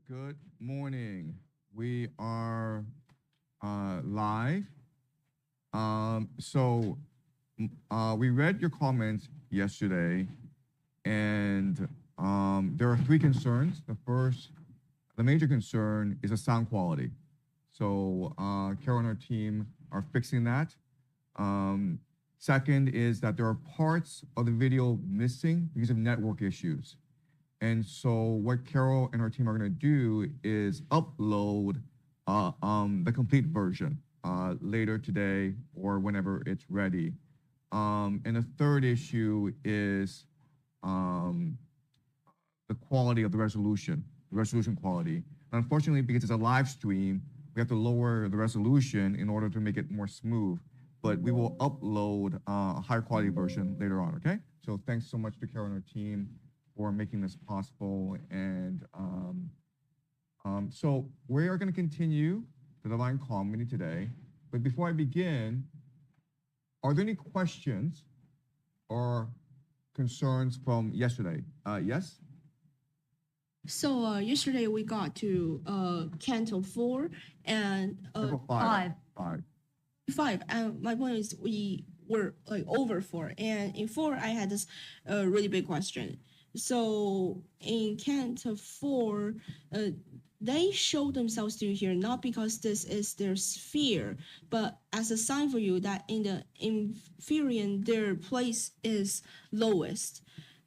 Good morning. We are live. We read your comments yesterday, and there are three concerns. The major concern is the sound quality. So Carol and her team are fixing that. Second is that there are parts of the video missing because of network issues. And so what Carol and her team are going to do is upload the complete version later today or whenever it's ready. And the third issue is the quality of the resolution quality. And unfortunately, because it's a live stream, we have to lower the resolution in order to make it more smooth. But we will upload a higher quality version later on, okay? So thanks so much to Carol and her team for making this possible. And so we are going to continue the Divine Comedy today. But before I begin, are there any questions or concerns from yesterday? Yes? So yesterday we got to Canto 4 and Five. 5. And my point is we were like over 4. And in 4, I had this really big question. So in Canto 4, they show themselves to you here not because this is their sphere, but as a sign for you that in the inferior their place is lowest.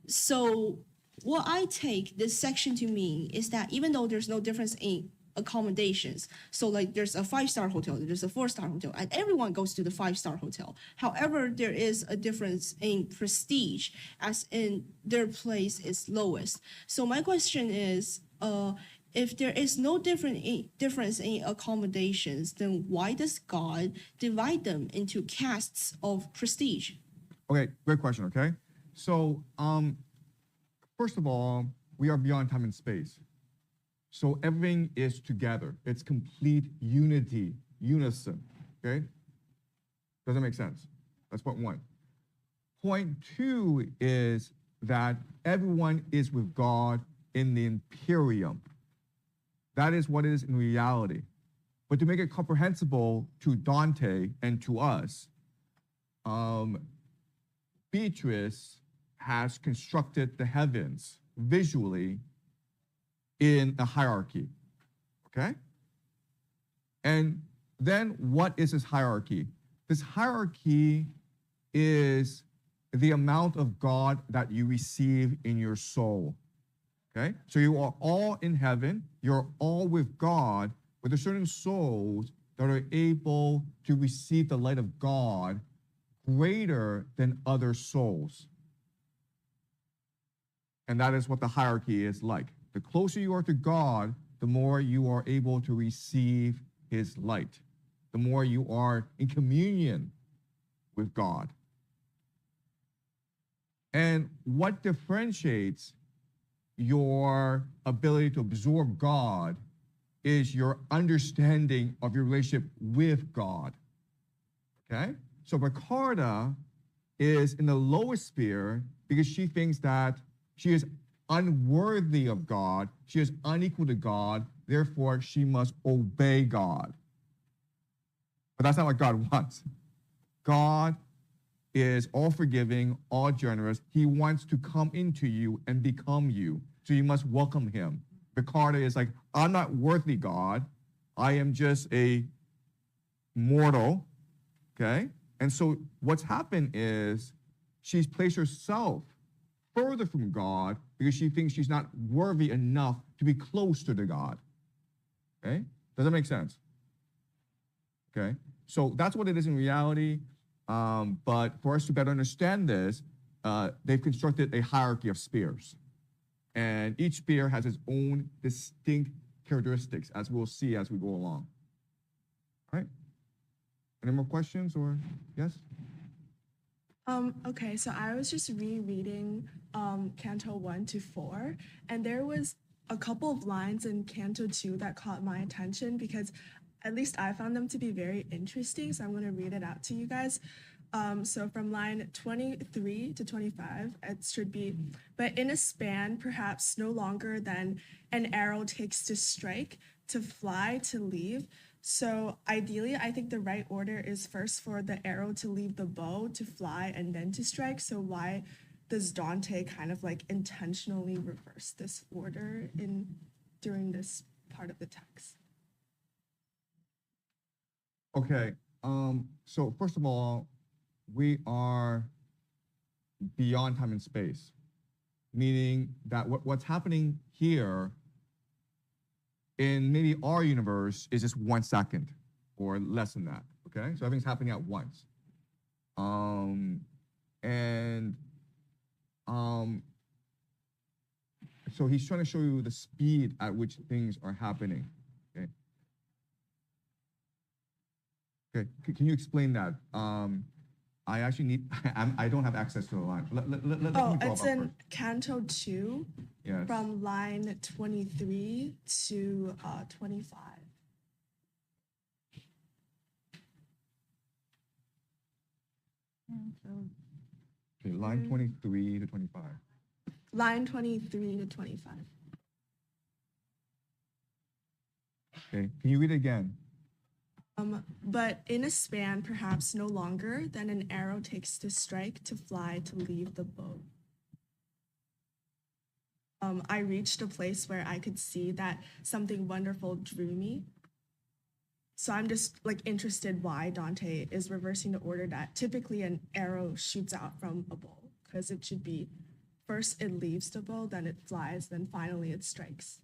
So what I take this section to mean is that even though there's no difference in accommodations, so like there's a 5-star hotel, there's a 4-star hotel, and everyone goes to the 5-star hotel. However, there is a difference in prestige, as in their place is lowest. So my question is, if there is no difference in accommodations, then why does God divide them into castes of prestige? Okay, great question, okay? So, first of all, we are beyond time and space. So everything is together. It's complete unity, unison, okay? Does that make sense? That's point one. Point two is that everyone is with God in the Imperium. That is what it is in reality. But to make it comprehensible to Dante and to us, Beatrice has constructed the heavens visually in a hierarchy, okay? And then what is this hierarchy? This hierarchy is the amount of God that you receive in your soul, okay? So you are all in heaven, you're all with God, but there's certain souls that are able to receive the light of God greater than other souls. And that is what the hierarchy is like. The closer you are to God, the more you are able to receive his light, the more you are in communion with God. And what differentiates your ability to absorb God is your understanding of your relationship with God, okay? So Ricarda is in the lowest sphere because she thinks that she is unworthy of God, she is unequal to God, therefore she must obey God. But that's not what God wants. God is all forgiving, all generous. He wants to come into you and become you. So you must welcome him. Ricarda is like, I'm not worthy, God. I am just a mortal, okay? And so what's happened is she's placed herself further from God because she thinks she's not worthy enough to be close to the God. Okay? Does that make sense? Okay? So that's what it is in reality. But for us to better understand this, they've constructed a hierarchy of spheres. And each sphere has its own distinct characteristics, as we'll see as we go along. All right? Any more questions or yes? Okay, so I was just rereading Canto 1 to 4, and there was a couple of lines in Canto 2 that caught my attention because at least I found them to be very interesting, so I'm going to read it out to you guys. So from line 23 to 25, it should be, but in a span perhaps no longer than an arrow takes to strike, to fly, to leave. So ideally, I think the right order is first for the arrow to leave the bow, to fly, and then to strike. So why does Dante kind of like intentionally reverse this order during this part of the text? Okay. So first of all, we are beyond time and space, meaning that what's happening here in maybe our universe is just 1 second or less than that. Okay, so everything's happening at once. And so he's trying to show you the speed at which things are happening. Okay. Okay. Can you explain that? I actually need. I don't have access to the line. Let me draw It's up in first. Canto 2, Yes. from line 23 to 25. Okay, line 23 to 25. Line 23 to 25. Okay. Can you read it again? But in a span perhaps no longer than an arrow takes to strike, to fly, to leave the bow. I reached a place where I could see that something wonderful drew me. So I'm just like interested why Dante is reversing the order that typically an arrow shoots out from a bow, because it should be first it leaves the bow, then it flies, then finally it strikes.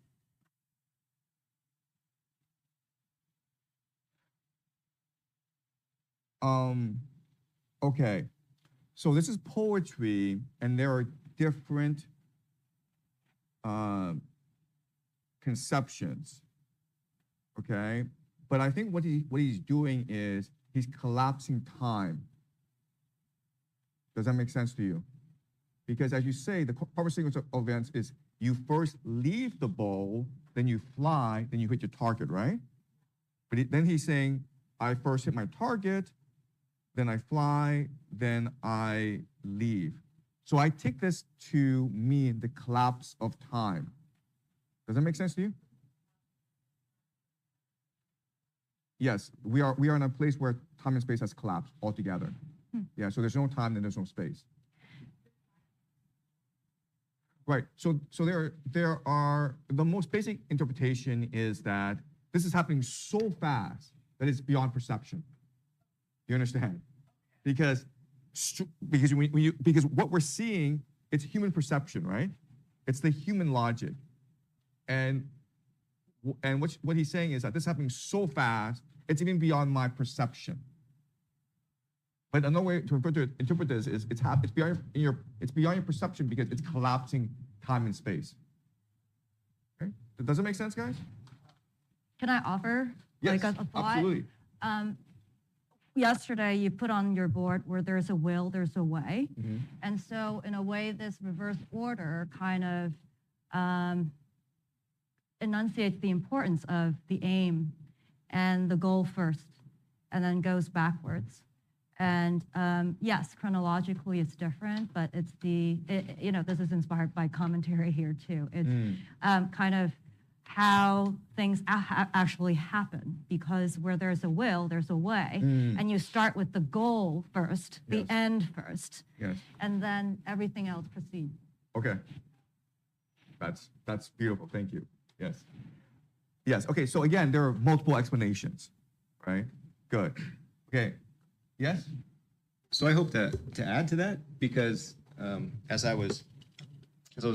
Okay. So this is poetry, and there are different conceptions. Okay. But I think what he's doing is he's collapsing time. Does that make sense to you? Because as you say, the proper sequence of events is you first leave the bowl, then you fly, then you hit your target, right? But then he's saying, I first hit my target, then I fly, then I leave. So I take this to mean the collapse of time. Does that make sense to you? Yes, we are in a place where time and space has collapsed altogether. Yeah, so there's no time, then there's no space. Right. So there are the most basic interpretation is that this is happening so fast that it's beyond perception. You understand? Because what we're seeing, it's human perception, right? It's the human logic, and what he's saying is that this is happening so fast, it's even beyond my perception. But another way to interpret this is it's beyond your perception because it's collapsing time and space. Okay? Does it make sense, guys? Can I offer Yes, like a thought? absolutely. Yesterday, you put on your board where there's a will, there's a way. Mm-hmm. And so in a way, this reverse order kind of enunciates the importance of the aim and the goal first, and then goes backwards. And yes, chronologically it's different, but it's this is inspired by commentary here too. It's kind of how things actually happen, because where there's a will, there's a way. And you start with the goal first, the Yes. end first, Yes. and then everything else proceeds. Okay. That's beautiful. Thank you. Yes. Yes. Okay. So again, there are multiple explanations, right? Good. Okay. Yes. So I hope to add to that, because as I was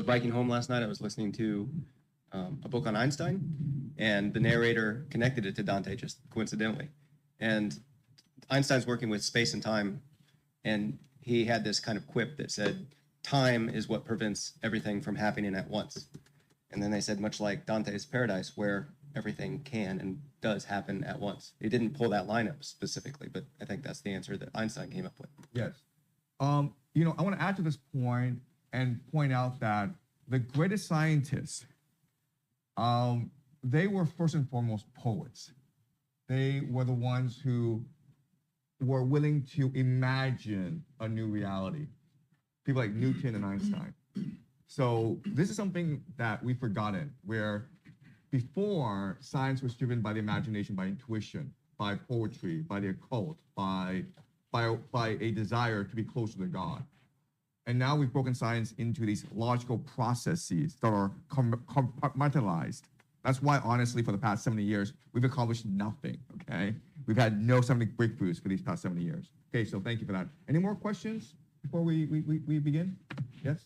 biking home last night, I was listening to a book on Einstein, and the narrator connected it to Dante just coincidentally. And Einstein's working with space and time, and he had this kind of quip that said, time is what prevents everything from happening at once. And then they said, much like Dante's Paradise, where everything can and does happen at once. He didn't pull that line up specifically, but I think that's the answer that Einstein came up with. Yes. I want to add to this point and point out that the greatest scientists, they were first and foremost poets. They were the ones who were willing to imagine a new reality. People like Newton and Einstein. So this is something that we've forgotten, where before science was driven by the imagination, by intuition, by poetry, by the occult, by a desire to be closer to God. And now we've broken science into these logical processes that are compartmentalized. That's why, honestly, for the past 70 years, we've accomplished nothing, okay? We've had no scientific breakthroughs for these past 70 years. Okay, so thank you for that. Any more questions before we begin? Yes?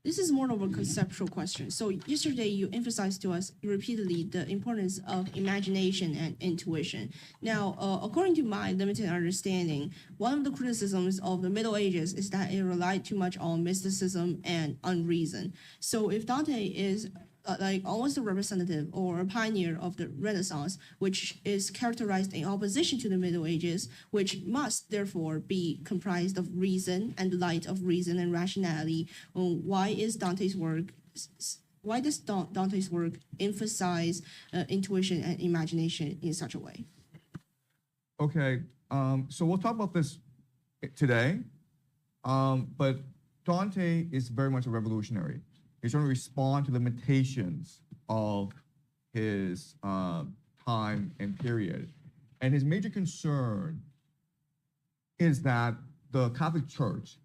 This is more of a conceptual question. So yesterday you emphasized to us repeatedly the importance of imagination and intuition. Now, according to my limited understanding, one of the criticisms of the Middle Ages is that it relied too much on mysticism and unreason. So if Dante is like almost a representative or a pioneer of the Renaissance, which is characterized in opposition to the Middle Ages, which must therefore be comprised of reason and the light of reason and rationality. Why does Dante's work emphasize intuition and imagination in such a way? Okay, so we'll talk about this today, but Dante is very much a revolutionary. He's trying to respond to limitations of his time and period. And his major concern is that the Catholic Church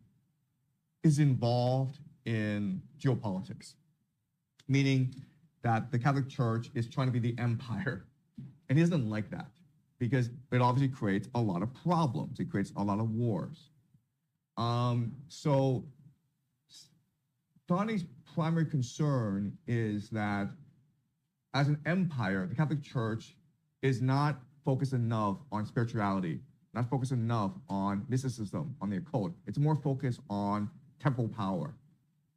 is involved in geopolitics, meaning that the Catholic Church is trying to be the empire. And he doesn't like that because it obviously creates a lot of problems. It creates a lot of wars. So Dante's primary concern is that as an empire, the Catholic Church is not focused enough on spirituality, not focused enough on mysticism, on the occult. It's more focused on temporal power,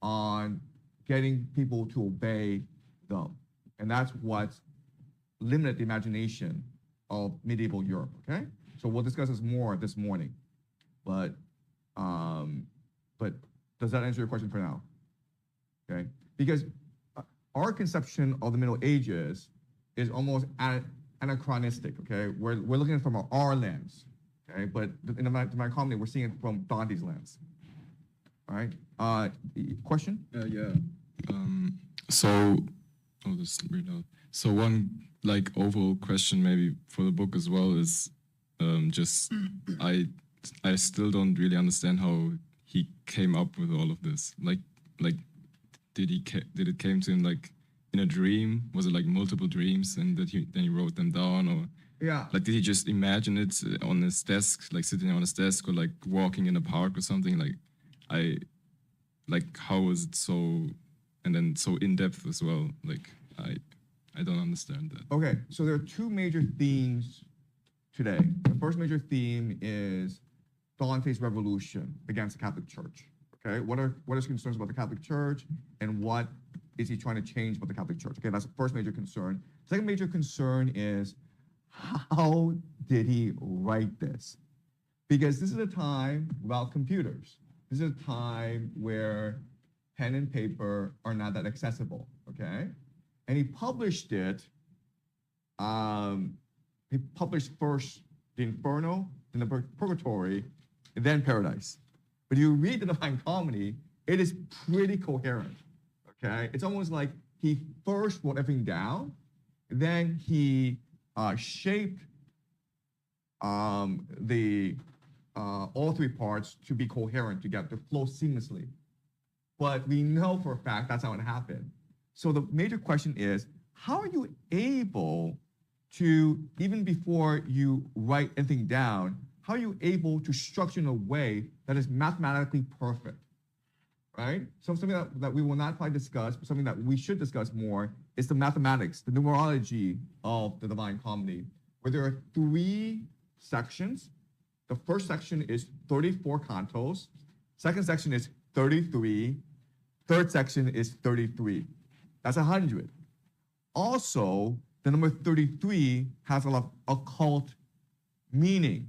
on getting people to obey them. And that's what limited the imagination of medieval Europe, okay? So we'll discuss this more this morning. But does that answer your question for now? Okay, because our conception of the Middle Ages is almost anachronistic. Okay, we're looking at it from our lens. Okay, but in the Divine Comedy, we're seeing it from Dante's lens. All right. Question? Yeah. So, this is really loud. So one like overall question maybe for the book as well is just I still don't really understand how he came up with all of this. Like. Did it came to him like in a dream? Was it like multiple dreams and then he wrote them down, or like did he just imagine it on his desk, like sitting on his desk, or like walking in a park or something? How was it so, and then so in depth as well? Like I don't understand that. Okay, so there are two major themes today. The first major theme is Dante's revolution against the Catholic Church. Okay, what are his concerns about the Catholic Church, and what is he trying to change about the Catholic Church? Okay, that's the first major concern. Second major concern is how did he write this? Because this is a time without computers. This is a time where pen and paper are not that accessible, okay? And he published it, he published first the Inferno, then the Purgatory, and then Paradise. But if you read the Divine Comedy, it is pretty coherent, okay? It's almost like he first wrote everything down, then he shaped all three parts to be coherent together, to flow seamlessly. But we know for a fact that's how it happened. So the major question is, how are you able to, even before you write anything down, how are you able to structure in a way that is mathematically perfect, right? So something that we will not probably discuss, but something that we should discuss more is the mathematics, the numerology of the Divine Comedy, where there are three sections. The first section is 34 cantos. Second section is 33. Third section is 33. That's 100. Also, the number 33 has a lot of occult meaning,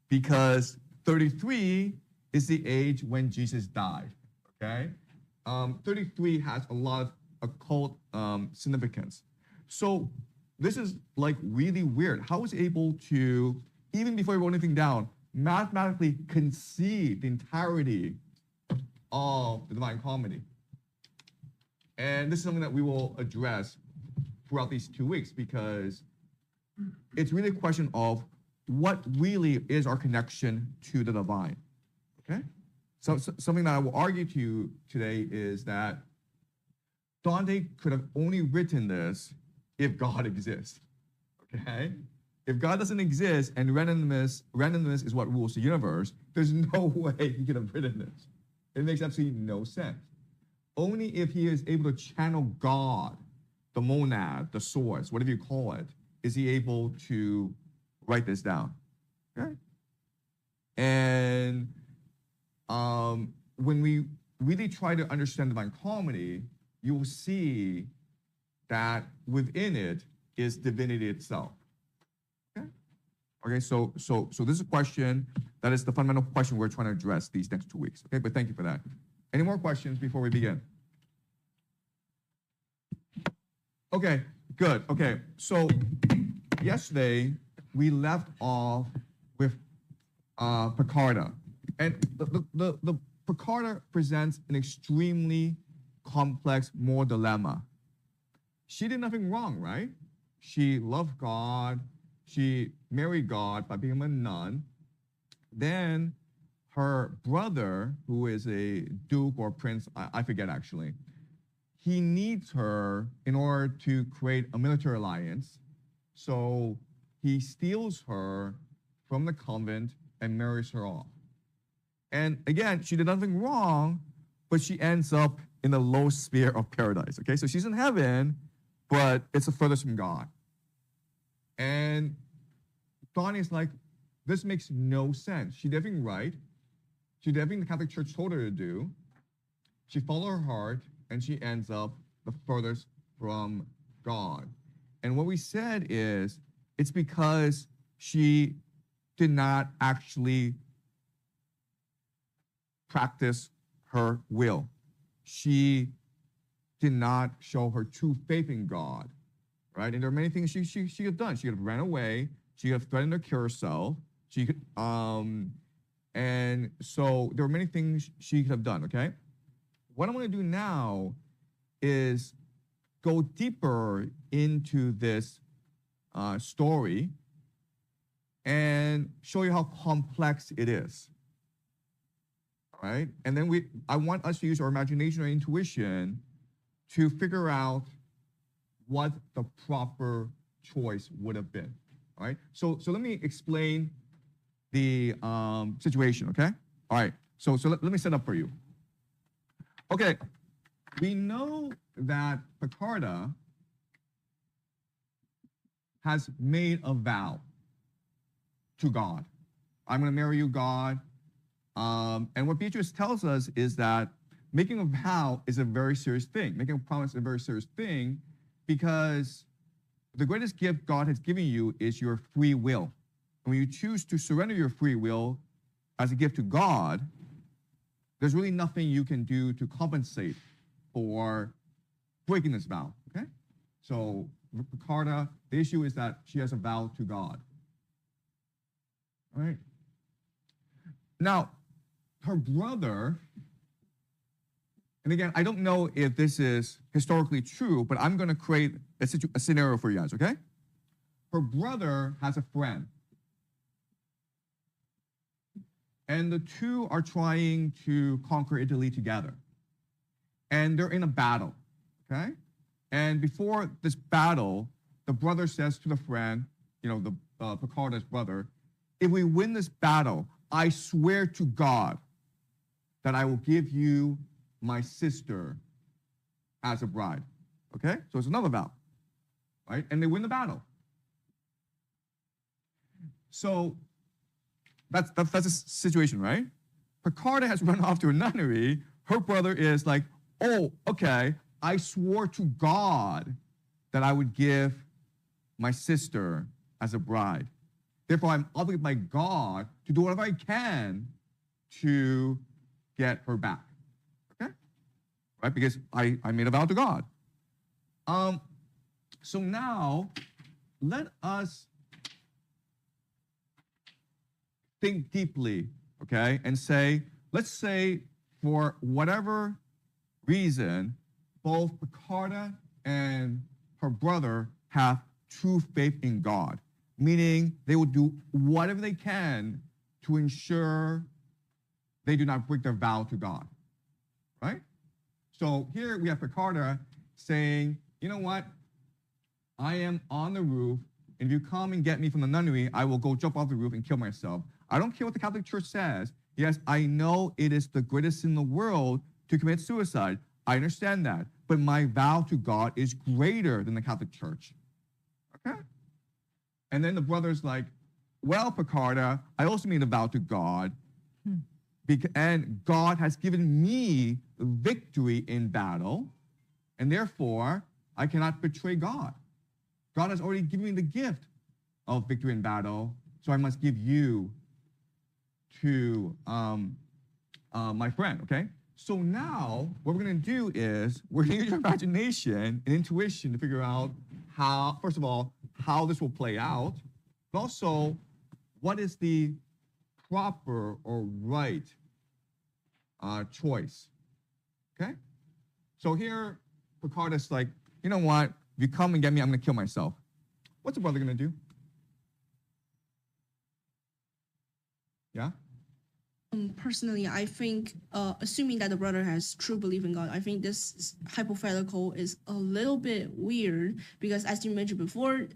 because 33 is the age when Jesus died, okay? 33 has a lot of occult significance. So this is like really weird. How was he able to, even before he wrote anything down, mathematically conceived the entirety of the Divine Comedy. And this is something that we will address throughout these 2 weeks, because it's really a question of what really is our connection to the divine, okay? So something that I will argue to you today is that Dante could have only written this if God exists, okay? If God doesn't exist and randomness is what rules the universe, there's no way he could have written this. It makes absolutely no sense. Only if he is able to channel God, the monad, the source, whatever you call it, is he able to write this down, okay? And when we really try to understand Divine Comedy, you will see that within it is divinity itself. Okay, so this is a question that is the fundamental question we're trying to address these next 2 weeks. Okay, but thank you for that. Any more questions before we begin? Okay, good. Okay, so yesterday we left off with Picarda, and the Picarda presents an extremely complex moral dilemma. She did nothing wrong, right? She loved God. She married God by becoming a nun. Then her brother, who is a duke or prince, I forget actually, he needs her in order to create a military alliance. So he steals her from the convent and marries her off. And again, she did nothing wrong, but she ends up in the low sphere of paradise, okay? So she's in heaven, but it's the furthest from God. And Donnie's like, this makes no sense. She did everything right. She did everything the Catholic Church told her to do. She followed her heart, and she ends up the furthest from God. And what we said is, it's because she did not actually practice her will. She did not show her true faith in God, right? And there are many things she could have done. She could have ran away. She could have threatened to kill herself. She could, and so there were many things she could have done, okay? What I'm gonna do now is go deeper into this story and show you how complex it is, right? And then I want us to use our imagination or intuition to figure out what the proper choice would have been, all right? So let me explain the situation, okay? All right, so let me set up for you. Okay, we know that Picarda has made a vow to God. I'm gonna marry you, God. And what Beatrice tells us is that making a vow is a very serious thing. Making a promise is a very serious thing, because the greatest gift God has given you is your free will. And when you choose to surrender your free will as a gift to God, there's really nothing you can do to compensate for breaking this vow, okay? So Picarda, the issue is that she has a vow to God, all right? Now, her brother, and again, I don't know if this is historically true, but I'm gonna create a scenario for you guys, okay? Her brother has a friend, and the two are trying to conquer Italy together. And they're in a battle, okay? And before this battle, the brother says to the friend, the Picarda's brother, if we win this battle, I swear to God that I will give you my sister as a bride, okay? So it's another vow, right? And they win the battle. So that's the situation, right? Picarda has run off to a nunnery. Her brother is like, oh, okay, I swore to God that I would give my sister as a bride. Therefore, I'm obligated by God to do whatever I can to get her back, okay? Right, because I made a vow to God. So now, let us think deeply, okay, and say, let's say for whatever reason, both Picarda and her brother have true faith in God, meaning they will do whatever they can to ensure they do not break their vow to God, right? So here we have Picarda saying, you know what? I am on the roof, and if you come and get me from the nunnery, I will go jump off the roof and kill myself. I don't care what the Catholic Church says. Yes, I know it is the greatest sin in the world to commit suicide. I understand that. But my vow to God is greater than the Catholic Church. Okay? And then the brother's like, well, Picarda, I also made a vow to God. And God has given me victory in battle. And therefore, I cannot betray God. God has already given me the gift of victory in battle. So I must give you to my friend, okay? So now what we're going to do is we're going to use our imagination and intuition to figure out how, first of all, how this will play out, but also what is the proper or right choice, okay? So here, Picarda's like, you know what? If you come and get me, I'm going to kill myself. What's the brother going to do? Yeah? Personally, I think, assuming that the brother has true belief in God, I think this hypothetical is a little bit weird because, as you mentioned before,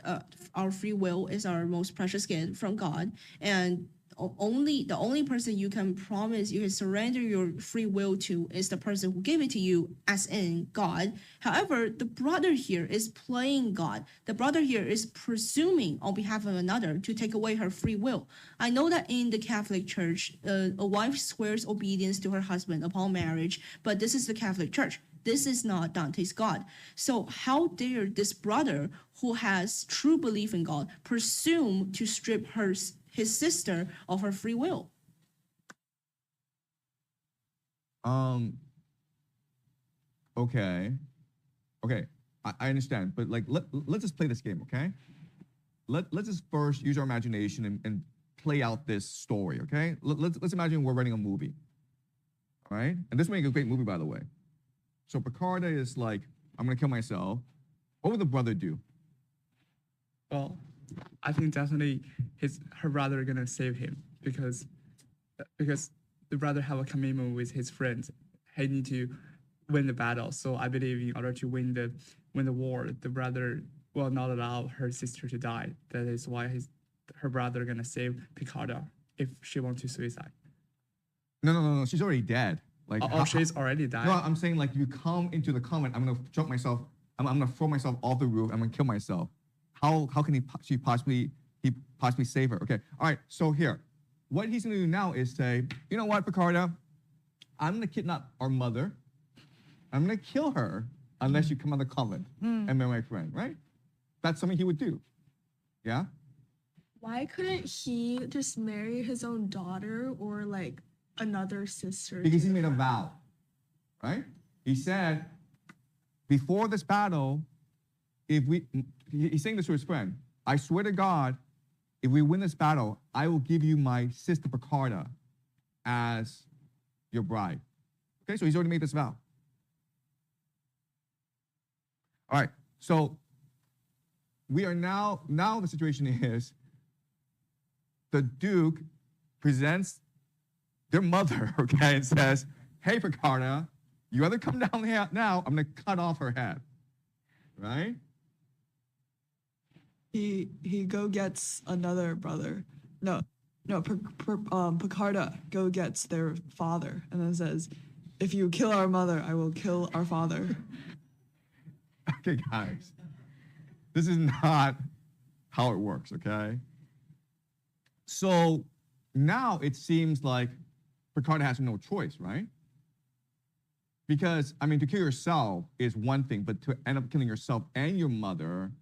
our free will is our most precious gift from God, and the only person you can promise you can surrender your free will to is the person who gave it to you, as in God. However, the brother here is playing God. The brother here is presuming on behalf of another to take away her free will. I know that in the Catholic Church, a wife swears obedience to her husband upon marriage, but this is the Catholic Church. This is not Dante's God. So how dare this brother who has true belief in God presume to strip his sister of her free will? Okay. I understand, but like let's just play this game, okay? Let's just first use our imagination and play out this story, okay? Let's imagine we're writing a movie, all right? And this would make a great movie, by the way. So Picarda is like, I'm gonna kill myself. What would the brother do? Well, I think definitely her brother gonna save him because the brother have a commitment with his friends. He need to win the battle. So I believe in order to win the war, the brother will not allow her sister to die. That is why her brother gonna save Picarda if she wants to suicide. No. She's already dead. Like, She's already died. No, I'm saying like if you come into the comment, I'm gonna jump myself. I'm gonna throw myself off the roof. I'm gonna kill myself. How can he possibly save her? Okay, all right. So here, what he's gonna do now is say, you know what, Picarda, I'm gonna kidnap our mother. I'm gonna kill her unless you come out of the convent and marry my friend. Right? That's something he would do. Yeah. Why couldn't he just marry his own daughter or like another sister? Because he made a vow. Right? He said, before this battle, he's saying this to his friend, I swear to God, if we win this battle, I will give you my sister Picarda as your bride. Okay, so he's already made this vow. All right, so we are now the situation is the Duke presents their mother, okay, and says, hey, Picarda, you either come down here now, I'm gonna cut off her head, right? He go gets another brother. No, Picarda go gets their father and then says, if you kill our mother, I will kill our father. Okay, guys, this is not how it works, okay? So now it seems like Picarda has no choice, right? Because, I mean, to kill yourself is one thing, but to end up killing yourself and your mother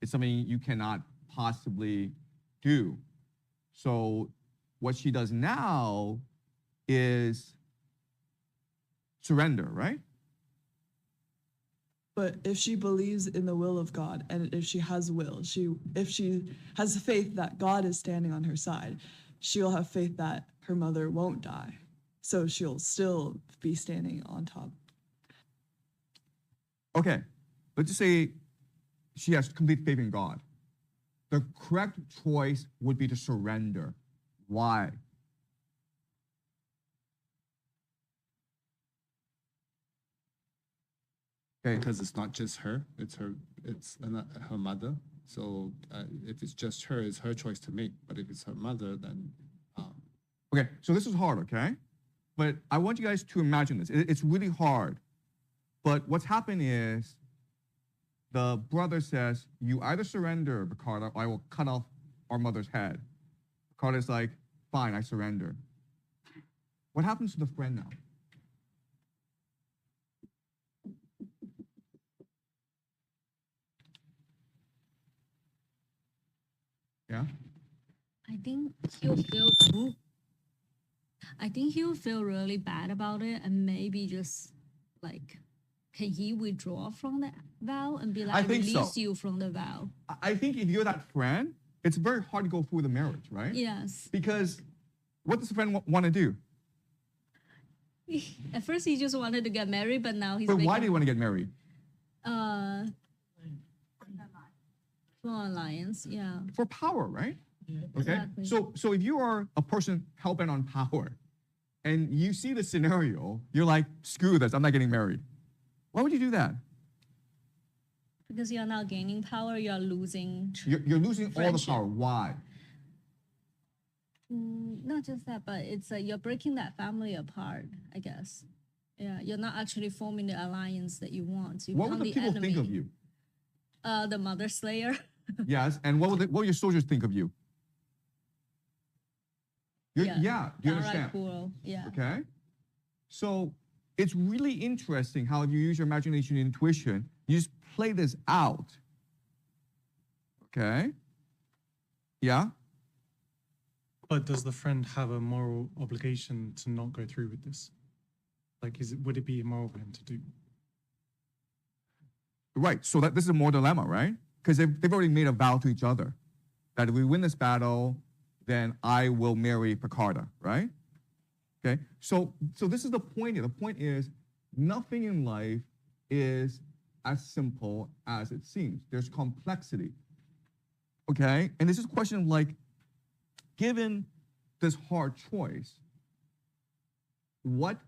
is something you cannot possibly do. So what she does now is surrender, right? But if she believes in the will of God and if she has will, if she has faith that God is standing on her side, she'll have faith that her mother won't die. So she'll still be standing on top. Okay, let's just say she has complete faith in God. The correct choice would be to surrender. Why? Okay, Because it's not just her, it's her mother. So if it's just her, it's her choice to make. But if it's her mother, then okay, so this is hard, okay? But I want you guys to imagine this. It's really hard. But what's happened is the brother says, you either surrender, Ricardo, or I will cut off our mother's head. Ricardo's like, fine, I surrender. What happens to the friend now? Yeah? I think he'll feel really bad about it, and maybe just like, can he withdraw from the vow and be like, I think so. release you from the vow? I think if you're that friend, it's very hard to go through the marriage, right? Yes. Because what does the friend want to do? At first, he just wanted to get married, but now he's. But why do you making, want to get married? for alliance, yeah. For power, right? Okay. Exactly. So if you are a person hell-bent on power and you see the scenario, you're like, screw this, I'm not getting married. Why would you do that? Because you're not gaining power, you're losing. You're losing all the Friendship. power. Why? Not just that, but it's you're breaking that family apart, I guess. Yeah, you're not actually forming the alliance that you want. You What would become the people enemy. think of you? The mother slayer. Yes, and what will your soldiers think of you? Do you Downright understand? cruel. Yeah. Okay? So it's really interesting how if you use your imagination and intuition, you just play this out. Okay? Yeah? But does the friend have a moral obligation to not go through with this? Like, would it be immoral for him to do? Right. So this is a more dilemma, right? Because they've already made a vow to each other that if we win this battle, then I will marry Picarda, right? Okay. So this is the point here. The point is nothing in life is as simple as it seems. There's complexity. Okay. And this is a question of like, given this hard choice, what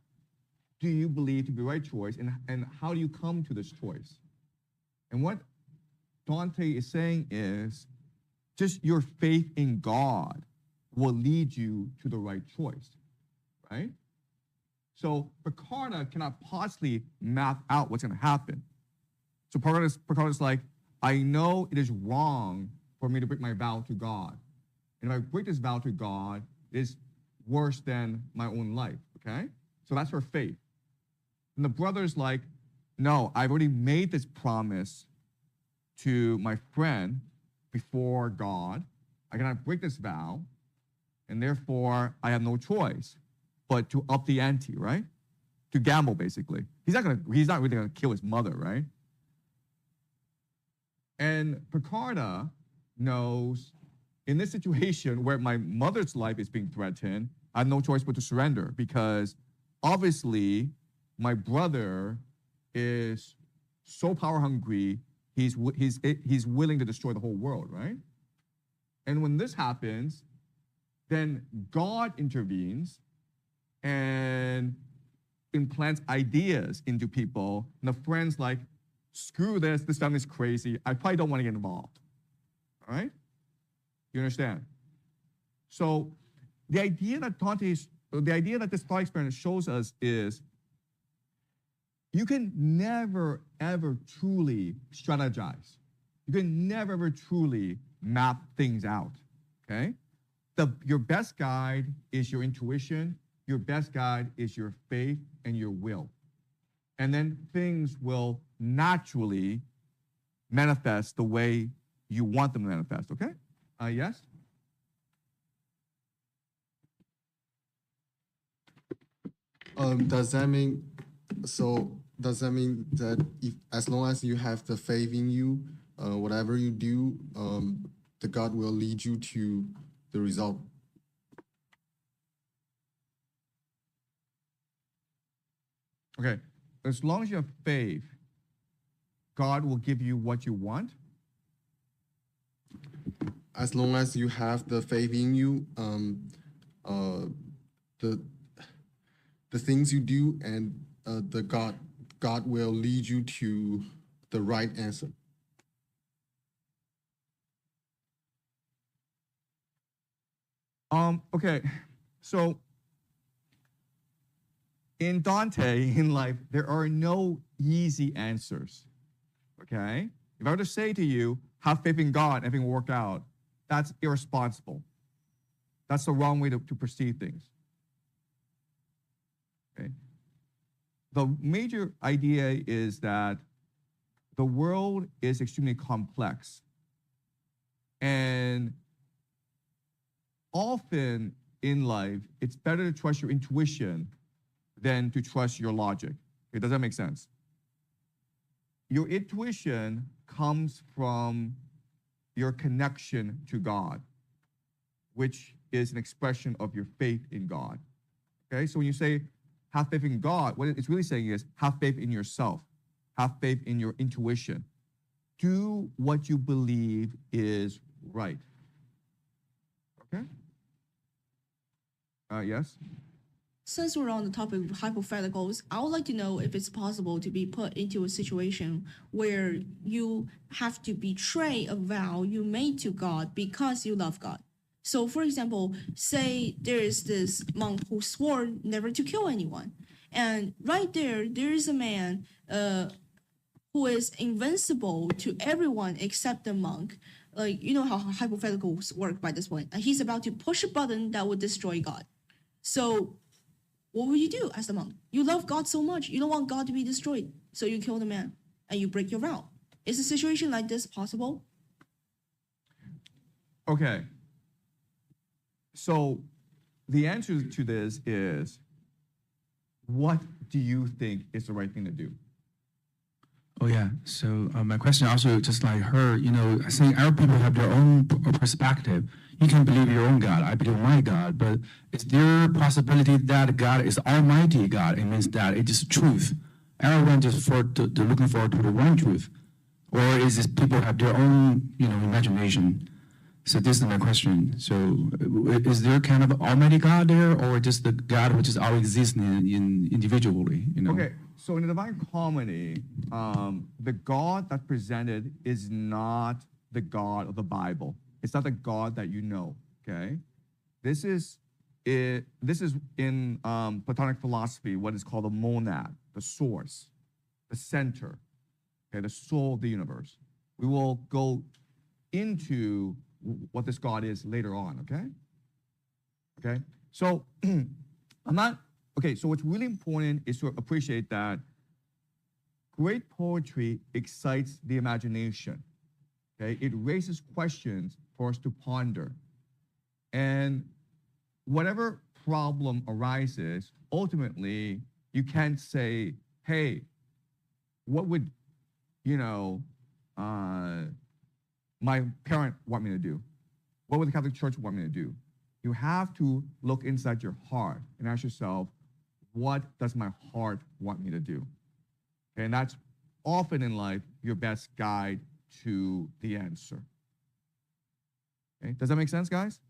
do you believe to be the right choice, and how do you come to this choice? And what Dante is saying is just your faith in God will lead you to the right choice, right? So Picarda cannot possibly map out what's going to happen. So Picarda's like, I know it is wrong for me to break my vow to God. And if I break this vow to God, it is worse than my own life, okay? So that's her faith. And the brother's like, no, I've already made this promise to my friend before God. I cannot break this vow, and therefore I have no choice but to up the ante, right? To gamble, basically. He's not really gonna kill his mother, right? And Picarda knows in this situation where my mother's life is being threatened, I have no choice but to surrender because obviously my brother is so power hungry, he's willing to destroy the whole world, right? And when this happens, then God intervenes and implants ideas into people. And the friend's like, screw this family's crazy. I probably don't want to get involved. All right? You understand? So the idea that this thought experiment shows us is you can never, ever truly strategize. You can never, ever truly map things out, okay? Your best guide is your intuition. Your best guide is your faith and your will. And then things will naturally manifest the way you want them to manifest, okay? Yes? Does that mean that if as long as you have the faith in you, whatever you do, the God will lead you to the result? Okay, as long as you have faith, God will give you what you want. As long as you have the faith in you, the things you do and God will lead you to the right answer. Okay, so in Dante, in life, there are no easy answers. Okay? If I were to say to you, have faith in God, everything will work out, that's irresponsible. That's the wrong way to perceive things. Okay? The major idea is that the world is extremely complex. And often in life, it's better to trust your intuition than to trust your logic. Okay, does that make sense? Your intuition comes from your connection to God, which is an expression of your faith in God. Okay, so when you say have faith in God, what it's really saying is have faith in yourself, have faith in your intuition. Do what you believe is right. Okay? Yes? Since we're on the topic of hypotheticals, I would like to know if it's possible to be put into a situation where you have to betray a vow you made to God because you love God. So, for example, say there is this monk who swore never to kill anyone. And right there is a man who is invincible to everyone except the monk. Like, you know how hypotheticals work by this point. And he's about to push a button that would destroy God. So, what will you do as the monk? You love God so much, you don't want God to be destroyed. So you kill the man and you break your vow. Is a situation like this possible? Okay. So the answer to this is, what do you think is the right thing to do? Oh yeah. So my question also, just like her, I think our people have their own perspective. You can believe your own God. I believe my God. But is there a possibility that God is Almighty God? It means that it is truth. Everyone just looking forward to the one truth, or is it people have their own, imagination? So this is my question. So is there kind of Almighty God there, or just the God which is always existing in individually? Okay. So in the Divine Comedy, the God that's presented is not the God of the Bible. It's not the God that you know. Okay, this is in Platonic philosophy what is called the monad, the source, the center, okay, the soul of the universe. We will go into what this God is later on. Okay. Okay. So So what's really important is to appreciate that great poetry excites the imagination. Okay, it raises questions for us to ponder. And whatever problem arises, ultimately, you can't say, hey, what would, my parent want me to do? What would the Catholic Church want me to do? You have to look inside your heart and ask yourself, what does my heart want me to do? Okay, and that's often in life your best guide to the answer. Okay, does that make sense, guys?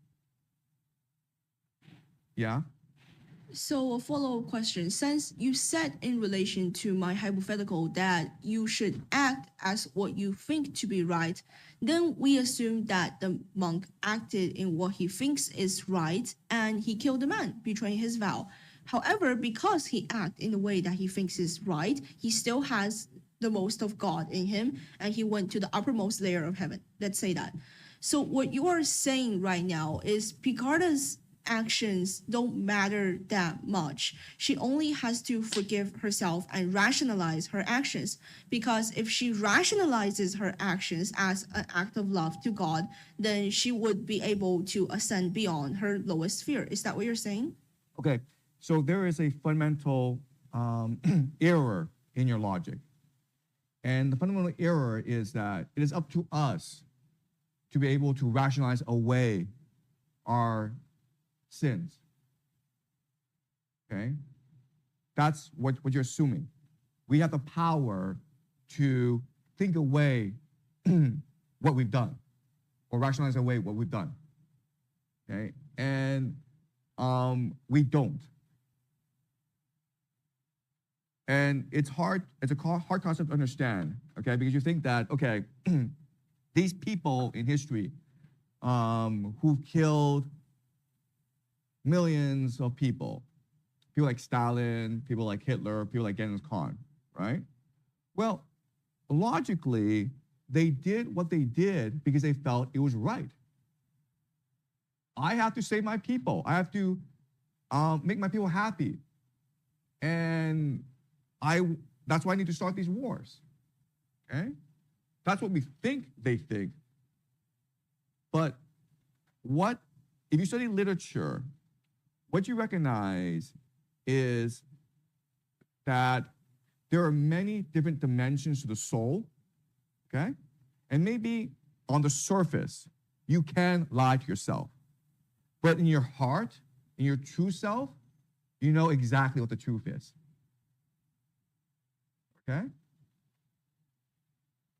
Yeah? So a follow-up question, since you said in relation to my hypothetical that you should act as what you think to be right, then we assume that the monk acted in what he thinks is right and he killed the man, betraying his vow. However, because he acted in the way that he thinks is right, he still has the most of God in him and he went to the uppermost layer of heaven. Let's say that. So what you are saying right now is Picarda's actions don't matter that much. She only has to forgive herself and rationalize her actions, because if she rationalizes her actions as an act of love to God, then she would be able to ascend beyond her lowest sphere. Is that what you're saying? Okay, so there is a fundamental error in your logic. And the fundamental error is that it is up to us to be able to rationalize away our sins. Okay? That's what you're assuming. We have the power to think away what we've done or rationalize away what we've done. Okay? And we don't. And it's a hard concept to understand, okay? Because you think that, okay, these people in history who've killed millions of people like Stalin, people like Hitler, people like Genghis Khan, right? Well, logically, they did what they did because they felt it was right. I have to save my people. I have to make my people happy. And that's why I need to start these wars, okay? That's what we think they think. But if you study literature, what you recognize is that there are many different dimensions to the soul, okay? And maybe on the surface, you can lie to yourself. But in your heart, in your true self, you know exactly what the truth is. Okay?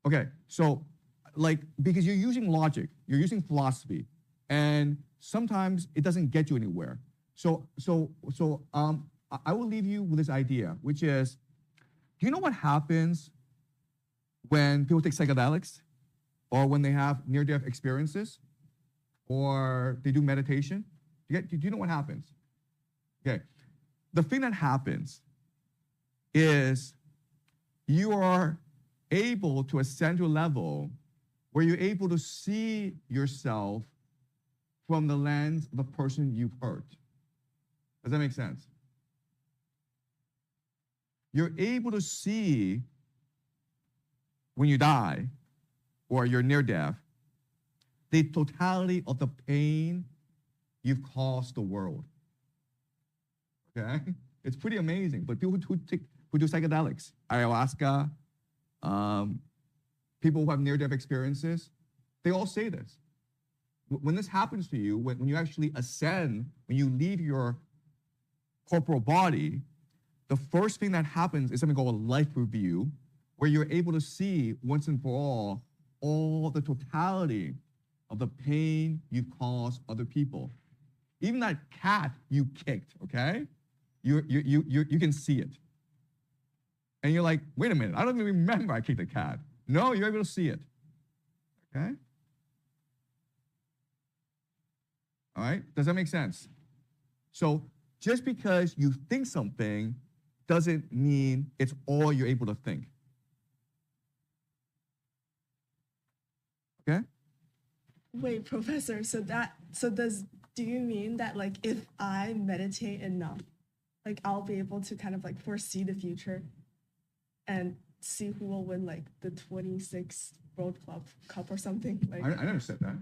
Okay, so because you're using logic, you're using philosophy, and sometimes it doesn't get you anywhere. So I will leave you with this idea, which is, do you know what happens when people take psychedelics, or when they have near-death experiences, or they do meditation? Do you know what happens? Okay, the thing that happens is you are able to ascend to a level where you're able to see yourself from the lens of the person you've hurt. Does that make sense? You're able to see when you die or you're near death the totality of the pain you've caused the world. Okay? It's pretty amazing. But people who do psychedelics, ayahuasca, people who have near-death experiences, they all say this. When this happens to you, when you actually ascend, when you leave your corporal body, the first thing that happens is something called a life review, where you're able to see once and for all the totality of the pain you've caused other people. Even that cat you kicked, okay? You can see it. And you're like, wait a minute, I don't even remember I kicked a cat. No, you're able to see it. Okay? All right? Does that make sense? So just because you think something doesn't mean it's all you're able to think. Okay? Wait, Professor, do you mean that like if I meditate enough, like I'll be able to kind of like foresee the future and see who will win like the 26th World Cup or something? Like I never said that.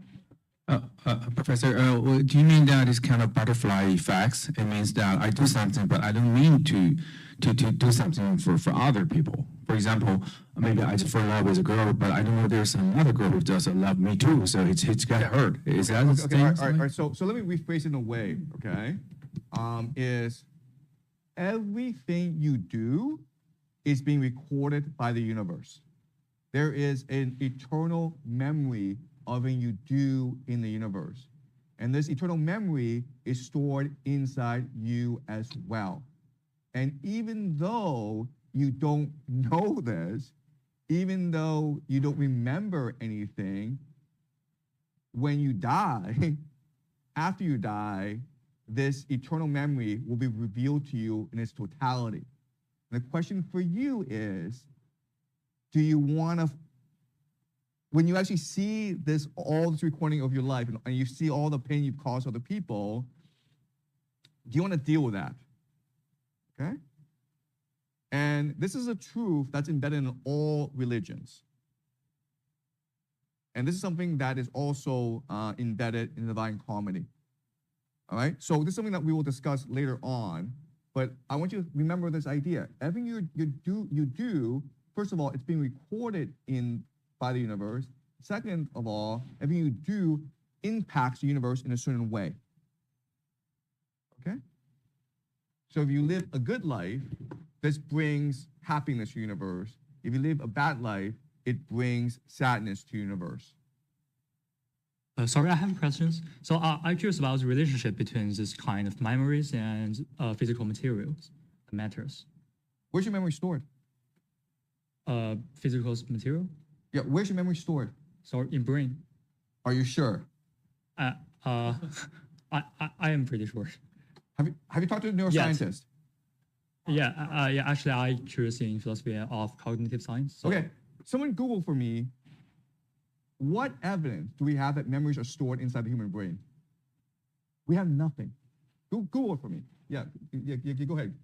Professor, do you mean that is kind of butterfly effects? It means that I do something, but I don't mean to do something for other people. For example, maybe I just fall in love with a girl, but I don't know there's another girl who doesn't love me too, so it's got hurt. Is that the thing? All right. So let me rephrase it in a way, okay? Is everything you do is being recorded by the universe. There is an eternal memory of what you do in the universe. And this eternal memory is stored inside you as well. And even though you don't know this, even though you don't remember anything, when you die, after you die, this eternal memory will be revealed to you in its totality. And the question for you is, do you want to, when you actually see all this recording of your life and you see all the pain you've caused other people, do you want to deal with that? Okay? And this is a truth that's embedded in all religions. And this is something that is also embedded in the Divine Comedy. All right? So this is something that we will discuss later on, but I want you to remember this idea. Everything you do, first of all, it's being recorded by the universe. Second of all, everything you do impacts the universe in a certain way. Okay? So if you live a good life, this brings happiness to the universe. If you live a bad life, it brings sadness to the universe. Sorry, I have questions. So I'm curious about the relationship between this kind of memories and physical materials, matters. Where's your memory stored? Physical material? Yeah, where's your memory stored? So in brain. Are you sure? I am pretty sure. Have you talked to a neuroscientist? Yeah, yeah. Actually, I curious in philosophy of cognitive science. So. Okay, someone Google for me. What evidence do we have that memories are stored inside the human brain? We have nothing. Google it for me. Yeah, go ahead.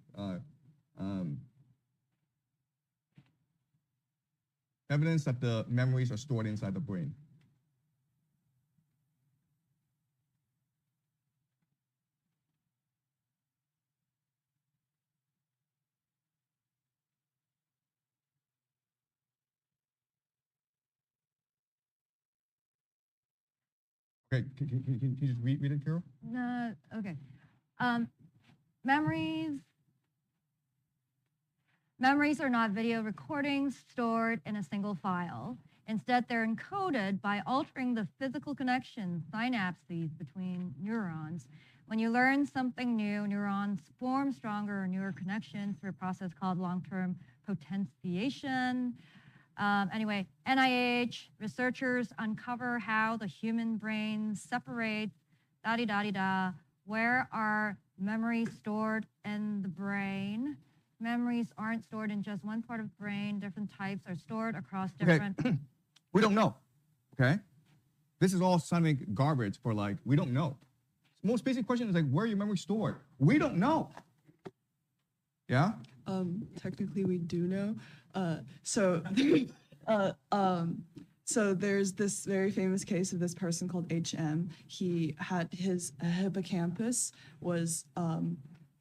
Evidence that the memories are stored inside the brain. Okay, can you just read it, Carol? No, okay. Memories. Memories are not video recordings stored in a single file. Instead, they're encoded by altering the physical connections, synapses between neurons. When you learn something new, neurons form stronger, newer connections through a process called long-term potentiation. Anyway, NIH researchers uncover how the human brain separates da-di-da-di-da. Where are memories stored in the brain? Memories aren't stored in just one part of the brain. Different types are stored across different. Okay. We don't know. Okay, this is all sounding garbage for like we don't know. Most basic question is like where are your memories stored? We don't know. Yeah. Technically, we do know. So there's this very famous case of this person called HM. He had his hippocampus was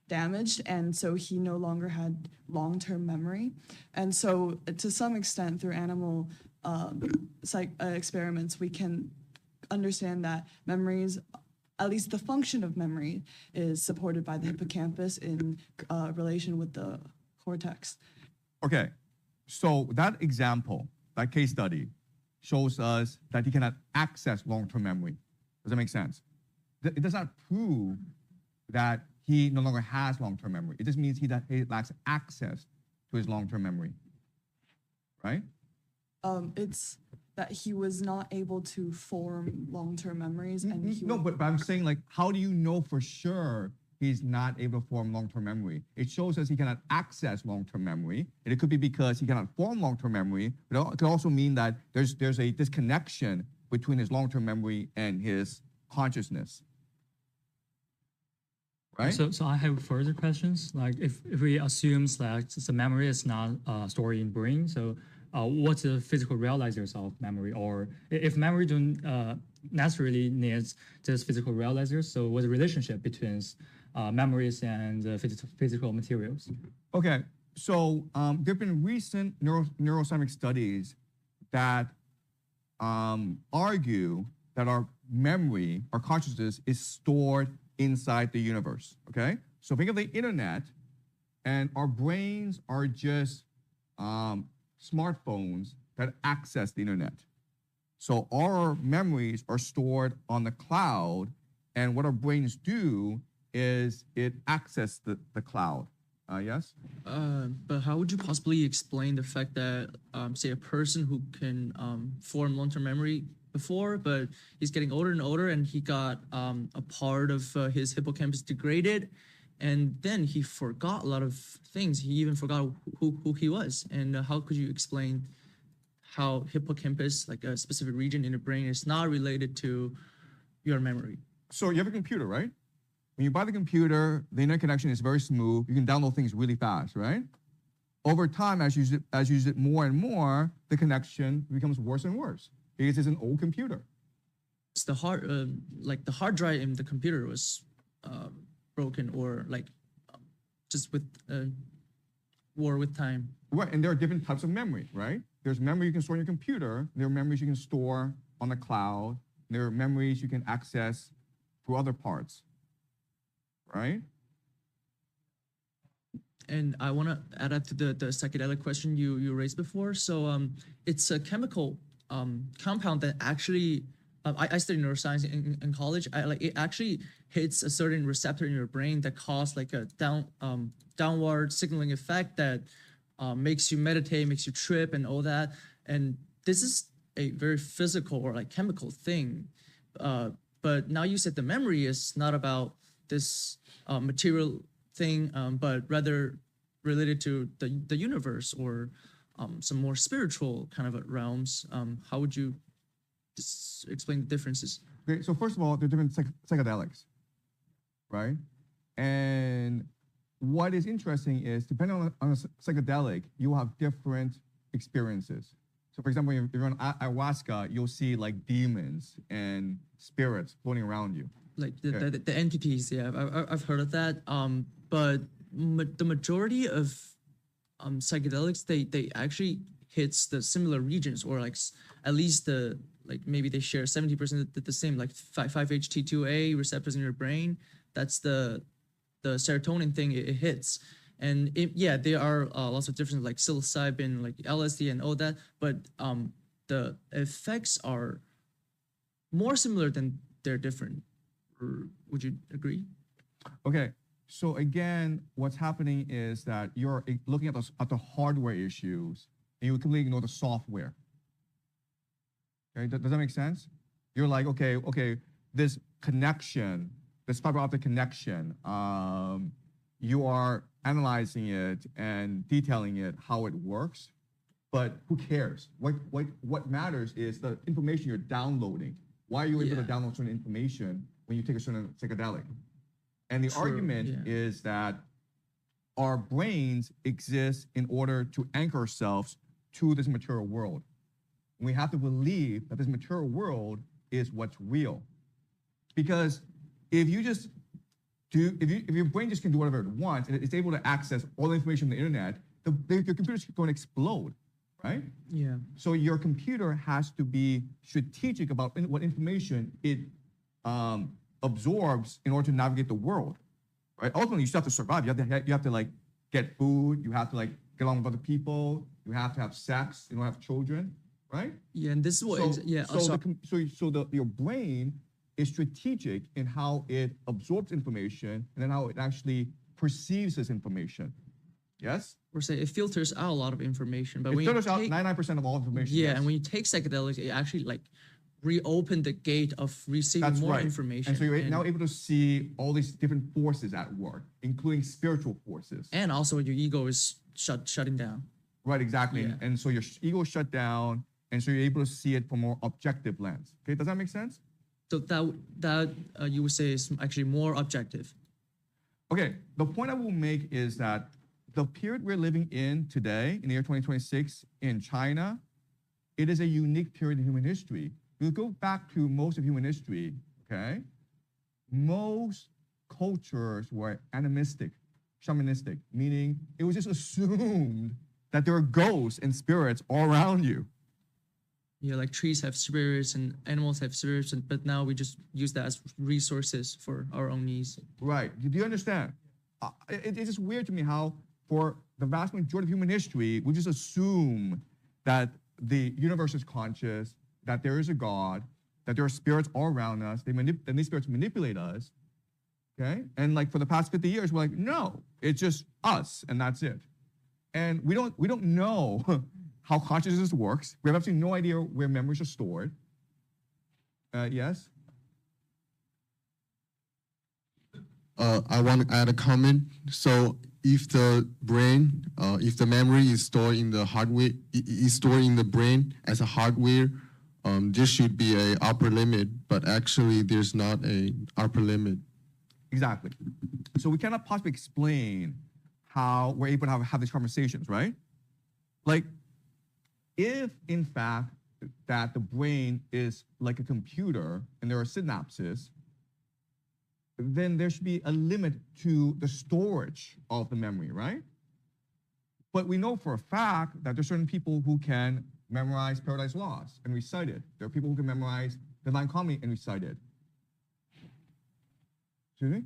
damaged, and so he no longer had long-term memory. And so, to some extent, through animal experiments, we can understand that memories, at least the function of memory, is supported by the hippocampus in relation with the cortex. Okay, so that example, that case study, shows us that he cannot access long-term memory. Does that make sense? It does not prove that he no longer has long-term memory. It just means he lacks access to his long-term memory, right? It's that he was not able to form long-term memories, and he no, but I'm saying like, how do you know for sure he's not able to form long-term memory? It shows us he cannot access long-term memory, and it could be because he cannot form long-term memory, but it could also mean that there's a disconnection between his long-term memory and his consciousness. Right? So I have further questions. Like if we assume that the memory is not stored in brain, so what's the physical realizers of memory? Or if memory don't necessarily needs this physical realizers, so what's the relationship between memories and physical materials? Okay, so there have been recent neuroscience studies that argue that our memory, our consciousness, is stored inside the universe, okay? So think of the internet, and our brains are just smartphones that access the internet. So our memories are stored on the cloud, and what our brains do is it access the cloud. Yes? But how would you possibly explain the fact that, say, a person who can form long-term memory before, but he's getting older and older, and he got a part of his hippocampus degraded, and then he forgot a lot of things. He even forgot who he was. And how could you explain how hippocampus, like a specific region in the brain, is not related to your memory? So you have a computer, right? When you buy the computer, the internet connection is very smooth. You can download things really fast, right? Over time, as you use it more and more, the connection becomes worse and worse because it's an old computer. It's the hard drive in the computer was broken, or like just with war with time. Right, and there are different types of memory, right? There's memory you can store in your computer. There are memories you can store on the cloud. There are memories you can access through other parts, right? And I want to add up to the psychedelic question you raised before. So it's a chemical compound that actually I studied neuroscience in college. It actually hits a certain receptor in your brain that cause like a downward signaling effect that makes you meditate, makes you trip, and all that. And this is a very physical or like chemical thing. But now you said the memory is not about this material thing, but rather related to the universe or some more spiritual kind of realms. How would you explain the differences? Okay, so first of all, there are different psychedelics, right? And what is interesting is depending on a psychedelic, you will have different experiences. So for example, if you're on ayahuasca, you'll see like demons and spirits floating around you. Like the entities, yeah, I've heard of that. But the majority of psychedelics, they actually hits the similar regions, or like at least like maybe they share 70% the same, like 5-HT2A receptors in your brain. That's the serotonin thing it hits. And there are lots of differences like psilocybin, like LSD and all that, but the effects are more similar than they're different. Would you agree? Okay, so again, what's happening is that you're looking at the hardware issues and you completely ignore the software. Okay, does that make sense? You're like, okay, this connection, this fiber optic connection, you are analyzing it and detailing it, how it works, but who cares? What matters is the information you're downloading. Why are you able to download certain information when you take a certain psychedelic? And the argument is that our brains exist in order to anchor ourselves to this material world. We have to believe that this material world is what's real. Because if your brain just can do whatever it wants and it's able to access all the information on the internet, your computer's going to explode, right? Yeah. So your computer has to be strategic about what information it absorbs in order to navigate the world, right? Ultimately, you still have to survive. You have to like get food. You have to like get along with other people. You have to have sex. You don't have children, right? Yeah, and this is what your brain is strategic in how it absorbs information and then how it actually perceives this information. Yes? Or say it filters out a lot of information, but It when you filters out take, 99% of all information. yeah, yes. and when you take psychedelics, it actually like reopen the gate of receiving That's more right. information. And so you're now able to see all these different forces at work, including spiritual forces. And also your ego is shutting down. Right, exactly. Yeah. And so your ego is shut down, and so you're able to see it from a more objective lens. Okay, does that make sense? So that you would say is actually more objective. Okay, the point I will make is that the period we're living in today, in the year 2026, in China, it is a unique period in human history. You go back to most of human history, okay? Most cultures were animistic, shamanistic, meaning it was just assumed that there are ghosts and spirits all around you. Yeah, like trees have spirits and animals have spirits, but now we just use that as resources for our own needs. Right. Do you understand? It's just weird to me how, for the vast majority of human history, we just assume that the universe is conscious, that there is a God, that there are spirits all around us, and these spirits manipulate us, okay? And like for the past 50 years, we're like, no, it's just us, and that's it. And we don't know how consciousness works. We have absolutely no idea where memories are stored. Yes? I want to add a comment. So if the brain, if the memory is stored in the hardware, is stored in the brain as a hardware, there should be a upper limit, but actually there's not a upper limit. Exactly. So we cannot possibly explain how we're able to have these conversations, right? Like, if in fact that the brain is like a computer and there are synapses, then there should be a limit to the storage of the memory, right? But we know for a fact that there's certain people who can memorize Paradise Lost and recite it. There are people who can memorize Divine Comedy and recite it. Excuse me?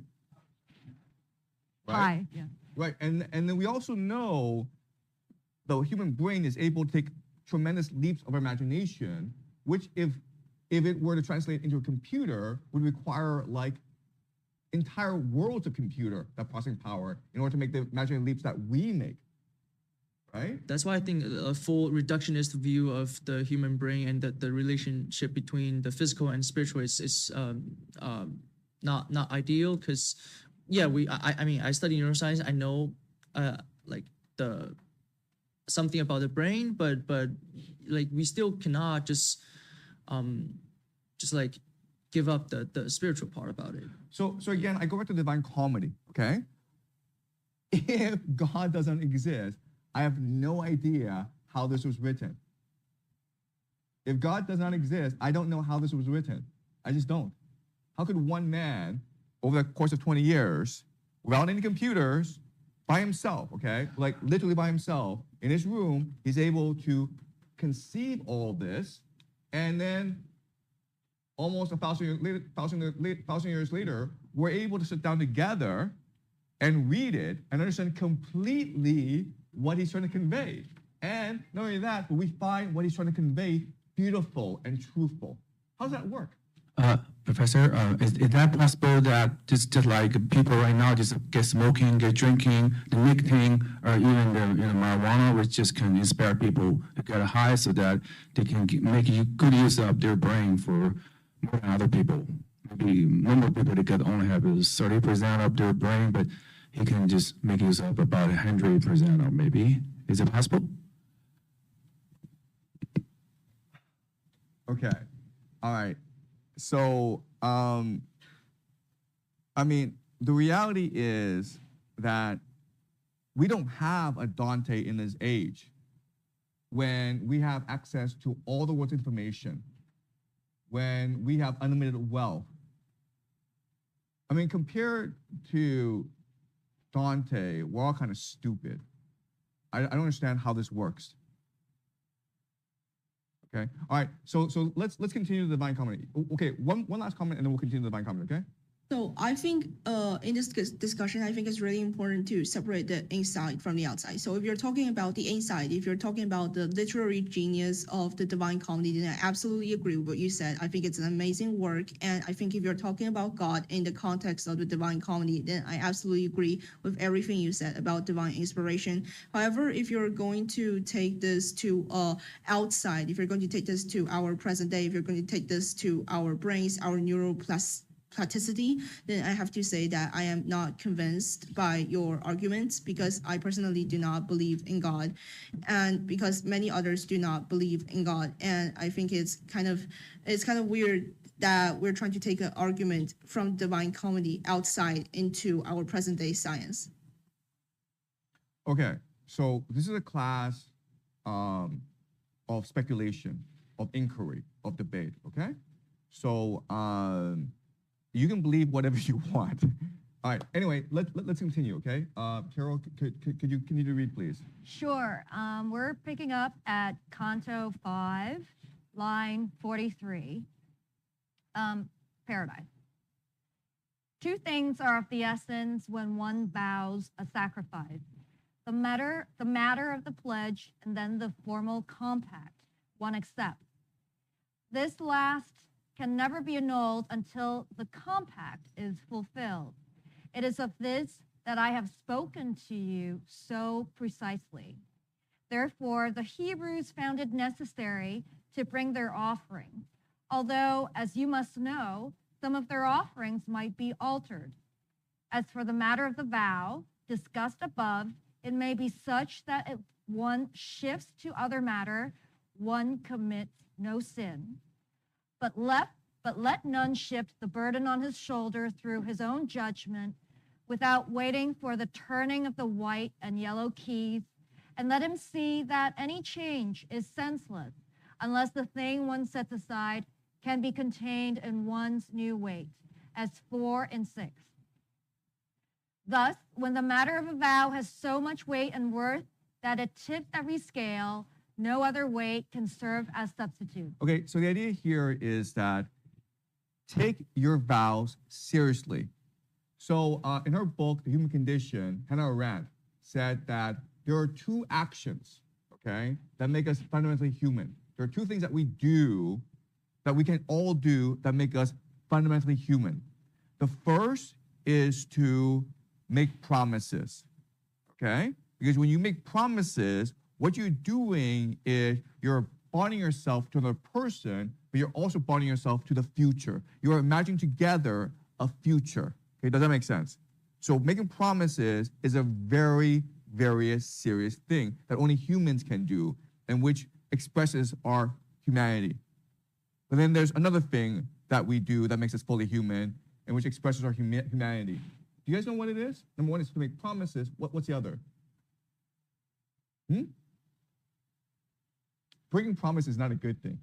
Hi. Yeah. Right, and then we also know the human brain is able to take tremendous leaps of imagination, which if it were to translate into a computer would require like entire worlds of computer that processing power in order to make the imaginary leaps that we make. Right? That's why I think a full reductionist view of the human brain and the relationship between the physical and spiritual is not ideal, because yeah, I mean I study neuroscience. I know like the something about the brain, but like we still cannot just like give up the spiritual part about it. So again, I go back to divine comedy, okay? If God doesn't exist, I have no idea how this was written. If God does not exist, I don't know how this was written. I just don't. How could one man, over the course of 20 years, without any computers, by himself, okay, like literally by himself, in his room, he's able to conceive all this, and then almost 1,000 years later, we're able to sit down together and read it and understand completely what he's trying to convey. And not only that, but we find what he's trying to convey beautiful and truthful. How does that work? Professor, is that possible that just like people right now just get smoking, get drinking, the nicotine, or even the marijuana, which just can inspire people to get high so that they can make good use of their brain for more than other people? Maybe normal people, they could only have 30% of their brain, but he can just make use of about 100% or maybe. Is it possible? Okay. All right. So, I mean, the reality is that we don't have a Dante in this age when we have access to all the world's information, when we have unlimited wealth. I mean, compared to Dante, we're all kind of stupid. I don't understand how this works. Okay. All right. So let's continue the divine comedy. Okay. One last comment, and then we'll continue the divine comedy. Okay. So I think in this discussion, I think it's really important to separate the inside from the outside. So if you're talking about the inside, if you're talking about the literary genius of the Divine Comedy, then I absolutely agree with what you said. I think it's an amazing work. And I think if you're talking about God in the context of the Divine Comedy, then I absolutely agree with everything you said about divine inspiration. However, if you're going to take this to outside, if you're going to take this to our present day, if you're going to take this to our brains, our neuroplasticity, then I have to say that I am not convinced by your arguments, because I personally do not believe in God, and because many others do not believe in God. And I think it's kind of weird that we're trying to take an argument from Divine Comedy outside into our present day science. Okay. So this is a class of speculation, of inquiry, of debate. Okay. So you can believe whatever you want. All right. Anyway, let's continue. Okay. Carol, could you continue to read, please? Sure. We're picking up at Canto 5, line 43. Paradise. Two things are of the essence when one vows a sacrifice: the matter of the pledge, and then the formal compact one accepts. This last can never be annulled until the compact is fulfilled. It is of this that I have spoken to you so precisely. Therefore, the Hebrews found it necessary to bring their offerings, although, as you must know, some of their offerings might be altered. As for the matter of the vow discussed above, it may be such that if one shifts to other matter, one commits no sin. But let none shift the burden on his shoulder through his own judgment without waiting for the turning of the white and yellow keys, and let him see that any change is senseless unless the thing one sets aside can be contained in one's new weight, as 4 and 6. Thus, when the matter of a vow has so much weight and worth that it tips every scale, no other weight can serve as substitute. Okay. So the idea here is that take your vows seriously. So in her book, The Human Condition, Hannah Arendt said that there are two actions, okay, that make us fundamentally human. There are two things that we do, that we can all do, that make us fundamentally human. The first is to make promises, okay? Because when you make promises, what you're doing is you're bonding yourself to another person, but you're also bonding yourself to the future. You're imagining together a future. Okay, does that make sense? So making promises is a very, very serious thing that only humans can do, and which expresses our humanity. But then there's another thing that we do that makes us fully human, and which expresses our humanity. Do you guys know what it is? Number one is to make promises. What's the other? Breaking promises is not a good thing.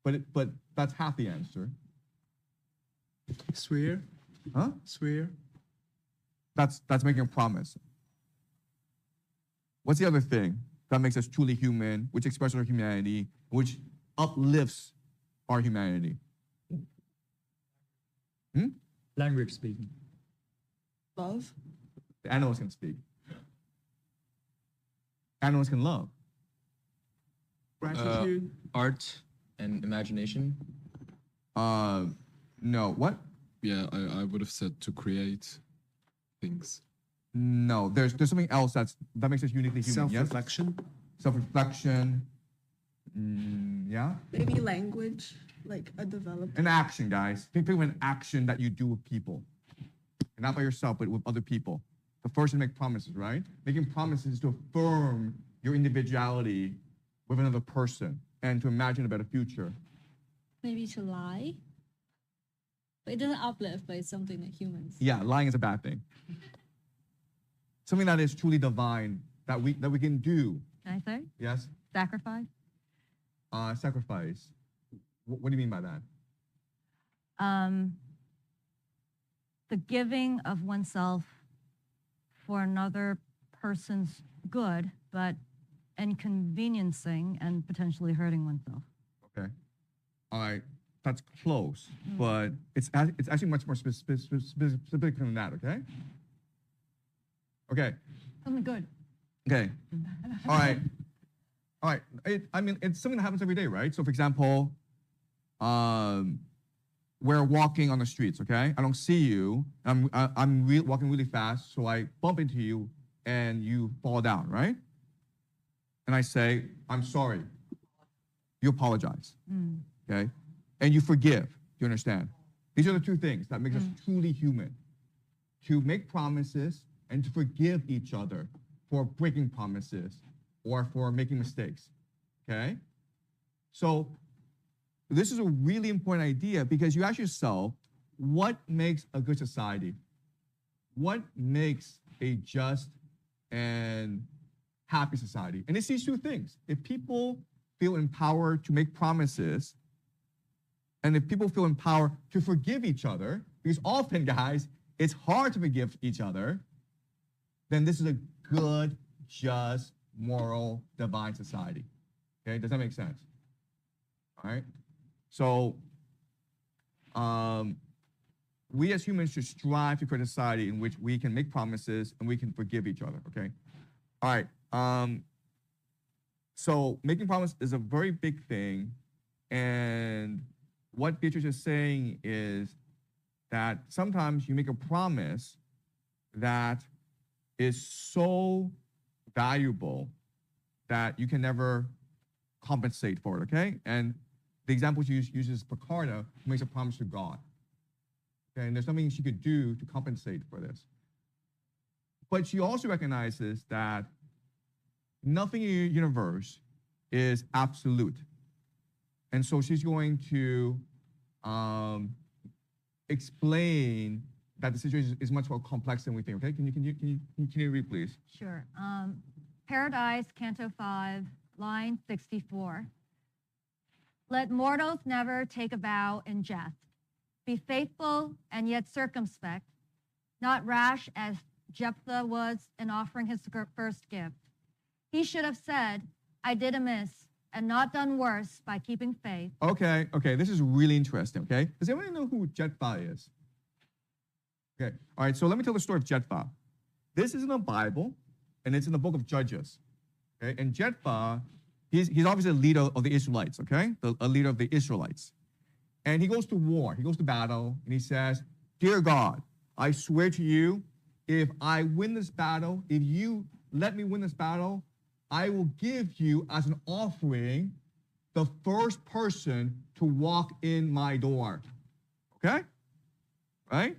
But that's half the answer. Swear. Huh? Swear. That's making a promise. What's the other thing that makes us truly human, which expresses our humanity, which uplifts our humanity? Language speaking. Love. The animals can speak. Animals can love. Gratitude. Art and imagination. No. What? Yeah, I would have said to create things. No. There's something else that makes us uniquely human. Self-reflection. Yes? Self-reflection. Yeah. Maybe language, like a developed. An action, guys. Think of an action that you do with people. And not by yourself, but with other people. The first is to make promises, right? Making promises is to affirm your individuality with another person and to imagine a better future. Maybe to lie. But it doesn't uplift, but it's something that humans. Yeah, lying is a bad thing. Something that is truly divine that we can do. Can I say? Yes? Sacrifice? Sacrifice. What do you mean by that? The giving of oneself for another person's good, but inconveniencing and potentially hurting oneself. Okay. All right. That's close, but it's actually much more specific than that, okay? Okay. Something good. Okay. All right. All right. It's something that happens every day, right? So, for example, we're walking on the streets, okay? I don't see you. I'm walking really fast, so I bump into you and you fall down, right? And I say, I'm sorry. You apologize, okay? And you forgive. You understand? These are the two things that make us truly human. To make promises and to forgive each other for breaking promises or for making mistakes, okay? So this is a really important idea because you ask yourself, what makes a good society? What makes a just and happy society? And it's these two things. If people feel empowered to make promises, and if people feel empowered to forgive each other, because often, guys, it's hard to forgive each other, then this is a good, just, moral, divine society. Okay, does that make sense? All right. So, we as humans should strive to create a society in which we can make promises and we can forgive each other. Okay. All right. So making promises is a very big thing, and what Beatrice is saying is that sometimes you make a promise that is so valuable that you can never compensate for it, okay? And the example she uses Picarda, who makes a promise to God. Okay, and there's nothing she could do to compensate for this. But she also recognizes that nothing in the universe is absolute. And so she's going to explain that the situation is much more complex than we think, okay? Can you read, please? Sure. Paradise, Canto 5, line 64. Let mortals never take a vow in jest. Be faithful and yet circumspect, not rash as Jephthah was in offering his first gift. He should have said, I did amiss, and not done worse by keeping faith. Okay, this is really interesting, okay? Does anyone know who Jephthah is? Okay. All right. So let me tell the story of Jephthah. This is in the Bible, and it's in the book of Judges. Okay. And Jephthah, he's obviously a leader of the Israelites. Okay, a leader of the Israelites, and he goes to war. He goes to battle, and he says, "Dear God, I swear to you, if I win this battle, if you let me win this battle, I will give you as an offering the first person to walk in my door." Okay? Right?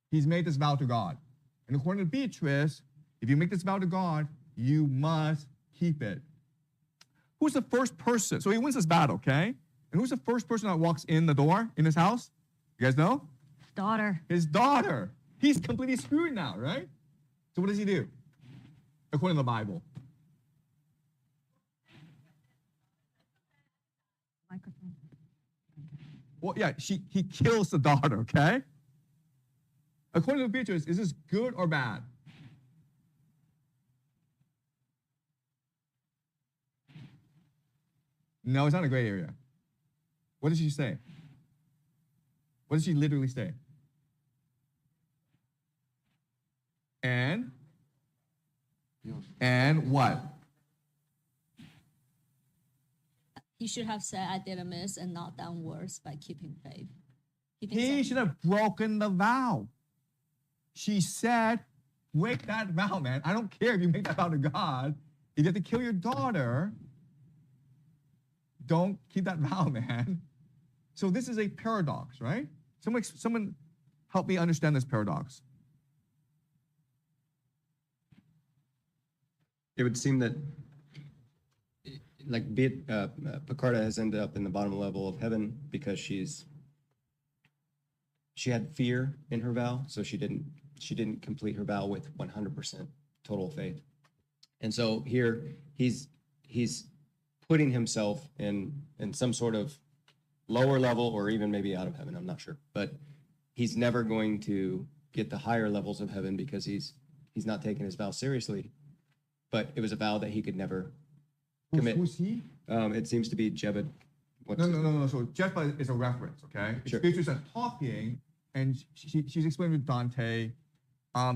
He's made this vow to God. And according to Beatrice, if you make this vow to God, you must keep it. Who's the first person? So he wins this battle, okay? And who's the first person that walks in the door in his house? You guys know? Daughter. His daughter. He's completely screwed now, right? So what does he do? According to the Bible. Microphone. Well, yeah, he kills the daughter, okay? According to Beatrice, is this good or bad? No, it's not a gray area. What did she say? What did she literally say? And what? He should have said, "I did amiss," and not done worse by keeping faith. He should have broken the vow. She said, break that vow, man. I don't care if you make that vow to God. If you have to kill your daughter, don't keep that vow, man. So this is a paradox, right? Someone help me understand this paradox. It would seem that, like, Picarda has ended up in the bottom level of heaven because she had fear in her vow, so she didn't complete her vow with 100% total faith. And so here he's putting himself in some sort of lower level, or even maybe out of heaven, I'm not sure. But he's never going to get the higher levels of heaven because he's not taking his vow seriously. But it was a vow that he could never commit. Who's he? It seems to be Jebed. No. So Jephthah is a reference, okay? Sure. Beatrice is talking, and she's explaining to Dante,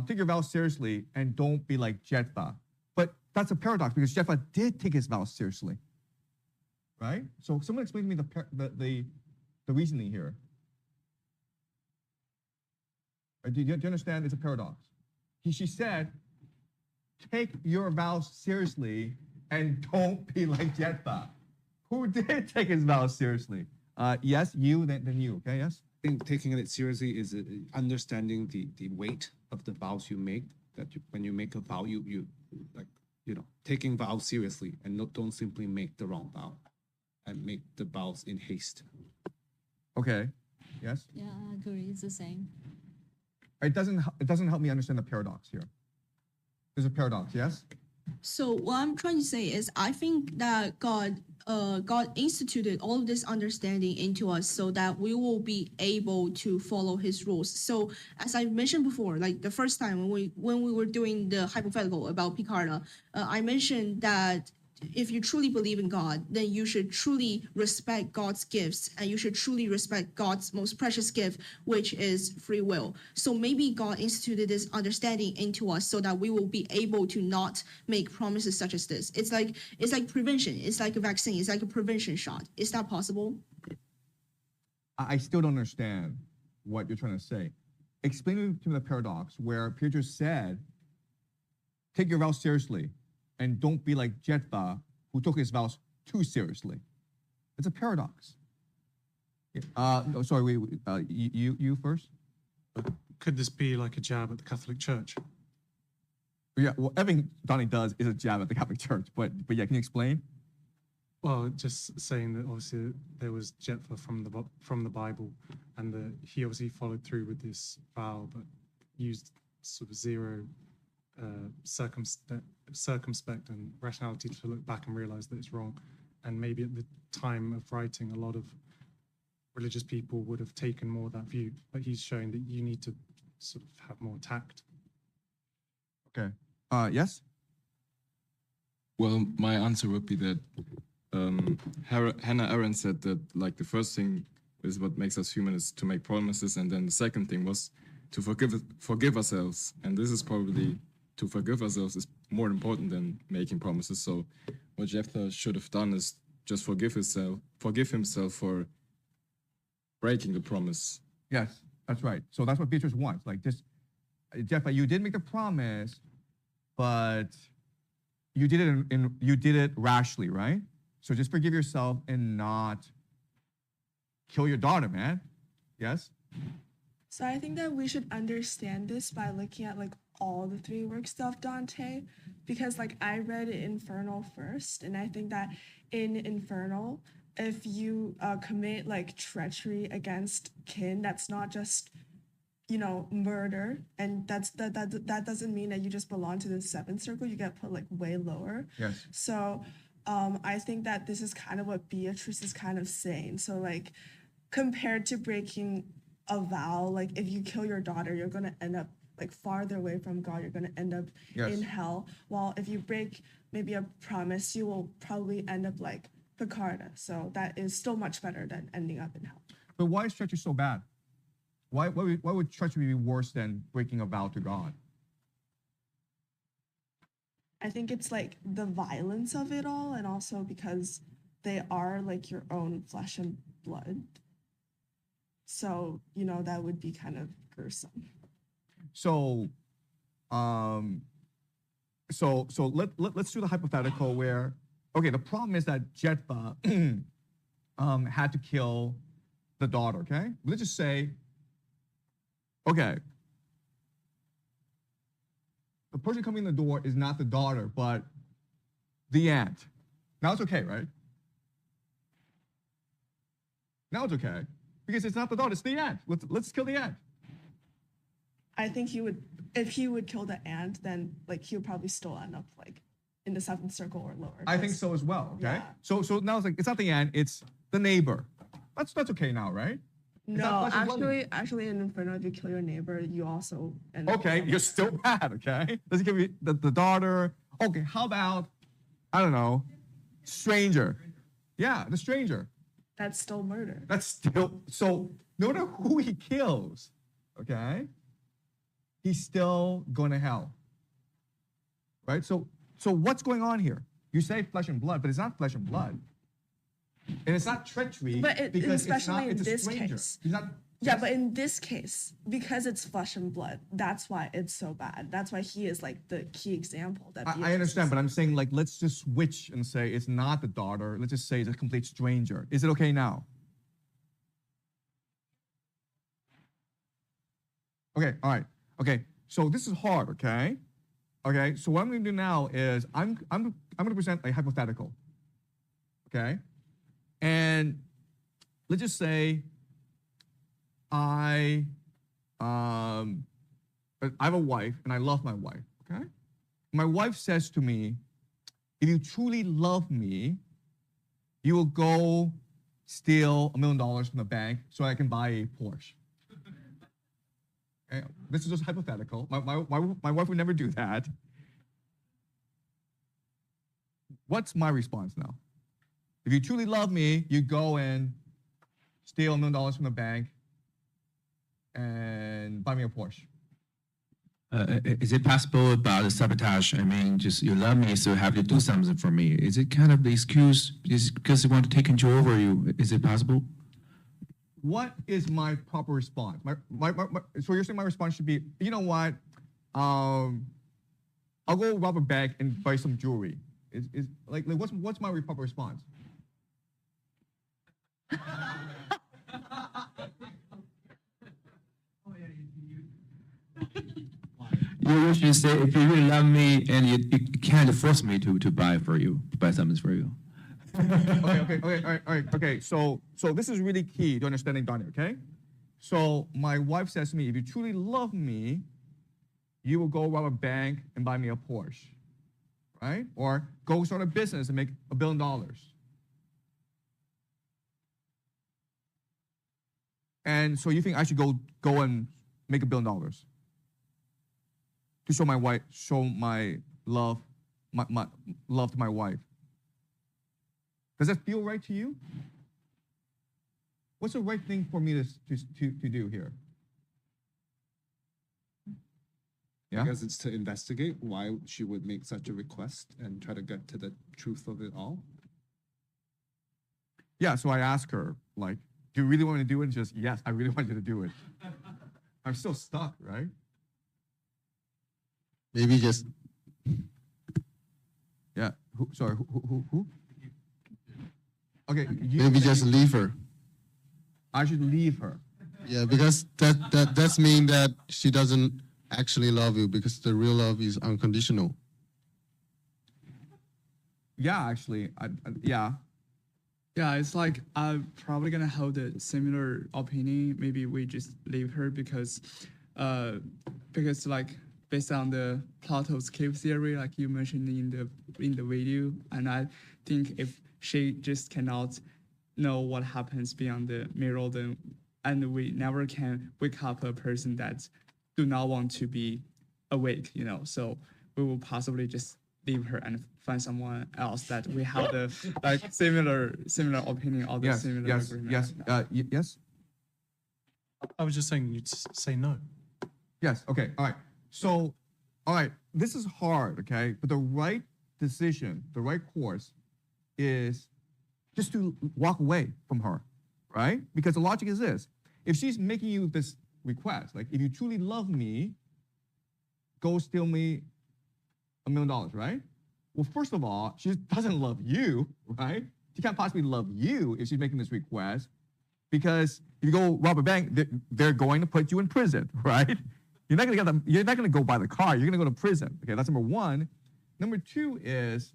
take your vow seriously and don't be like Jephthah. But that's a paradox because Jephthah did take his vow seriously, right? So someone explain to me the reasoning here. Do you understand? It's a paradox. She said, take your vows seriously and don't be like Jephthah. Who did take his vows seriously? Yes, you, then you, okay, yes? I think taking it seriously is understanding the weight of the vows you make. That when you make a vow, you taking vows seriously and don't simply make the wrong vow and make the vows in haste. Okay, yes? Yeah, I agree. It's the same. It doesn't help me understand the paradox here. There's a paradox, yes? So what I'm trying to say is, I think that God instituted all of this understanding into us so that we will be able to follow His rules. So as I mentioned before, like the first time when we were doing the hypothetical about Picarda, I mentioned that if you truly believe in God, then you should truly respect God's gifts, and you should truly respect God's most precious gift, which is free will. So maybe God instituted this understanding into us so that we will be able to not make promises such as this. It's like prevention. It's like a vaccine. It's like a prevention shot. Is that possible? I still don't understand what you're trying to say. Explain to me the paradox where Peter said, take your vows seriously and don't be like Jephthah, who took his vows too seriously. It's a paradox. No, sorry, you first? Could this be like a jab at the Catholic Church? Yeah, well, everything Donnie does is a jab at the Catholic Church, but yeah, can you explain? Well, just saying that obviously there was Jephthah from the Bible, and that he obviously followed through with this vow, but used sort of zero circumspect and rationality to look back and realize that it's wrong. And maybe at the time of writing, a lot of religious people would have taken more of that view, but he's showing that you need to sort of have more tact. Okay. Yes? Well, my answer would be that Hannah Arendt said that, like, the first thing is what makes us human, is to make promises. And then the second thing was to forgive ourselves. And this is probably, to forgive ourselves is more important than making promises. So what Jephthah should have done is just forgive himself for breaking the promise. Yes, that's right. So that's what Beatrice wants. Like, just, Jephthah, you did make the promise, but you did it you did it rashly, right? So just forgive yourself and not kill your daughter, man. Yes? So I think that we should understand this by looking at like all the three works of Dante, because like I read Infernal first, and I think that in Infernal, if you commit like treachery against kin, that's not just, you know, murder, and that doesn't mean that you just belong to the seventh circle. You get put like way lower. Yes. So I think that this is kind of what Beatrice is kind of saying. So like compared to breaking a vow, like if you kill your daughter, you're gonna end up like farther away from God. You're gonna end up in hell. While if you break maybe a promise, you will probably end up like Picarda. So that is still much better than ending up in hell. But why is treachery so bad? Why would treachery be worse than breaking a vow to God? I think it's like the violence of it all, and also because they are like your own flesh and blood. So, you know, that would be kind of gruesome. So, let's do the hypothetical where, okay, the problem is that Jephthah had to kill the daughter. Okay, let's just say, okay, the person coming in the door is not the daughter, but the aunt. Now it's okay, right? Now it's okay because it's not the daughter; it's the aunt. Let's kill the aunt. I think he would, if he would kill the aunt, then like he would probably still end up like in the seventh circle or lower. I think so as well. Okay. Yeah. So now it's like it's not the aunt; it's the neighbor. That's okay now, right? Is that No, flesh and blood? actually in Inferno, if you kill your neighbor, you also end up. Okay, you're still bad, okay? Let's give you the daughter. Okay, how about, I don't know, stranger? Yeah, the stranger. That's still murder. That's still, so no matter who he kills, okay, he's still going to hell. Right? So what's going on here? You say flesh and blood, but it's not flesh and blood. And it's not treachery But because especially it's in a this stranger. case. He's not, Yeah, but in this case, because it's flesh and blood, that's why it's so bad. That's why he is like the key example. That I Beatrice understand, is. but I'm saying like let's just switch and say it's not the daughter. Let's just say it's a complete stranger. Is it okay now? Okay, all right. Okay, so this is hard, okay? Okay, so what I'm gonna do now is I'm gonna present a hypothetical. Okay? And let's just say I have a wife and I love my wife, okay? My wife says to me, if you truly love me, you will go steal $1 million from the bank so I can buy a Porsche. Okay? This is just hypothetical. My wife would never do that. What's my response now? If you truly love me, you go and steal $1 million from the bank and buy me a Porsche. Is it possible about the sabotage? I mean, just you love me, so you have to do something for me. Is it kind of the excuse because you want to take control over you? Is it possible? What is my proper response? So you're saying my response should be, you know what? I'll go rob a bank and buy some jewelry. Is like what's my proper response? You should say, if you really love me and you can't force me to buy something for you. Okay. So this is really key to understanding Dante, okay? So my wife says to me, if you truly love me, you will go rob a bank and buy me a Porsche, right? Or go start a business and make $1 billion. And so you think I should go and make $1 billion to show my love, my love to my wife? Does that feel right to you? What's the right thing for me to do here? Yeah. I guess it's to investigate why she would make such a request and try to get to the truth of it all. Yeah, so I ask her, like, do you really want me to do it? And just, yes, I really want you to do it. I'm still stuck, right? Maybe just Yeah. Sorry, who? Okay. maybe just leave her. I should leave her. Yeah, because that's mean that she doesn't actually love you, because the real love is unconditional. Yeah, actually, yeah. Yeah, it's like I'm probably gonna hold a similar opinion. Maybe we just leave her because like based on the Plato's cave theory, like you mentioned in the video, and I think if she just cannot know what happens beyond the mirror, then and we never can wake up a person that do not want to be awake, So we will possibly just leave her and find someone else that we have the like similar opinion or the Yes, similar yes, agreement. yes, yes. I was just saying you'd say no. Yes. Okay. All right. So, all right. This is hard. Okay. But the right decision, the right course, is just to walk away from her, right? Because the logic is this: if she's making you this request, like if you truly love me, go steal me $1 million, right? Well, first of all, she doesn't love you, right? She can't possibly love you if she's making this request, because if you go rob a bank, they're going to put you in prison, right? You're not gonna go buy the car. You're gonna go to prison. Okay, that's number one. Number two is,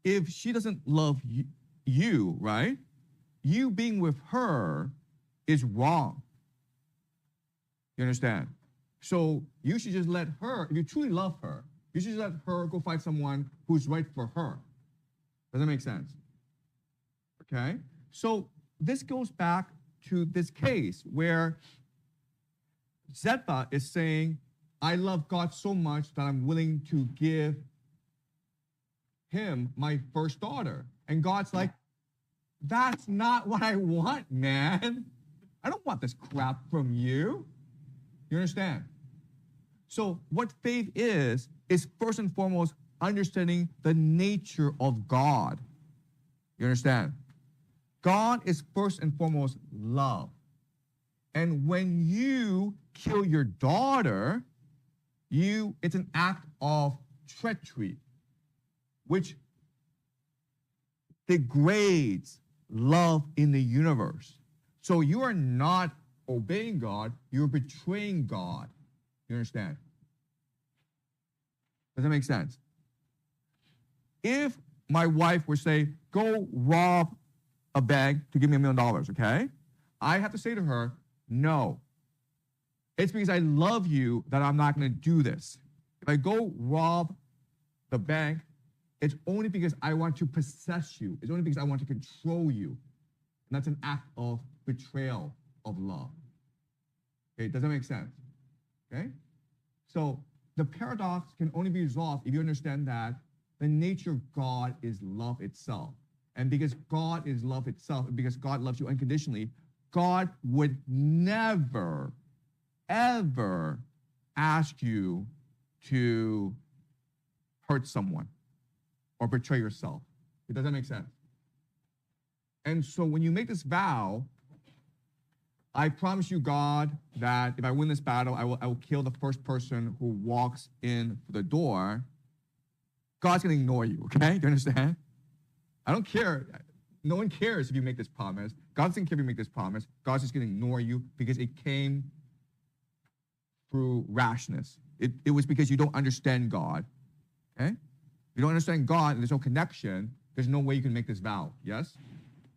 if she doesn't love you, right? You being with her is wrong. You understand? So you should just let her, if you truly love her, you should just let her go find someone who's right for her. Does that make sense? Okay? So this goes back to this case where Zeta is saying, I love God so much that I'm willing to give him my first daughter. And God's like, that's not what I want, man. I don't want this crap from you. You understand? So what faith is first and foremost understanding the nature of God. You understand? God is first and foremost love. And when you kill your daughter, it's an act of treachery, which degrades love in the universe. So you are not obeying God, you're betraying God. You understand? Does that make sense? If my wife were to say, go rob a bank to give me $1 million, okay? I have to say to her, no. It's because I love you that I'm not going to do this. If I go rob the bank, it's only because I want to possess you. It's only because I want to control you. And that's an act of betrayal of love. Okay, does that make sense? Okay? So the paradox can only be resolved if you understand that the nature of God is love itself. And because God is love itself, and because God loves you unconditionally, God would never, ever ask you to hurt someone or betray yourself. Does that make sense? And so when you make this vow, I promise you, God, that if I win this battle, I will kill the first person who walks in the door. God's gonna ignore you, okay? Do you understand? I don't care. No one cares if you make this promise. God doesn't care if you make this promise. God's just gonna ignore you because it came through rashness. It was because you don't understand God, okay? You don't understand God and there's no connection, there's no way you can make this vow, yes?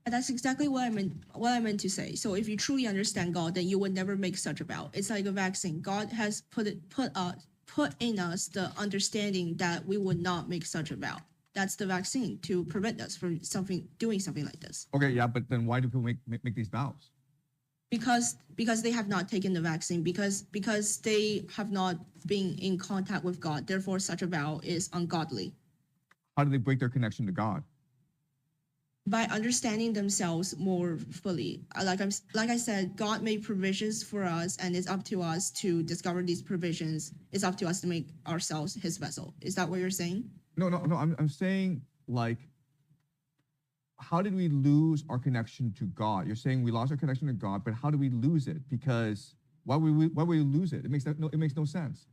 That's exactly what I meant to say. So if you truly understand God, then you would never make such a vow. It's like a vaccine. God has put in us the understanding that we would not make such a vow. That's the vaccine to prevent us from doing something like this. Okay, yeah, but then why do people make these vows? Because they have not taken the vaccine, because they have not been in contact with God. Therefore, such a vow is ungodly. How do they break their connection to God? by understanding themselves more fully. Like I said, God made provisions for us, and it's up to us to discover these provisions. It's up to us to make ourselves His vessel. Is that what you're saying? No. I'm saying, like, how did we lose our connection to God? You're saying we lost our connection to God, but how do we lose it? Because why would we lose it? It makes no sense.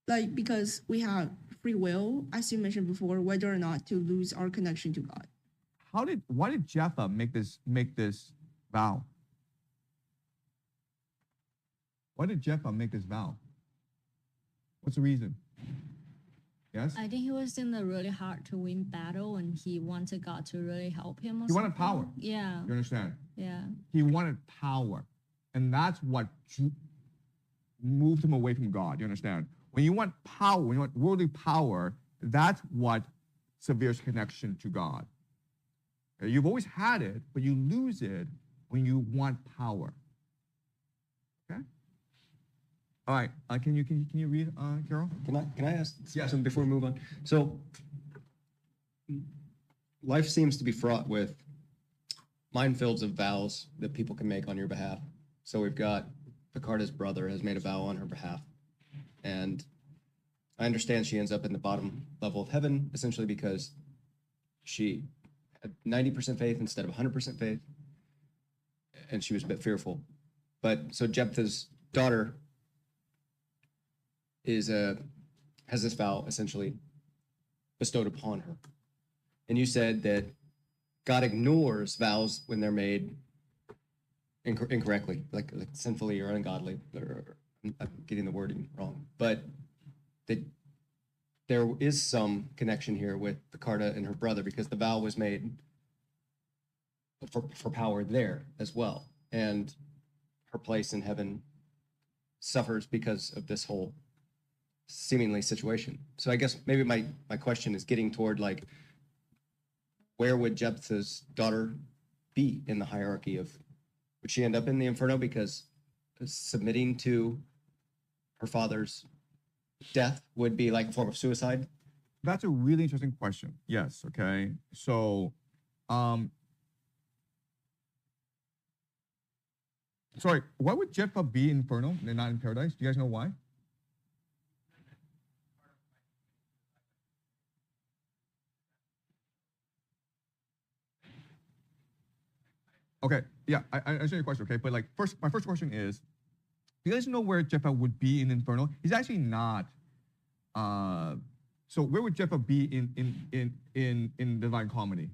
Like, because we have free will, as you mentioned before, whether or not to lose our connection to God. Why did Jephthah make this vow? Why did Jephthah make this vow? What's the reason? Yes? I think he was in a really hard to win battle and he wanted God to really help him. He wanted power. Yeah. You understand? Yeah. He wanted power. And that's what moved him away from God. You understand? When you want power, when you want worldly power, that's what severes connection to God. Okay? You've always had it, but you lose it when you want power. Okay? All right. Can you read, Carol? Can I ask Yes. something before we move on? So life seems to be fraught with minefields of vows that people can make on your behalf. So we've got Picarda's brother has made a vow on her behalf. And I understand she ends up in the bottom level of heaven, essentially because she had 90% faith instead of 100% faith. And she was a bit fearful. But so Jephthah's daughter has this vow essentially bestowed upon her. And you said that God ignores vows when they're made incorrectly, like sinfully or ungodly, or I'm getting the wording wrong, but that there is some connection here with Picarda and her brother because the vow was made for power there as well. And her place in heaven suffers because of this whole seemingly situation. So I guess maybe my question is getting toward, like, where would Jephthah's daughter be in the hierarchy of, would she end up in the inferno because submitting to her father's death would be like a form of suicide? That's a really interesting question. Yes, okay. So, sorry, why would Jephthah be in inferno and not in paradise? Do you guys know why? Okay, yeah, I understand your question, okay? But like, my first question is, do you guys know where Jephthah would be in Inferno? He's actually not. So where would Jephthah be in Divine Comedy?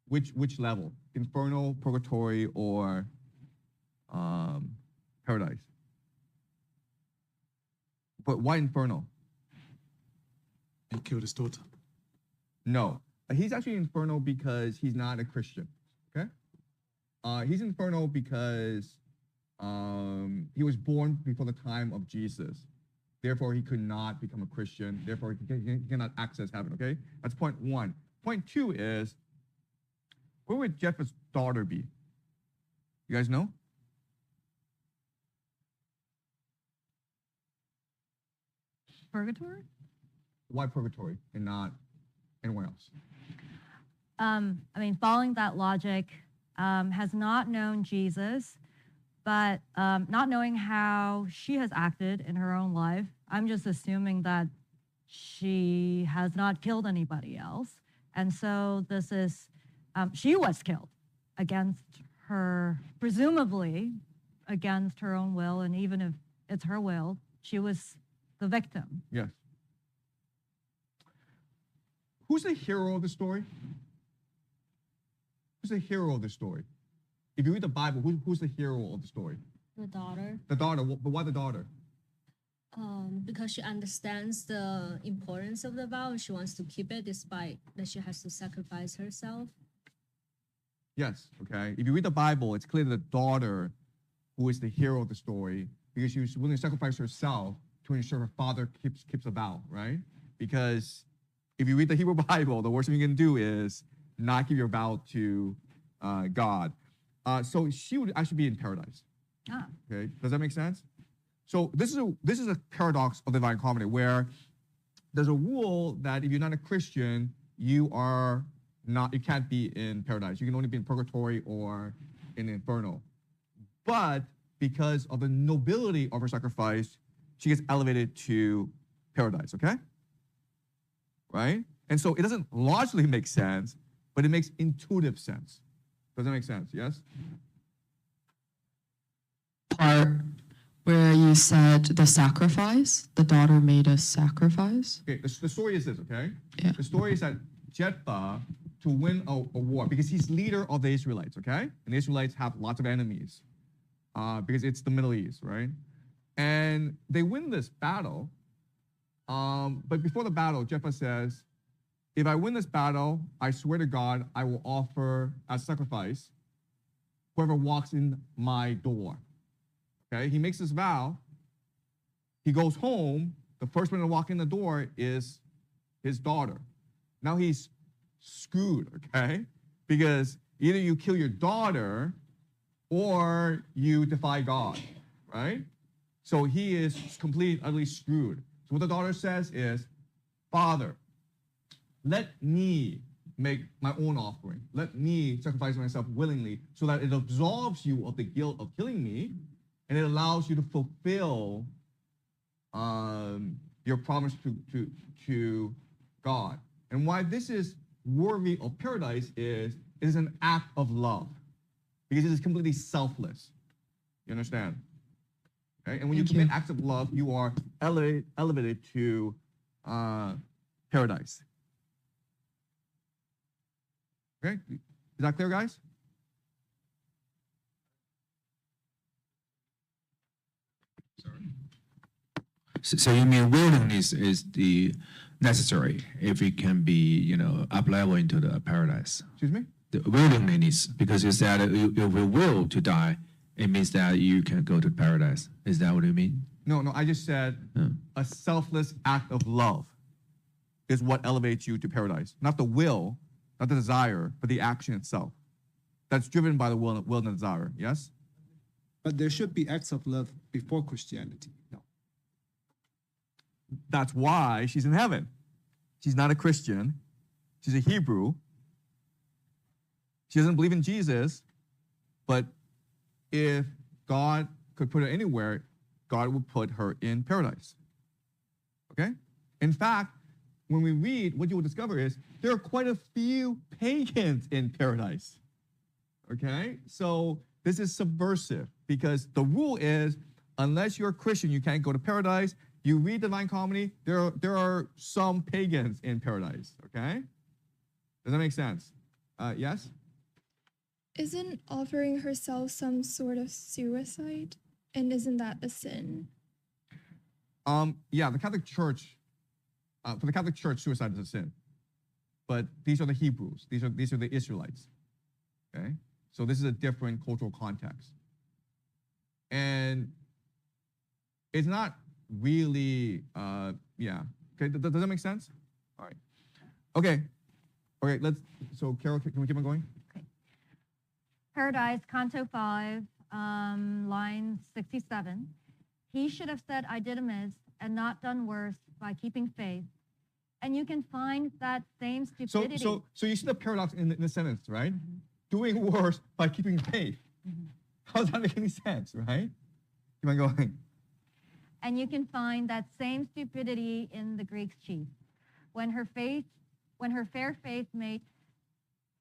Which level? Inferno, Purgatory, or Paradise? But why Inferno? He killed his daughter. No, he's actually Inferno because he's not a Christian. Okay. He's Inferno because he was born before the time of Jesus. Therefore, he could not become a Christian. Therefore, he cannot access heaven, okay? That's point one. Point two is, where would Jephthah's daughter be? You guys know? Purgatory? Why Purgatory and not anywhere else? I mean, following that logic, has not known Jesus, but not knowing how she has acted in her own life, I'm just assuming that she has not killed anybody else. And so this is, she was killed against her, presumably against her own will. And even if it's her will, she was the victim. Yes. Who's the hero of the story? Who's the hero of the story? If you read the Bible, who's the hero of the story? The daughter. The daughter. But why the daughter? Because she understands the importance of the vow and she wants to keep it despite that she has to sacrifice herself. Yes, okay. If you read the Bible, it's clear that the daughter who is the hero of the story because she was willing to sacrifice herself to ensure her father keeps a vow, right? Because if you read the Hebrew Bible, the worst thing you can do is not keep your vow to God. So she would actually be in paradise. Ah. Okay, does that make sense? So this is a paradox of the Divine Comedy where there's a rule that if you're not a Christian, you can't be in paradise. You can only be in purgatory or in inferno. But because of the nobility of her sacrifice, she gets elevated to paradise, okay? Right? And so it doesn't logically make sense, but it makes intuitive sense. Does that make sense? Yes? Part where you said the sacrifice, the daughter made a sacrifice. Okay, the story is this, okay? Yeah. The story is that Jephthah, to win a war, because he's leader of the Israelites, okay? And the Israelites have lots of enemies because it's the Middle East, right? And they win this battle, but before the battle, Jephthah says, if I win this battle, I swear to God, I will offer as sacrifice whoever walks in my door. Okay, he makes this vow. He goes home. The first one to walk in the door is his daughter. Now he's screwed, okay? Because either you kill your daughter or you defy God, right? So he is completely, utterly screwed. So what the daughter says is, Father, let me make my own offering. Let me sacrifice myself willingly so that it absolves you of the guilt of killing me, and it allows you to fulfill your promise to God. And why this is worthy of paradise is it is an act of love, because it is completely selfless. You understand? Okay? And when you commit acts of love, you are elevated to paradise. Okay? Is that clear, guys? So you mean willingness is the necessary if it can be, up level into the paradise? Excuse me? The willingness, because you said if you will to die, it means that you can go to paradise. Is that what you mean? No, I just said a selfless act of love is what elevates you to paradise. Not the will, not the desire, but the action itself. That's driven by the will and the desire, yes? But there should be acts of love before Christianity. No. That's why she's in heaven. She's not a Christian. She's a Hebrew. She doesn't believe in Jesus, but if God could put her anywhere, God would put her in paradise. Okay? In fact, when we read, what you will discover is there are quite a few pagans in paradise. Okay? So this is subversive because the rule is unless you're a Christian, you can't go to paradise. You read Divine Comedy, there are some pagans in paradise. Okay? Does that make sense? Yes? Isn't offering herself some sort of suicide? And isn't that a sin? Yeah, the Catholic Church, for the Catholic Church, suicide is a sin. But these are the Hebrews. These are the Israelites. Okay? So this is a different cultural context. And it's not really, yeah. Okay, does that make sense? All right. Okay, so Carol, can we keep on going? Okay. Paradise, Canto 5, line 67. He should have said, I did amiss, and not done worse by keeping faith. And you can find that same stupidity. So you see the paradox in the sentence, right? Mm-hmm. Doing worse by keeping faith. Mm-hmm. How does that make any sense, right? Keep on going. And you can find that same stupidity in the Greek's chief. When her fair faith made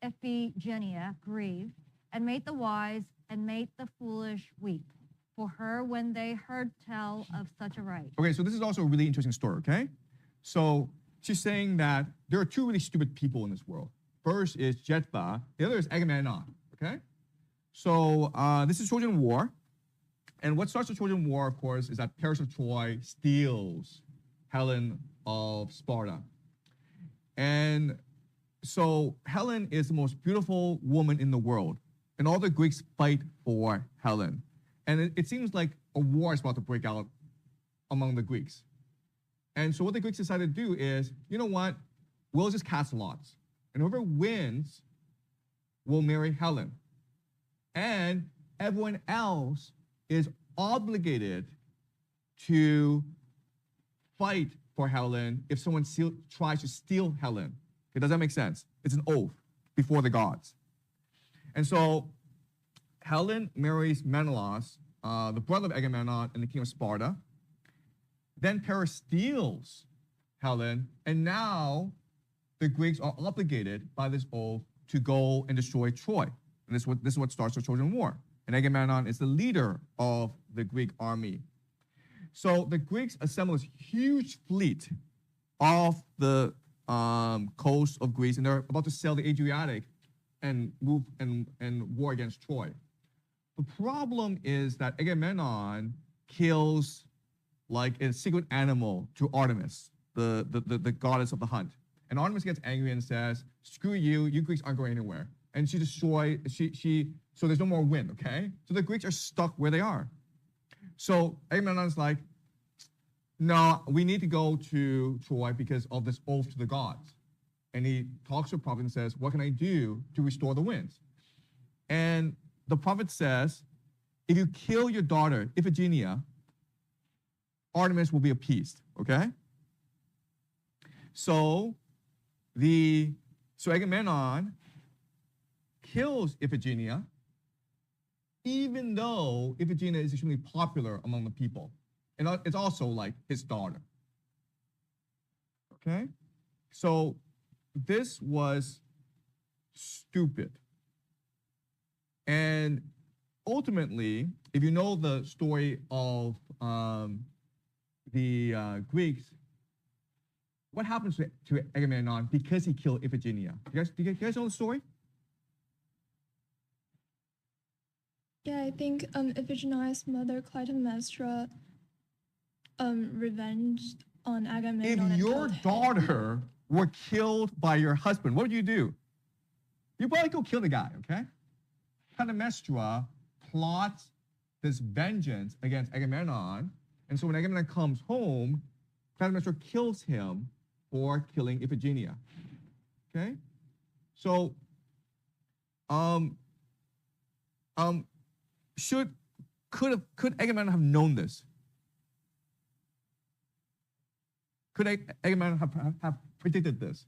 Iphigenia grieve, and made the wise and made the foolish weep for her when they heard tell of such a right. Okay, so this is also a really interesting story, okay? So she's saying that there are two really stupid people in this world. First is Jephthah, the other is Agamemnon, okay? So this is Trojan War. And what starts the Trojan War, of course, is that Paris of Troy steals Helen of Sparta. And so Helen is the most beautiful woman in the world. And all the Greeks fight for Helen. And it seems like a war is about to break out among the Greeks. And so what the Greeks decided to do is, you know what? We'll just cast lots. And whoever wins will marry Helen. And everyone else is obligated to fight for Helen if someone tries to steal Helen. Okay, does that make sense? It's an oath before the gods. And so Helen marries Menelaus, the brother of Agamemnon and the king of Sparta. Then Paris steals Helen, and now the Greeks are obligated by this oath to go and destroy Troy. And this is what starts the Trojan War. And Agamemnon is the leader of the Greek army. So the Greeks assemble this huge fleet off the coast of Greece, and they're about to sail the Adriatic and move and war against Troy. The problem is that Agamemnon kills like a secret animal to Artemis, the goddess of the hunt. And Artemis gets angry and says, "Screw you, you Greeks aren't going anywhere." And so there's no more wind, okay? So the Greeks are stuck where they are. So Agamemnon's like, "No, we need to go to Troy because of this oath to the gods." And he talks to the prophet and says, "What can I do to restore the winds?" And the prophet says, "If you kill your daughter, Iphigenia, Artemis will be appeased," okay? So Agamemnon kills Iphigenia, even though Iphigenia is extremely popular among the people. And it's also like his daughter. Okay? So this was stupid. And ultimately, if you know the story of the Greeks, what happens to Agamemnon because he killed Iphigenia? Do you guys know the story? Yeah, I think Iphigenia's mother, Clytemnestra, revenged on Agamemnon. If and your killed him. daughter were killed by your husband, what would you do? You'd probably go kill the guy, okay? Clytemnestra plots this vengeance against Agamemnon, and so when Agamemnon comes home, Clytemnestra kills him for killing Iphigenia. Okay? So, could Agamemnon have known this? Could Agamemnon have predicted this?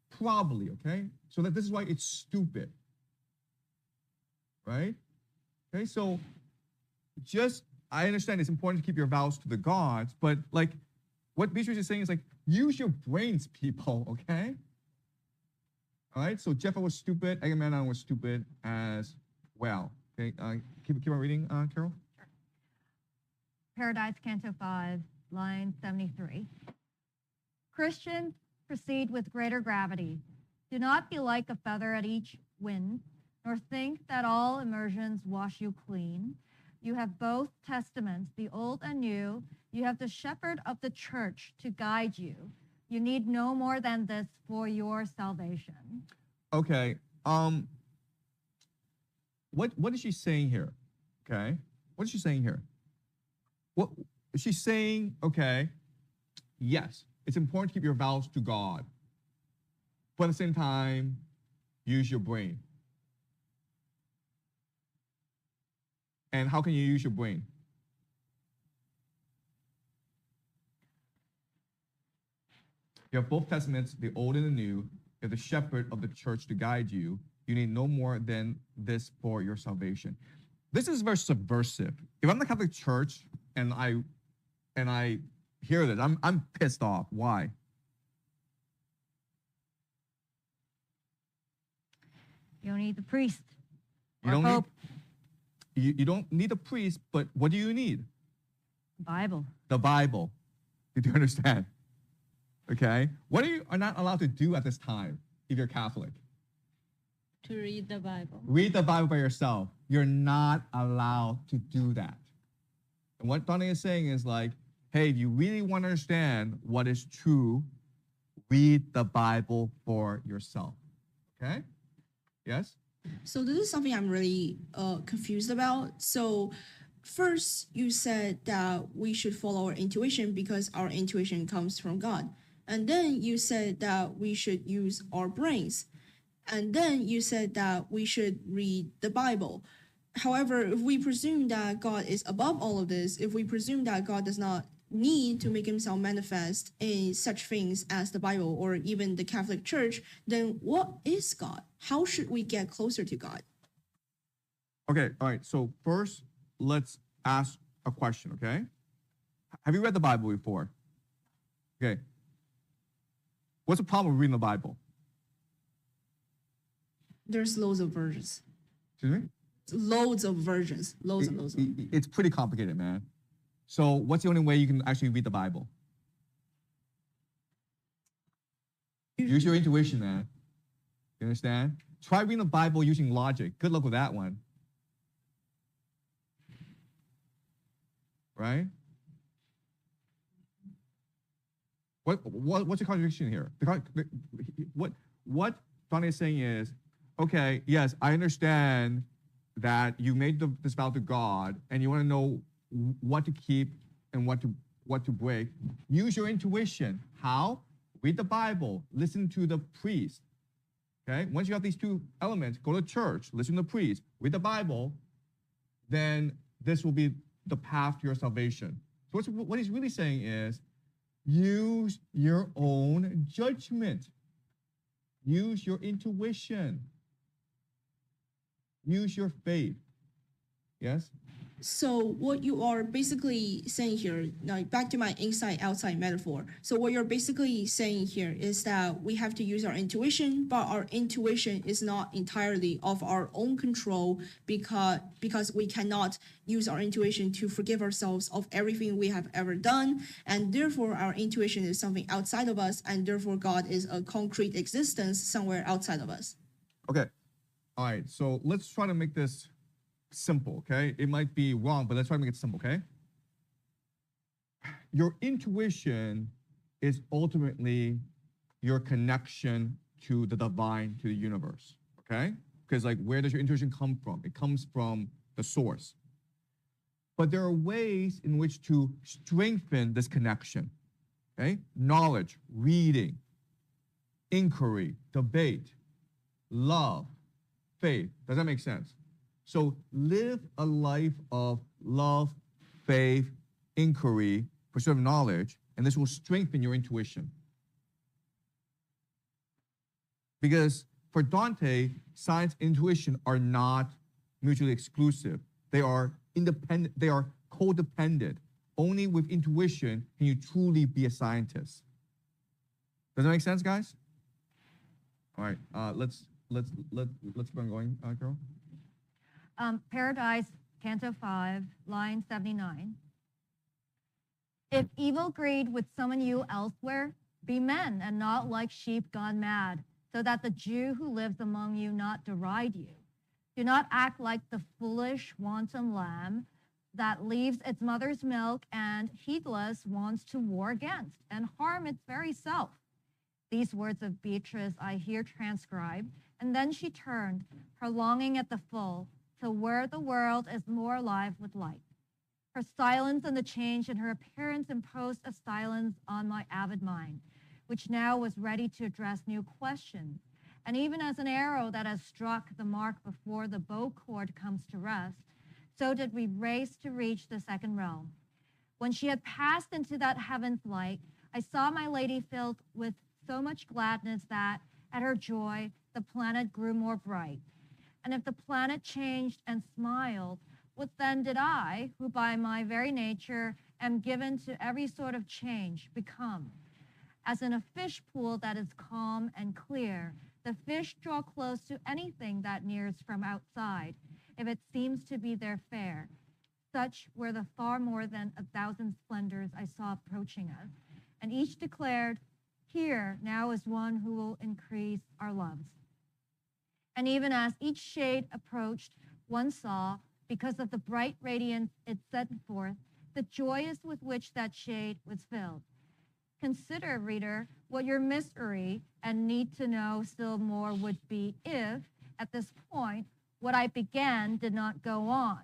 Probably, okay? So this is why it's stupid. Right? Okay, so I understand it's important to keep your vows to the gods, but like what Beatrice is saying is like, use your brains, people, okay? All right, so Jephthah was stupid, Agamemnon was stupid as well. Okay, keep on reading, Carol. Sure. Paradise, Canto 5, line 73. Christians, proceed with greater gravity. Do not be like a feather at each wind, nor think that all immersions wash you clean. You have both testaments, the old and new. You have the shepherd of the church to guide you. You need no more than this for your salvation. Okay. What is she saying here? Okay. What is she saying here? What she's saying, okay, yes, it's important to keep your vows to God, but at the same time, use your brain. And how can you use your brain? You have both testaments, the old and the new. You have the shepherd of the church to guide you. You need no more than this for your salvation. This is very subversive. If I'm the Catholic Church and I hear this, I'm pissed off. Why? You don't need the priest. You or don't pope. need. You don't need a priest, but what do you need? Bible. The Bible. Did you understand? Okay. What are not allowed to do at this time if you're Catholic? To read the Bible. Read the Bible by yourself. You're not allowed to do that. And what Dante is saying is like, hey, if you really want to understand what is true, read the Bible for yourself. Okay? Yes? So this is something I'm really confused about. So first you said that we should follow our intuition because our intuition comes from God. And then you said that we should use our brains. And then you said that we should read the Bible. However, if we presume that God is above all of this, if we presume that God does not need to make himself manifest in such things as the Bible or even the Catholic Church, then what is God? How should we get closer to God? Okay, all right. So first, let's ask a question, okay? Have you read the Bible before? Okay. What's the problem with reading the Bible? There's loads of versions. Excuse me? Loads of versions. Loads and loads of them. It's pretty complicated, man. So what's the only way you can actually read the Bible? Use your intuition, man. You understand? Try reading the Bible using logic. Good luck with that one. Right? What's the contradiction here? What Dante is saying is, okay, yes, I understand that you made this vow to God and you want to know what to keep and what to break. Use your intuition. How? Read the Bible. Listen to the priest. Okay? Once you have these two elements, go to church, listen to the priest, read the Bible, then this will be the path to your salvation. So what he's really saying is, use your own judgment. Use your intuition. Use your faith. Yes? So what you are basically saying here, now back to my inside-outside metaphor. So what you're basically saying here is that we have to use our intuition, but our intuition is not entirely of our own control because we cannot use our intuition to forgive ourselves of everything we have ever done, and therefore our intuition is something outside of us, and therefore God is a concrete existence somewhere outside of us. Okay. All right. So let's try to make this simple, okay? It might be wrong, but let's try to make it simple, okay? Your intuition is ultimately your connection to the divine, to the universe, okay? Because like, where does your intuition come from? It comes from the source. But there are ways in which to strengthen this connection, okay? Knowledge, reading, inquiry, debate, love, faith. Does that make sense? So live a life of love, faith, inquiry, pursuit of knowledge, and this will strengthen your intuition. Because for Dante, science and intuition are not mutually exclusive. They are independent, they are codependent. Only with intuition can you truly be a scientist. Does that make sense, guys? All right, let's keep on going, Carol. Paradise, Canto 5, line 79. If evil greed would summon you elsewhere, be men and not like sheep gone mad, so that the Jew who lives among you not deride you. Do not act like the foolish, wanton lamb that leaves its mother's milk and, heedless, wants to war against and harm its very self. These words of Beatrice I hear transcribed, and then she turned, her longing at the full, to where the world is more alive with light. Her silence and the change in her appearance imposed a silence on my avid mind, which now was ready to address new questions. And even as an arrow that has struck the mark before the bow cord comes to rest, so did we race to reach the second realm. When she had passed into that heaven's light, I saw my lady filled with so much gladness that, at her joy, the planet grew more bright. And if the planet changed and smiled, what then did I, who by my very nature am given to every sort of change, become? As in a fish pool that is calm and clear, the fish draw close to anything that nears from outside, if it seems to be their fare. Such were the far more than 1,000 splendors I saw approaching us, and each declared, here now is one who will increase our loves. And even as each shade approached, one saw, because of the bright radiance it sent forth, the joyous with which that shade was filled. Consider, reader, what your mystery and need to know still more would be if, at this point, what I began did not go on.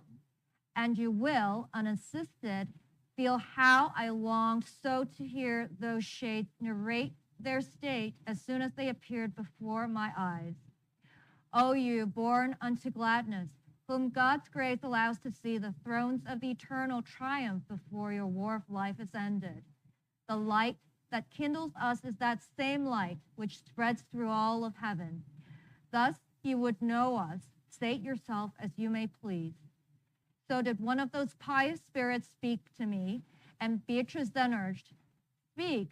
And you will, unassisted, feel how I longed so to hear those shades narrate their state as soon as they appeared before my eyes. O you, born unto gladness, whom God's grace allows to see the thrones of the eternal triumph before your war of life is ended. The light that kindles us is that same light which spreads through all of heaven. Thus you would know us, state yourself as you may please. So did one of those pious spirits speak to me, and Beatrice then urged, speak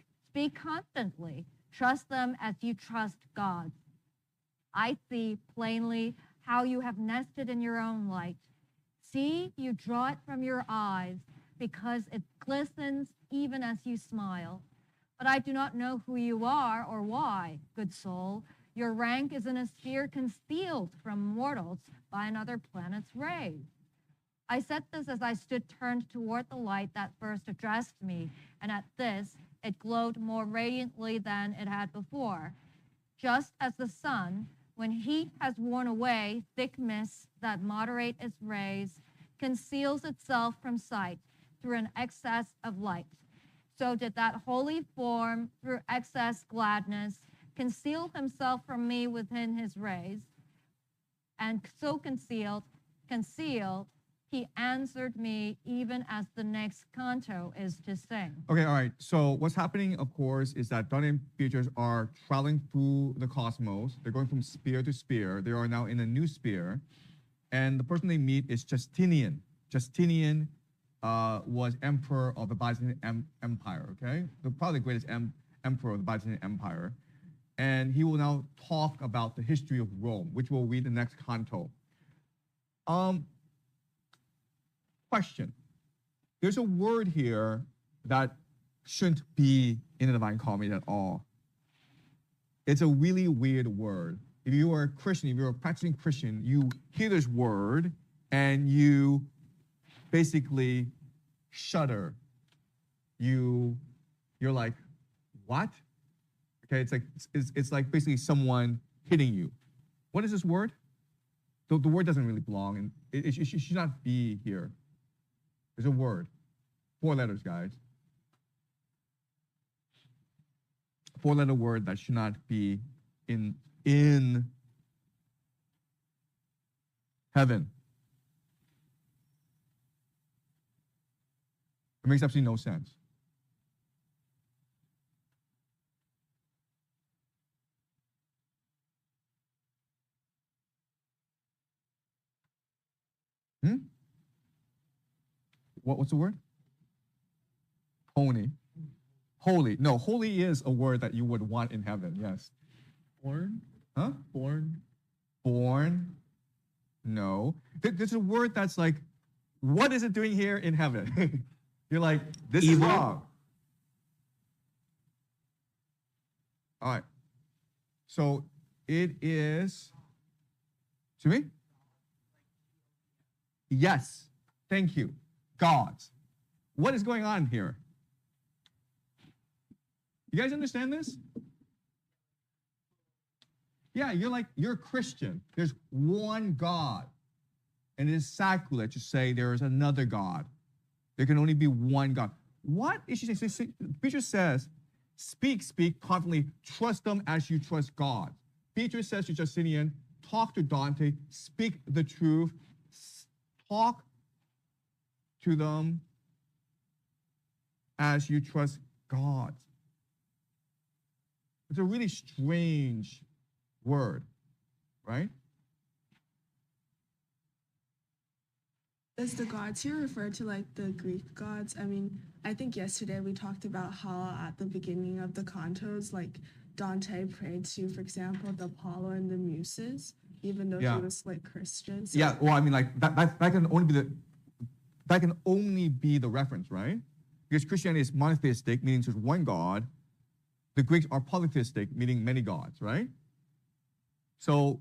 constantly, trust them as you trust God. I see plainly how you have nested in your own light. See, you draw it from your eyes, because it glistens even as you smile. But I do not know who you are or why, good soul. Your rank is in a sphere concealed from mortals by another planet's rays. I said this as I stood turned toward the light that first addressed me, and at this, it glowed more radiantly than it had before. Just as the sun, when heat has worn away thick mists that moderate its rays, conceals itself from sight through an excess of light, so did that holy form, through excess gladness, conceal himself from me within his rays. And so concealed, he answered me even as the next canto is to sing. Okay, all right. So what's happening, of course, is that Dante and Beatrice are traveling through the cosmos. They're going from sphere to sphere. They are now in a new sphere. And the person they meet is Justinian. Justinian was emperor of the Byzantine Empire, okay? Probably the greatest emperor of the Byzantine Empire. And he will now talk about the history of Rome, which we'll read in the next canto. Question. There's a word here that shouldn't be in the Divine Comedy at all. It's a really weird word. If you are a Christian, if you're a practicing Christian, you hear this word and you basically shudder. You're like, what? Okay, it's like basically someone hitting you. What is this word? The word doesn't really belong, and it should not be here. There's a word. 4 letters, guys. 4-letter word that should not be in heaven. It makes absolutely no sense. What's the word? Holy. Holy. No, holy is a word that you would want in heaven, yes. Born? Huh? Born? Born? No. There's a word that's like, what is it doing here in heaven? You're like, this is wrong. All right. So it is, to me? Yes. Thank you. Gods. What is going on here? You guys understand this? Yeah, you're a Christian. There's one God. And it is sacrilege to say there is another God. There can only be one God. What is she saying? Beatrice says, speak confidently, trust them as you trust God. Beatrice says to Justinian, talk to Dante, speak the truth, talk to them as you trust God. It's a really strange word, right? Does the gods here refer to like the Greek gods? I mean, I think yesterday we talked about how at the beginning of the cantos, like Dante prayed to, for example, the Apollo and the Muses, even though he was like Christian. So Yeah, well, I mean, like that can only be the reference, right? Because Christianity is monotheistic, meaning there's one God. The Greeks are polytheistic, meaning many gods, right? So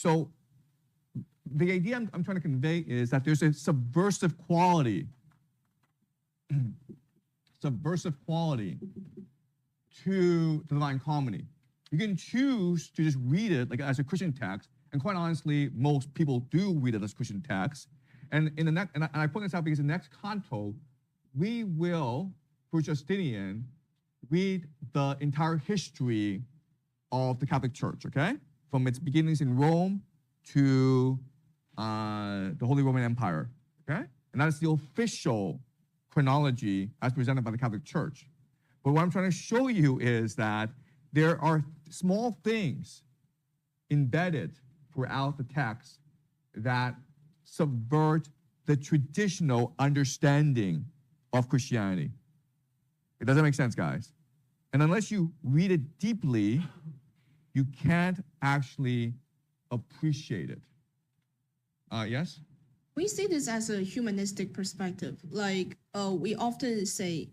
the idea I'm trying to convey is that there's a subversive quality to the Divine Comedy. You can choose to just read it like as a Christian text, and quite honestly, most people do read it as Christian text. And in the next, and I point this out because in the next canto, we will, for Justinian, read the entire history of the Catholic Church, okay? From its beginnings in Rome to the Holy Roman Empire, okay? And that is the official chronology as presented by the Catholic Church. But what I'm trying to show you is that there are small things embedded throughout the text that subvert the traditional understanding of Christianity. It doesn't make sense, guys. And unless you read it deeply, you can't actually appreciate it. Yes? We see this as a humanistic perspective. Like, we often say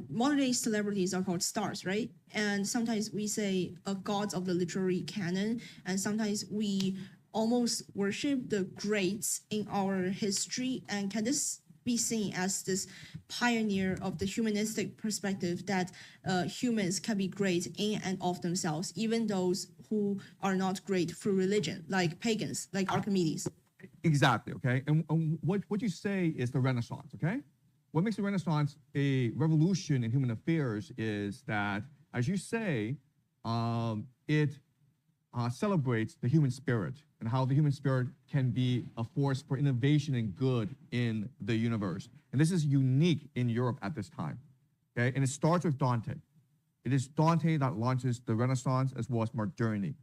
modern day celebrities are called stars, right? And sometimes we say gods of the literary canon, and sometimes we almost worship the greats in our history. And can this be seen as this pioneer of the humanistic perspective that humans can be great in and of themselves, even those who are not great through religion, like pagans, like Archimedes? Exactly, okay? And what you say is the Renaissance, okay? What makes the Renaissance a revolution in human affairs is that, as you say, it celebrates the human spirit and how the human spirit can be a force for innovation and good in the universe. And this is unique in Europe at this time, okay? And it starts with Dante. It is Dante that launches the Renaissance as well as modernity.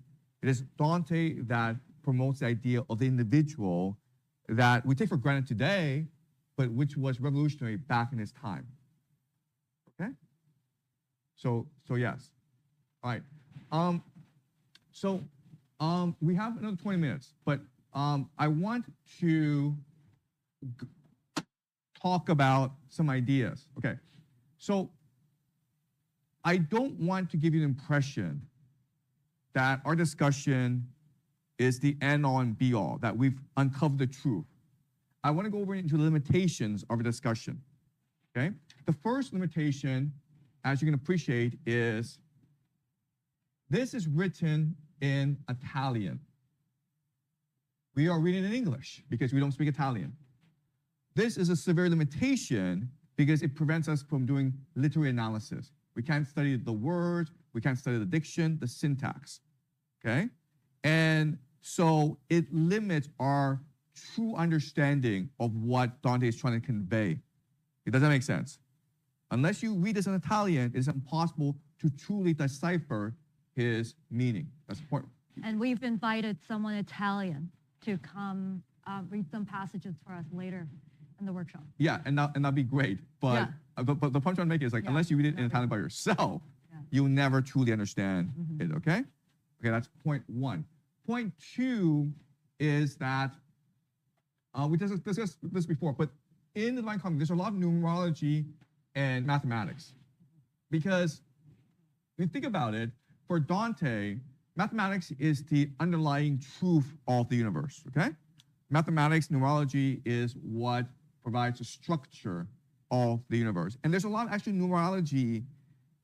It is Dante that promotes the idea of the individual that we take for granted today, but which was revolutionary back in his time. Okay? So yes. All right. We have another 20 minutes, but I want to talk about some ideas. Okay. So I don't want to give you the impression that our discussion is the end all and be all, that we've uncovered the truth. I want to go over into the limitations of a discussion, okay? The first limitation, as you can appreciate, is this is written in Italian. We are reading in English because we don't speak Italian. This is a severe limitation because it prevents us from doing literary analysis. We can't study the words, we can't study the diction, the syntax, okay? And so it limits our true understanding of what Dante is trying to convey. It doesn't make sense. Unless you read this in Italian, it's impossible to truly decipher his meaning. That's the point. And we've invited someone Italian to come read some passages for us later in the workshop. Yeah, and that'd be great. But the point I'm trying to make is like, unless you read it in Italian by yourself, you'll never truly understand it, okay? Okay, that's point one. Point two is that we discussed this before, but in the Divine Comedy, there's a lot of numerology and mathematics. Because when you think about it, for Dante, mathematics is the underlying truth of the universe, okay? Mathematics, numerology is what provides the structure of the universe. And there's a lot of actually numerology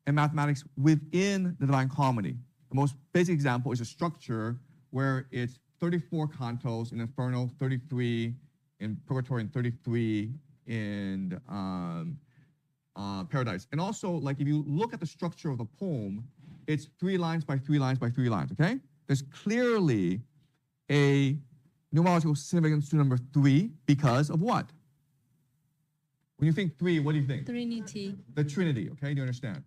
and mathematics within the Divine Comedy. The most basic example is a structure where it's 34 cantos in Inferno, 33 in Purgatory, and 33 in Paradise. And also, like if you look at the structure of the poem, it's 3 lines by 3 lines by 3 lines, okay? There's clearly a numerological significance to number 3 because of what? When you think 3, what do you think? Trinity. The Trinity, okay? Do you understand?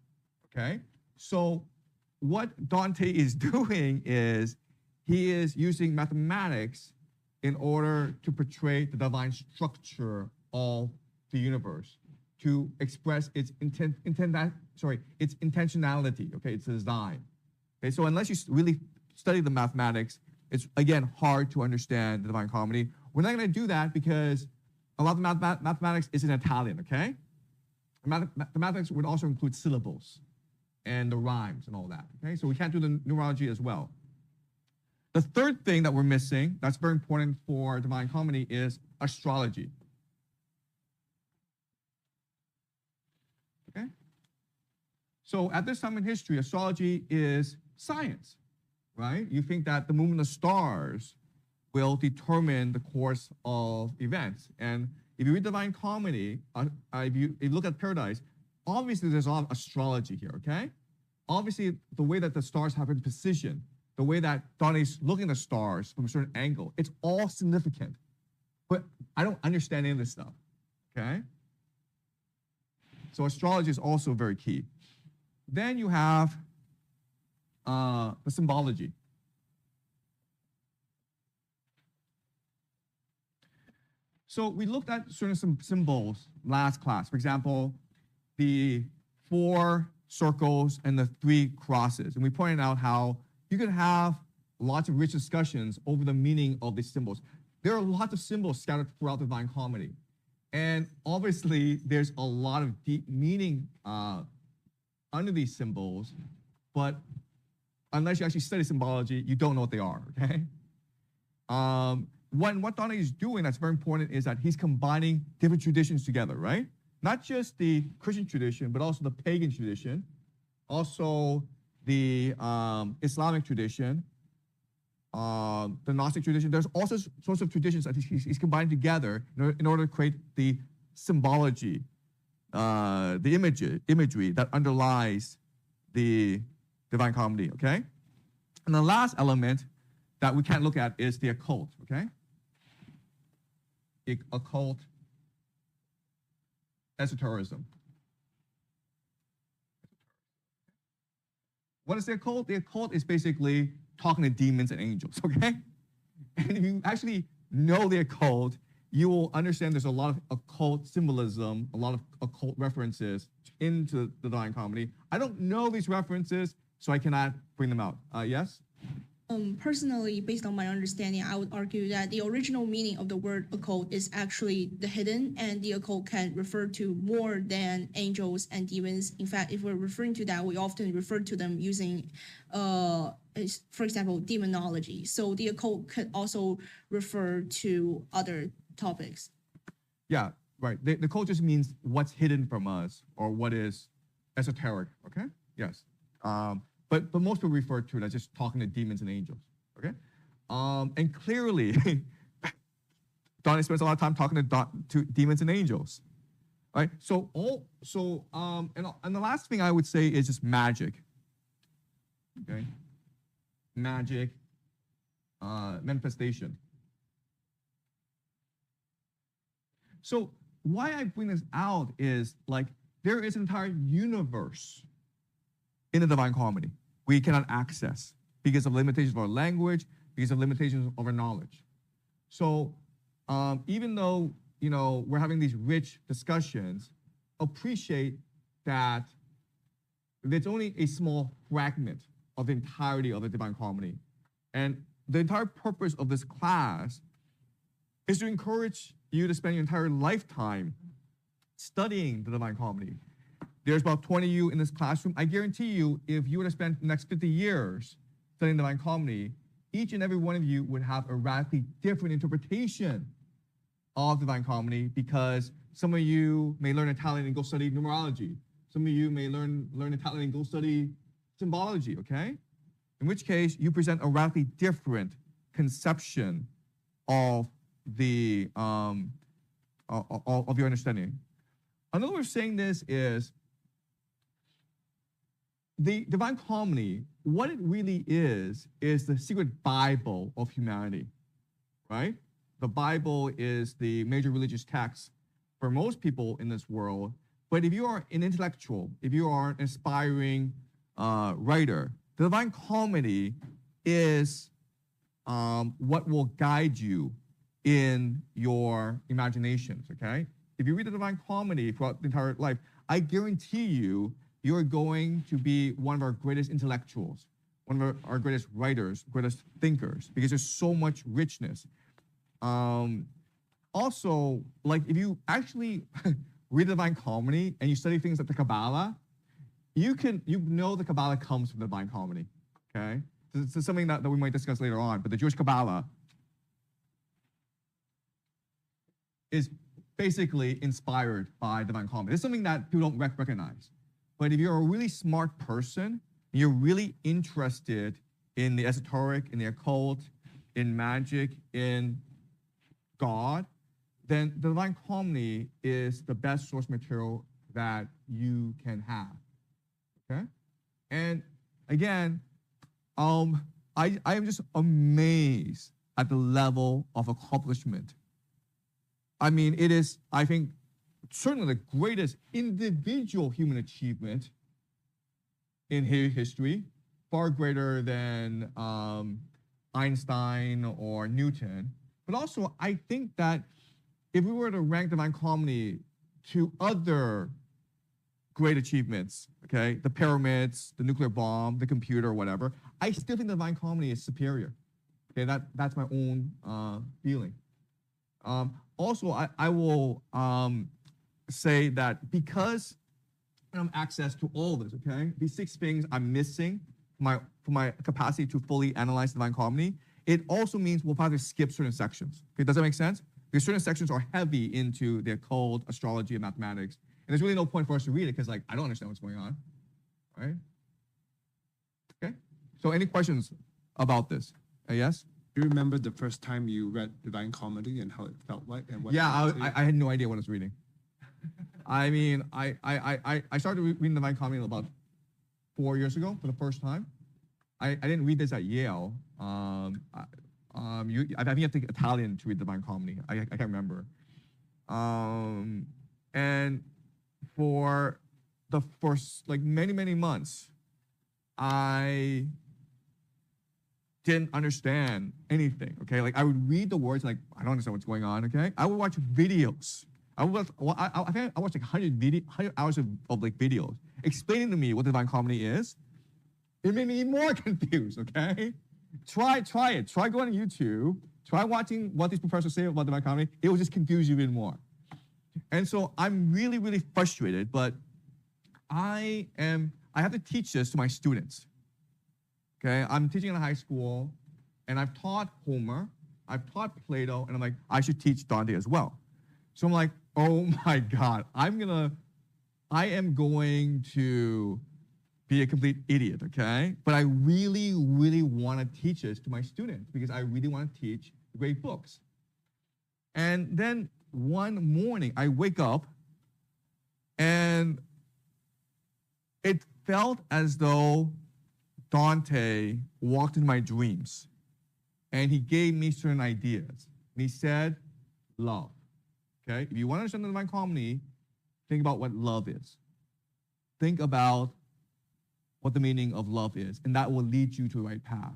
Okay? So what Dante is doing is he is using mathematics in order to portray the divine structure of the universe, to express its its intentionality, okay, its design. Okay, so unless you really study the mathematics, it's again hard to understand the Divine Comedy. We're not going to do that because a lot of the mathematics is in Italian, okay? The mathematics would also include syllables and the rhymes and all that, okay? So we can't do the numerology as well. The third thing that we're missing, that's very important for Divine Comedy, is astrology. Okay? So at this time in history, astrology is science, right? You think that the moon and the stars will determine the course of events. And if you read Divine Comedy, if you look at Paradise, obviously there's a lot of astrology here, okay? Obviously, the way that the stars have in position, the way that Dante's looking at the stars from a certain angle, it's all significant. but I don't understand any of this stuff. Okay? So astrology is also very key. Then you have the symbology. So we looked at certain symbols last class. For example, the 4 circles and the 3 crosses. And we pointed out how you can have lots of rich discussions over the meaning of these symbols. There are lots of symbols scattered throughout the Divine Comedy. And obviously, there's a lot of deep meaning under these symbols, but unless you actually study symbology, you don't know what they are, okay? What Dante is doing that's very important is that he's combining different traditions together, right? Not just the Christian tradition, but also the pagan tradition, also the Islamic tradition, the Gnostic tradition. There's also sorts of traditions that he's combining together in order to create the symbology, the imagery that underlies the Divine Comedy, okay? And the last element that we can't look at is the occult, okay? Occult esotericism. What is the occult? The occult is basically talking to demons and angels, okay? And if you actually know the occult, you will understand there's a lot of occult symbolism, a lot of occult references into the Divine Comedy. I don't know these references, so I cannot bring them out. Yes? Personally, based on my understanding, I would argue that the original meaning of the word occult is actually the hidden, and the occult can refer to more than angels and demons. In fact, if we're referring to that, we often refer to them using, for example, demonology. So the occult could also refer to other topics. Yeah, right. The occult just means what's hidden from us or what is esoteric, okay? Yes. But most people refer to it as just talking to demons and angels, okay? And clearly, Dante spends a lot of time talking to demons and angels, right? And the last thing I would say is just magic, okay? Magic, manifestation. So why I bring this out is like there is an entire universe in the Divine Comedy we cannot access because of limitations of our language, because of limitations of our knowledge. So even though we're having these rich discussions, appreciate that it's only a small fragment of the entirety of the Divine Comedy. And the entire purpose of this class is to encourage you to spend your entire lifetime studying the Divine Comedy. There's about 20 of you in this classroom. I guarantee you, if you were to spend the next 50 years studying the Divine Comedy, each and every one of you would have a radically different interpretation of the Divine Comedy because some of you may learn Italian and go study numerology. Some of you may learn Italian and go study symbology, okay? In which case, you present a radically different conception of the of your understanding. Another way of saying this is the Divine Comedy, what it really is the secret Bible of humanity, right? The Bible is the major religious text for most people in this world. But if you are an intellectual, if you are an aspiring writer, the Divine Comedy is what will guide you in your imaginations, okay? If you read the Divine Comedy throughout the entire life, I guarantee you are going to be one of our greatest intellectuals, one of our greatest writers, greatest thinkers, because there's so much richness. Also, like if you actually read the Divine Comedy and you study things like the Kabbalah, you know the Kabbalah comes from the Divine Comedy, okay? This is something that we might discuss later on, but the Jewish Kabbalah is basically inspired by Divine Comedy. It's something that people don't recognize. But if you're a really smart person, you're really interested in the esoteric, in the occult, in magic, in God, then the Divine Comedy is the best source material that you can have, okay? And again, I am just amazed at the level of accomplishment I mean, it is, I think, certainly the greatest individual human achievement in history, far greater than Einstein or Newton. But also, I think that if we were to rank Divine Comedy to other great achievements, okay, the pyramids, the nuclear bomb, the computer, or whatever, I still think the Divine Comedy is superior. Okay, that's my own feeling. Also, I will say that because I have access to all this, okay, these 6 things I'm missing for my capacity to fully analyze Divine Comedy, it also means we'll probably skip certain sections. Okay, does that make sense? Because certain sections are heavy into the occult, astrology, and mathematics, and there's really no point for us to read it because, like, I don't understand what's going on, right? Okay. So, any questions about this? Yes. Do you remember the first time you read Divine Comedy and how it felt like? And what Yeah, it meant to you? I had no idea what I was reading. I mean, I started reading Divine Comedy about 4 years ago for the first time. I didn't read this at Yale. I think you have to take Italian to read Divine Comedy. I can't remember. And for the first many months, I didn't understand anything. Okay, like I would read the words, like I don't understand what's going on. Okay, I would watch videos. I think I watched like 100 hours of like videos explaining to me what Divine Comedy is. It made me even more confused. Okay, try it. Try going on YouTube. Try watching what these professors say about Divine Comedy. It will just confuse you even more. And so I'm really frustrated. But I have to teach this to my students. Okay, I'm teaching in a high school, and I've taught Homer, I've taught Plato, and I'm like, I should teach Dante as well. So I'm like, oh my God, I am going to be a complete idiot, okay? But I really want to teach this to my students because I really want to teach great books. And then one morning, I wake up, and it felt as though Dante walked into my dreams, and he gave me certain ideas. And he said, love. Okay? If you want to understand the Divine Comedy, think about what love is. Think about what the meaning of love is, and that will lead you to the right path.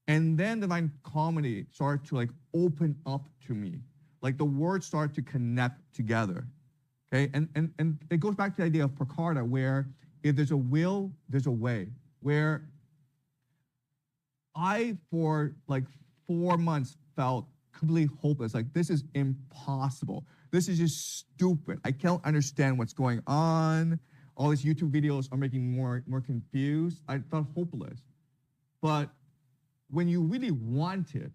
And then Divine Comedy started to like open up to me. Like the words start to connect together. Okay? And it goes back to the idea of Prakarta, where if there's a will, there's a way. Where I, for like 4 months, felt completely hopeless. Like, this is impossible. This is just stupid. I can't understand what's going on. All these YouTube videos are making me more confused. I felt hopeless. But when you really want it,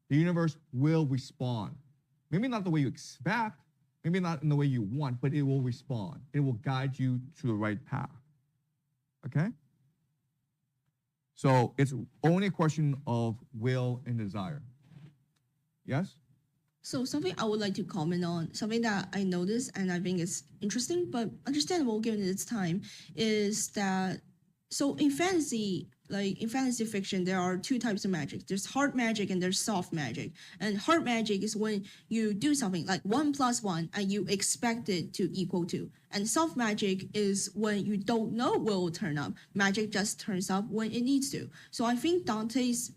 the universe will respond. Maybe not the way you expect, maybe not in the way you want, but it will respond. It will guide you to the right path. Okay? So it's only a question of will and desire. Yes? So something I would like to comment on, something that I noticed and I think is interesting but understandable given its time, is that so in fantasy fiction, there are 2 types of magic. There's hard magic and there's soft magic. And hard magic is when you do something like 1 + 1 and you expect it to equal 2. And soft magic is when you don't know what will turn up. Magic just turns up when it needs to. So I think Dante's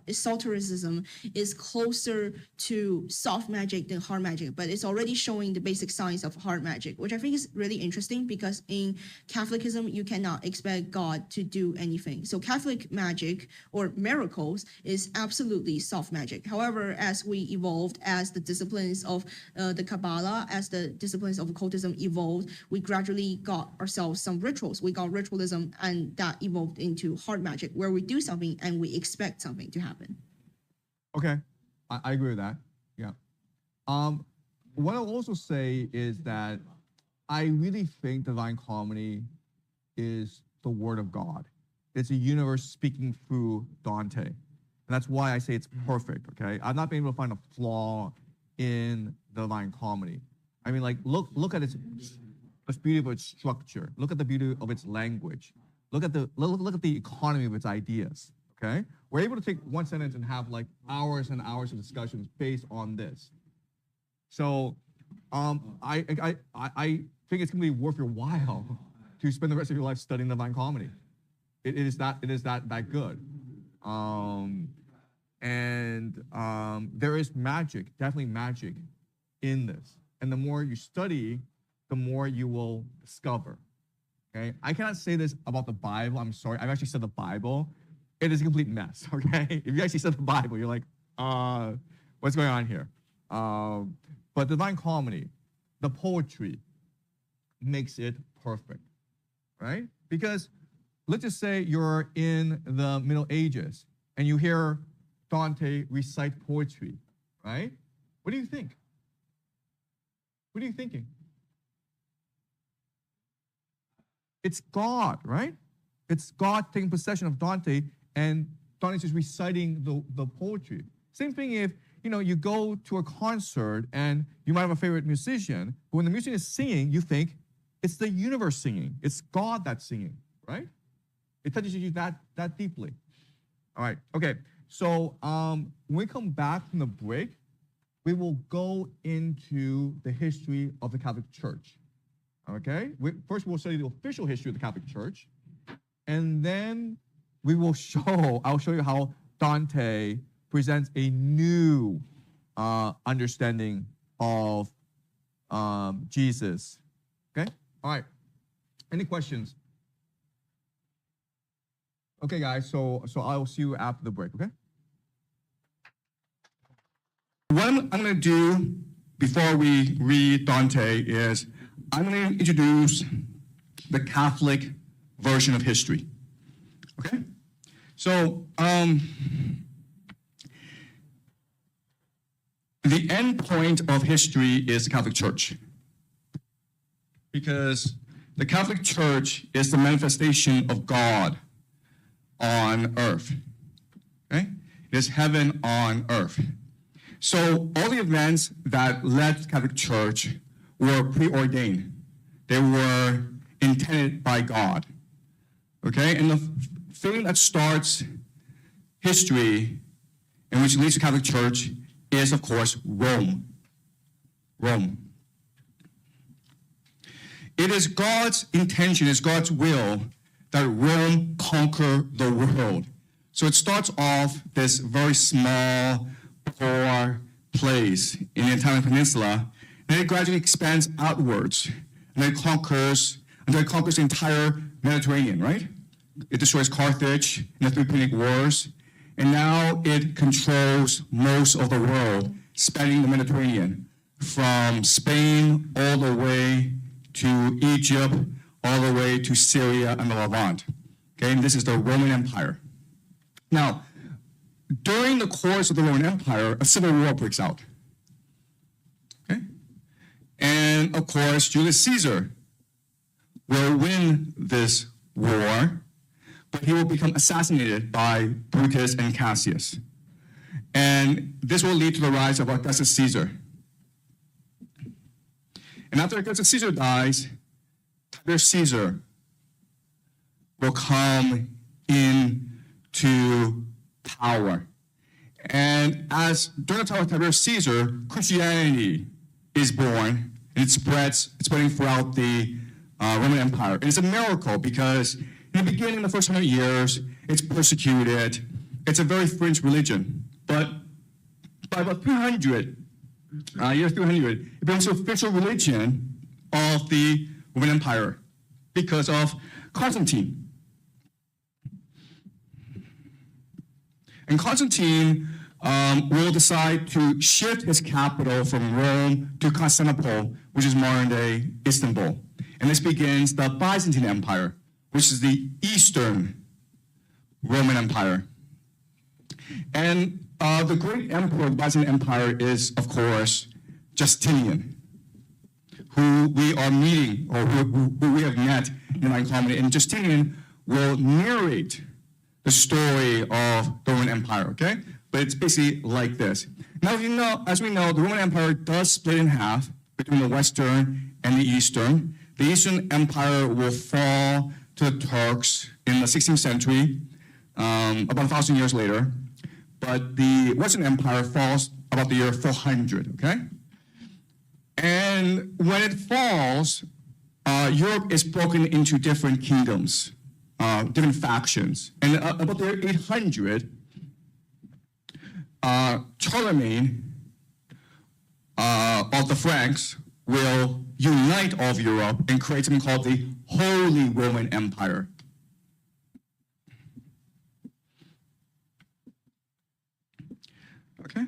esotericism is closer to soft magic than hard magic, but it's already showing the basic science of hard magic, which I think is really interesting because in Catholicism, you cannot expect God to do anything. So Catholic magic or miracles is absolutely soft magic. However, as we evolved, as the disciplines of the Kabbalah, as the disciplines of occultism evolved, we gradually got ourselves some rituals. We got ritualism, and that evolved into hard magic, where we do something and we expect something to happen. Okay, I agree with that. Yeah. What I'll also say is that I really think Divine Comedy is the word of God. It's a universe speaking through Dante. And that's why I say it's perfect, okay? I've not been able to find a flaw in Divine Comedy. I mean, like, look at its beauty of its structure. Look at the beauty of its language. Look at the economy of its ideas, okay? we're able to take one sentence and have like hours and hours of discussions based on this. So I think it's gonna be worth your while to spend the rest of your life studying the Divine Comedy. It is that good. There is magic, definitely magic in this. And the more you study, the more you will discover. Okay? I cannot say this about the Bible. I'm sorry. I've actually said the Bible. It is a complete mess. Okay? If you actually said the Bible, you're like, what's going on here? But Divine Comedy, the poetry, makes it perfect. Right? Because let's just say you're in the Middle Ages and you hear Dante recite poetry, right? What do you think? What are you thinking? It's God, right? It's God taking possession of Dante, and Dante's just reciting the poetry. Same thing if you go to a concert and you might have a favorite musician, but when the musician is singing, you think it's the universe singing. It's God that's singing, right? It touches you that deeply. All right, okay. So when we come back from the break, we will go into the history of the Catholic Church. Okay? First, we'll study the official history of the Catholic Church, and then I'll show you how Dante presents a new understanding of Jesus. Okay? All right. Any questions? Okay, guys, so I will see you after the break, okay? What I'm going to do before we read Dante is I'm going to introduce the Catholic version of history, okay? So, the end point of history is the Catholic Church, because the Catholic Church is the manifestation of God on earth, okay? It is heaven on earth. So all the events that led the Catholic Church were preordained. They were intended by God, okay? And the thing that starts history and which leads to Catholic Church is, of course, Rome. Rome. It is God's intention, it's God's will that Rome conquer the world. So it starts off this very small, poor place in the Italian peninsula, and it gradually expands outwards, and it conquers the entire Mediterranean, right? It destroys Carthage in the Three Punic Wars, and now it controls most of the world, spanning the Mediterranean, from Spain all the way to Egypt, all the way to Syria and the Levant. Okay, and this is the Roman Empire. Now, during the course of the Roman Empire, a civil war breaks out. Okay? And of course, Julius Caesar will win this war, but he will become assassinated by Brutus and Cassius. And this will lead to the rise of Augustus Caesar. And after Augustus Caesar dies, Tiberius Caesar will come into power. And as during the time of Tiberius Caesar, Christianity is born, and it's spreading throughout the Roman Empire. And it's a miracle because in the beginning, the first 100 years, it's persecuted. It's a very fringe religion. But by about 300, year 300, it becomes the official religion of the Roman Empire because of Constantine. And Constantine will decide to shift his capital from Rome to Constantinople, which is modern-day Istanbul. And this begins the Byzantine Empire, which is the Eastern Roman Empire. And the great emperor of the Byzantine Empire is, of course, Justinian, who we are meeting, or who we have met in the Divine Comedy. And Justinian will narrate the story of the Roman Empire, okay? But it's basically like this. Now, as we know, the Roman Empire does split in half between the Western and the Eastern. The Eastern Empire will fall to the Turks in the 16th century. about 1,000 years later, but the Western Empire falls about the year 400, okay? And when it falls, Europe is broken into different kingdoms, different factions. And about the year 800, Charlemagne of the Franks will unite all of Europe and create something called the Holy Roman Empire. Okay?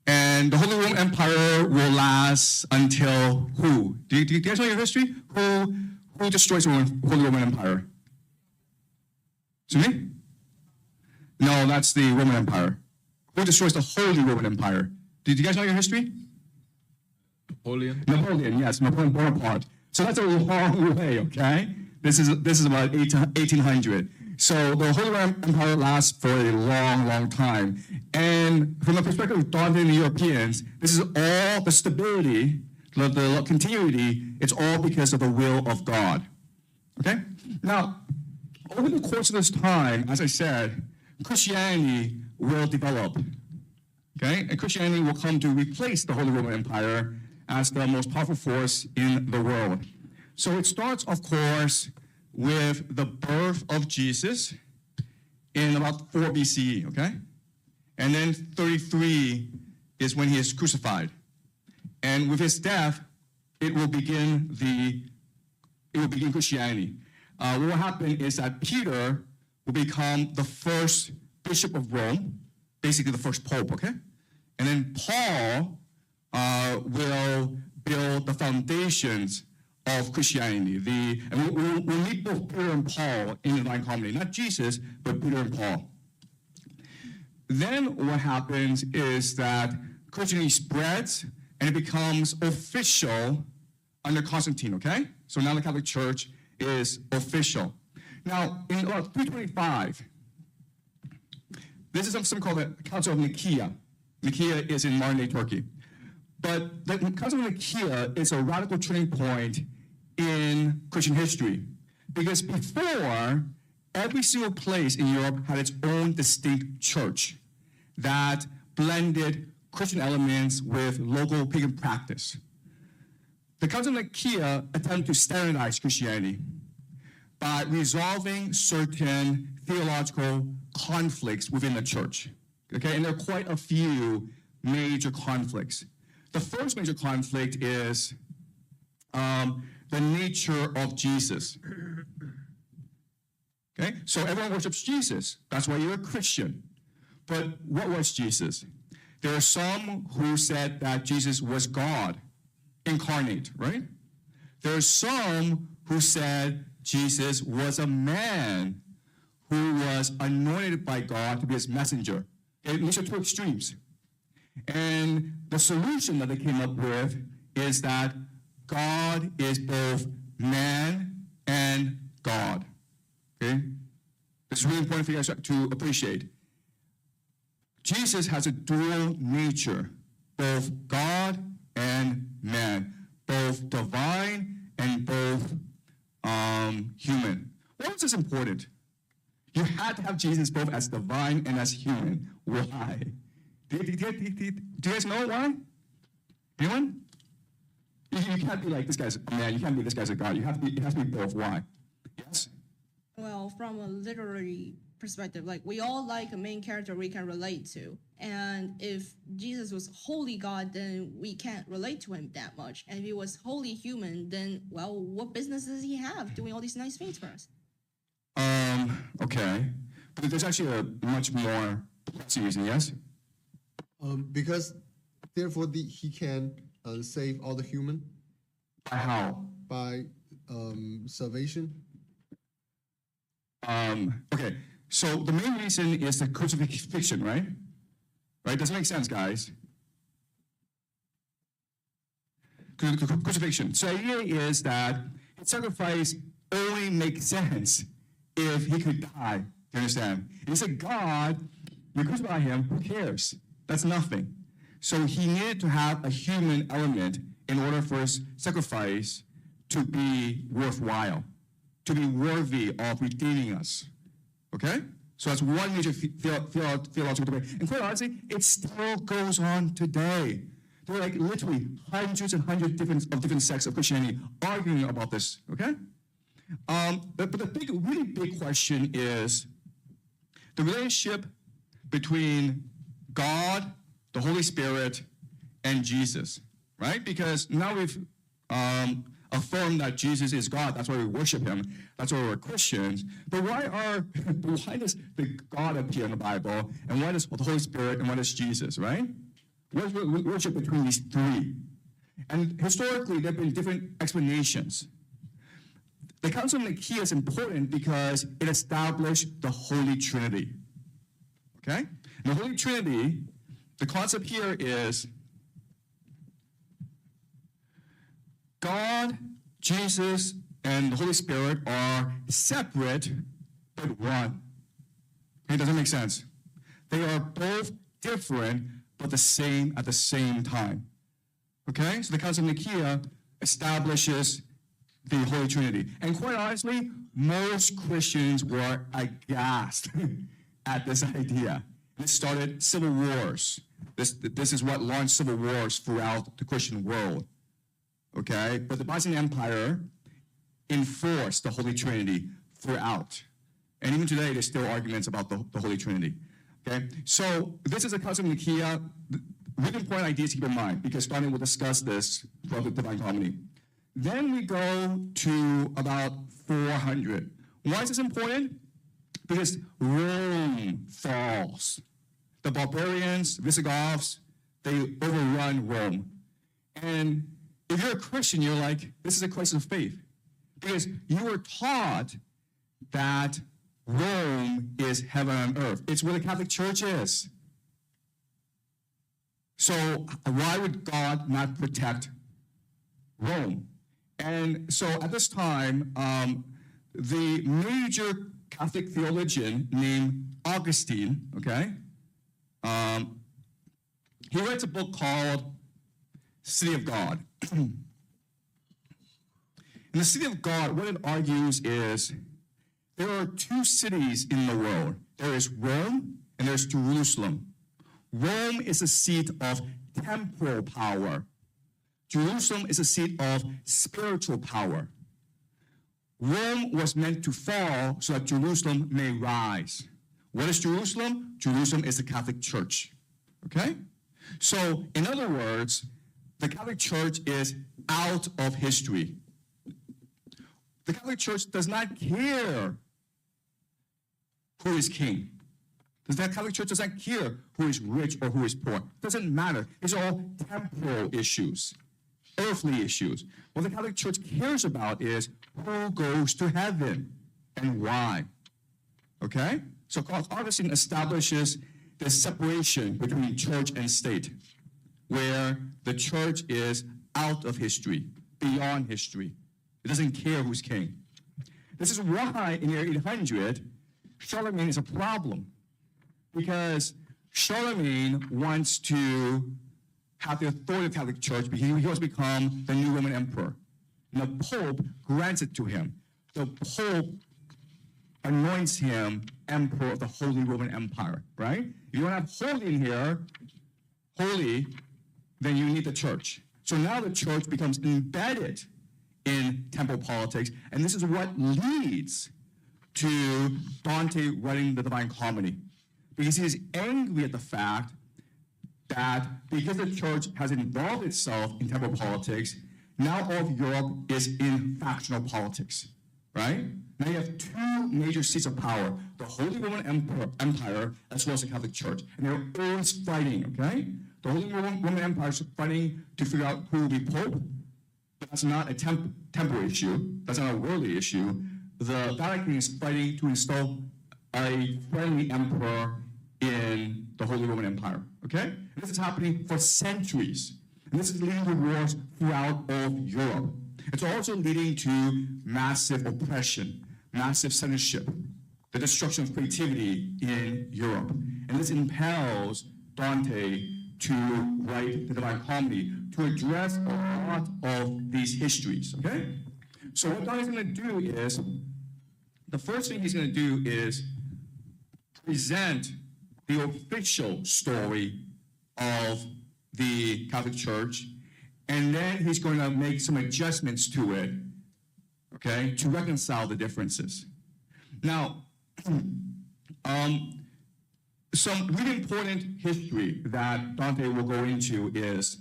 And the Holy Roman Empire will last until who? Do you guys know your history? Who destroys the Holy Roman Empire? Is it me? No, that's the Roman Empire. Who destroys the Holy Roman Empire? Did you guys know your history? Napoleon? Napoleon, yes, Napoleon Bonaparte. So that's a long way, okay? This is about 1800. So the Holy Roman Empire lasts for a long, long time. And from the perspective of Dante and the Europeans, this is all the stability, the continuity, it's all because of the will of God. Okay? Now, over the course of this time, as I said, Christianity will develop. Okay? And Christianity will come to replace the Holy Roman Empire as the most powerful force in the world. So it starts, of course, with the birth of Jesus in about 4 BCE, okay? And then 33 is when he is crucified. And with his death, it will begin Christianity. What will happen is that Peter will become the first bishop of Rome, basically the first pope, okay? And then Paul will build the foundations of Christianity. And we'll meet both Peter and Paul in the Divine Comedy. Not Jesus, but Peter and Paul. Then what happens is that Christianity spreads and it becomes official under Constantine, okay? So now the Catholic Church is official. Now, in about 325, this is something called the Council of Nicaea. Nicaea is in modern-day Turkey. But the Council of Nicaea is a radical turning point in Christian history. Because before, every single place in Europe had its own distinct church that blended Christian elements with local pagan practice. The Council of Nicaea attempted to standardize Christianity by resolving certain theological conflicts within the church. Okay, and there are quite a few major conflicts. The first major conflict is the nature of Jesus. Okay, so everyone worships Jesus. That's why you're a Christian. But what was Jesus? There are some who said that Jesus was God incarnate, right? There are some who said Jesus was a man who was anointed by God to be his messenger. Okay, these are two extremes. And the solution that they came up with is that God is both man and God. Okay? This is really important for you guys to appreciate. Jesus has a dual nature, both God and man, both divine and both human. Why is this important? You had to have Jesus both as divine and as human. Why? Do you guys know why? Anyone? You can't be like, this guy's a man, you can't be this guy's a God. It has to be both. Why? Yes? Well, from a literary perspective, like we all like a main character we can relate to. And if Jesus was wholly God, then we can't relate to him that much. And if he was wholly human, then, well, what business does he have doing all these nice things for us? Okay. But there's actually a much more pressing reason, yes? Because therefore he can save all the human. By how? By salvation. Okay, so the main reason is the crucifixion, right? Right? Does it make sense, guys? Crucifixion. So the idea is that his sacrifice only makes sense if he could die. You understand? If he's a God, you crucify him, who cares? That's nothing. So he needed to have a human element in order for his sacrifice to be worthwhile, to be worthy of redeeming us. Okay? So that's one major theological debate. And quite honestly, it still goes on today. There are like literally hundreds and hundreds of different sects of Christianity arguing about this. Okay? But the really big question is the relationship between God, the Holy Spirit, and Jesus, right? Because now we've affirmed that Jesus is God. That's why we worship Him. That's why we're Christians. But why does the God appear in the Bible, and why does the Holy Spirit, and why does Jesus, right? What is the relationship between these three? And historically, there have been different explanations. The Council of Nicaea is important because it established the Holy Trinity. Okay? And the Holy Trinity, the concept here is God, Jesus, and the Holy Spirit are separate but one. Okay, does that make sense? They are both different but the same at the same time. Okay? So the Council of Nicaea establishes the Holy Trinity. And quite honestly, most Christians were aghast at this idea. This started civil wars. This is what launched civil wars throughout the Christian world. Okay? But the Byzantine Empire enforced the Holy Trinity throughout. And even today, there's still arguments about the Holy Trinity. Okay? So this is a Council of Nicaea. Really important ideas to keep in mind, because Dante will discuss this throughout the Divine Comedy. Then we go to about 400. Why is this important? Because Rome falls. The barbarians, Visigoths, they overrun Rome. And if you're a Christian, you're like, this is a crisis of faith. Because you were taught that Rome is heaven on earth. It's where the Catholic Church is. So why would God not protect Rome? And so at this time, the major Catholic theologian named Augustine, okay, he writes a book called City of God. In the City of God, what it argues is there are two cities in the world. There is Rome and there's Jerusalem. Rome is a seat of temporal power. Jerusalem is a seat of spiritual power. Rome was meant to fall so that Jerusalem may rise. What is Jerusalem? Jerusalem is the Catholic Church. Okay? So, in other words, the Catholic Church is out of history. The Catholic Church does not care who is king. The Catholic Church does not care who is rich or who is poor. It doesn't matter. These are all temporal issues, earthly issues. What the Catholic Church cares about is who goes to heaven and why. Okay? So Augustine establishes this separation between church and state, where the church is out of history, beyond history. It doesn't care who's king. This is why in the year 800, Charlemagne is a problem, because Charlemagne wants to have the authority of the Catholic Church, but he wants to become the new Roman emperor. And the Pope grants it to him. The Pope anoints him emperor of the Holy Roman Empire, right? If you don't have holy in here, holy, then you need the church. So now the church becomes embedded in temporal politics, and this is what leads to Dante writing the Divine Comedy. Because he is angry at the fact that because the church has involved itself in temporal politics, now all of Europe is in factional politics, right? Now you have two major seats of power, the Holy Roman Empire as well as the Catholic Church. And they're always fighting, okay? The Holy Roman Empire is fighting to figure out who will be Pope, but that's not a temporal issue. That's not a worldly issue. The Vatican is fighting to install a friendly emperor in the Holy Roman Empire, okay? And this is happening for centuries. And this is leading to wars throughout all of Europe. It's also leading to massive oppression, massive censorship, the destruction of creativity in Europe. And this impels Dante to write the Divine Comedy, to address a lot of these histories, okay? So what Dante's gonna do is, the first thing he's going to do is present the official story of the Catholic Church, and then he's going to make some adjustments to it, okay, to reconcile the differences. Now, some really important history that Dante will go into is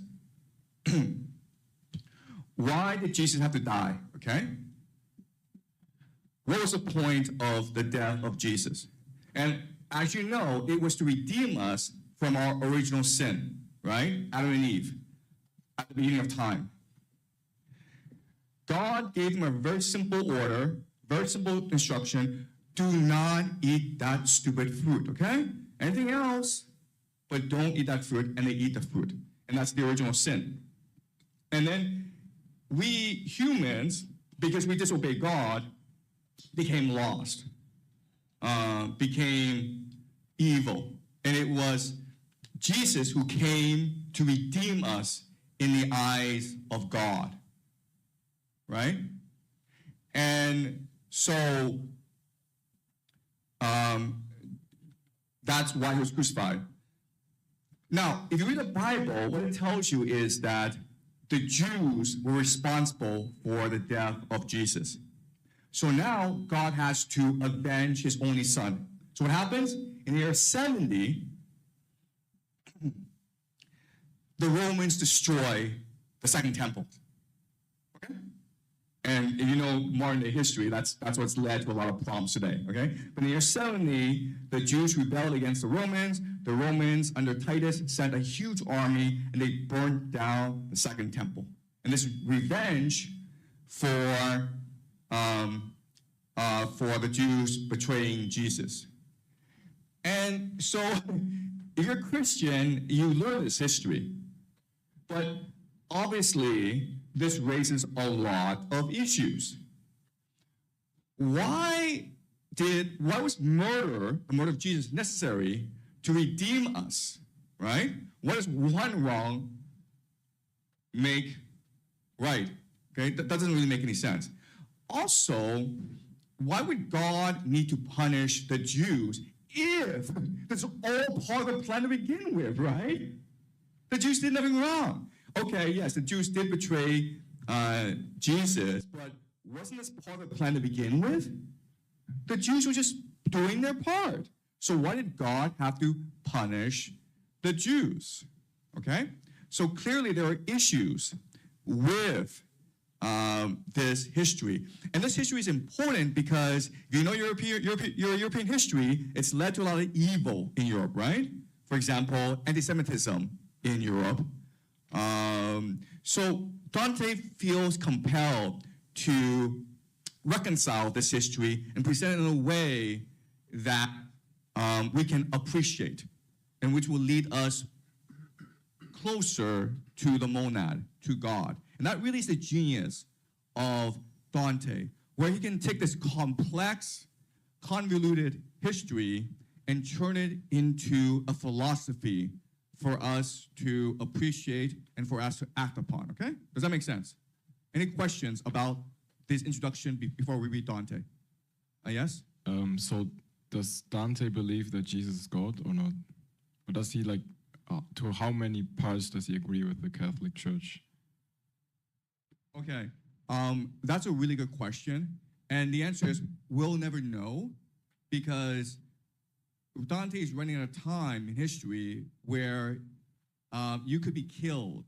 why did Jesus have to die, okay? What was the point of the death of Jesus? And as you know, it was to redeem us from our original sin, right? Adam and Eve, at the beginning of time. God gave them a very simple order, very simple instruction: do not eat that stupid fruit, okay? Anything else, but don't eat that fruit, and they eat the fruit. And that's the original sin. And then we humans, because we disobey God, became lost, became evil. And it was Jesus who came to redeem us in the eyes of God, right? And so that's why he was crucified. Now, if you read the Bible, what it tells you is that the Jews were responsible for the death of Jesus. So now God has to avenge his only son. So what happens? In the year 70, the Romans destroy the Second Temple. Okay? And if you know modern day history, that's what's led to a lot of problems today. Okay? But in the year 70, the Jews rebelled against the Romans. The Romans, under Titus, sent a huge army, and they burned down the Second Temple. And this revenge for the Jews betraying Jesus. And so, if you're a Christian, you learn this history. But obviously, this raises a lot of issues. Why was the murder of Jesus necessary to redeem us, right? What does one wrong make right? Okay, that doesn't really make any sense. Also, why would God need to punish the Jews if that's all part of the plan to begin with, right? The Jews did nothing wrong. Okay, yes, the Jews did betray Jesus, but wasn't this part of the plan to begin with? The Jews were just doing their part. So why did God have to punish the Jews? Okay? So clearly there are issues with this history. And this history is important because if you know European history, it's led to a lot of evil in Europe, right? For example, anti-Semitism in Europe. So Dante feels compelled to reconcile this history and present it in a way that we can appreciate and which will lead us closer to the monad, to God. And that really is the genius of Dante, where he can take this complex, convoluted history and turn it into a philosophy for us to appreciate and for us to act upon, okay? Does that make sense? Any questions about this introduction before we read Dante? Yes? So does Dante believe that Jesus is God or not? Or does he to how many parts does he agree with the Catholic Church? Okay, that's a really good question. And the answer is we'll never know because Dante is running at a time in history where you could be killed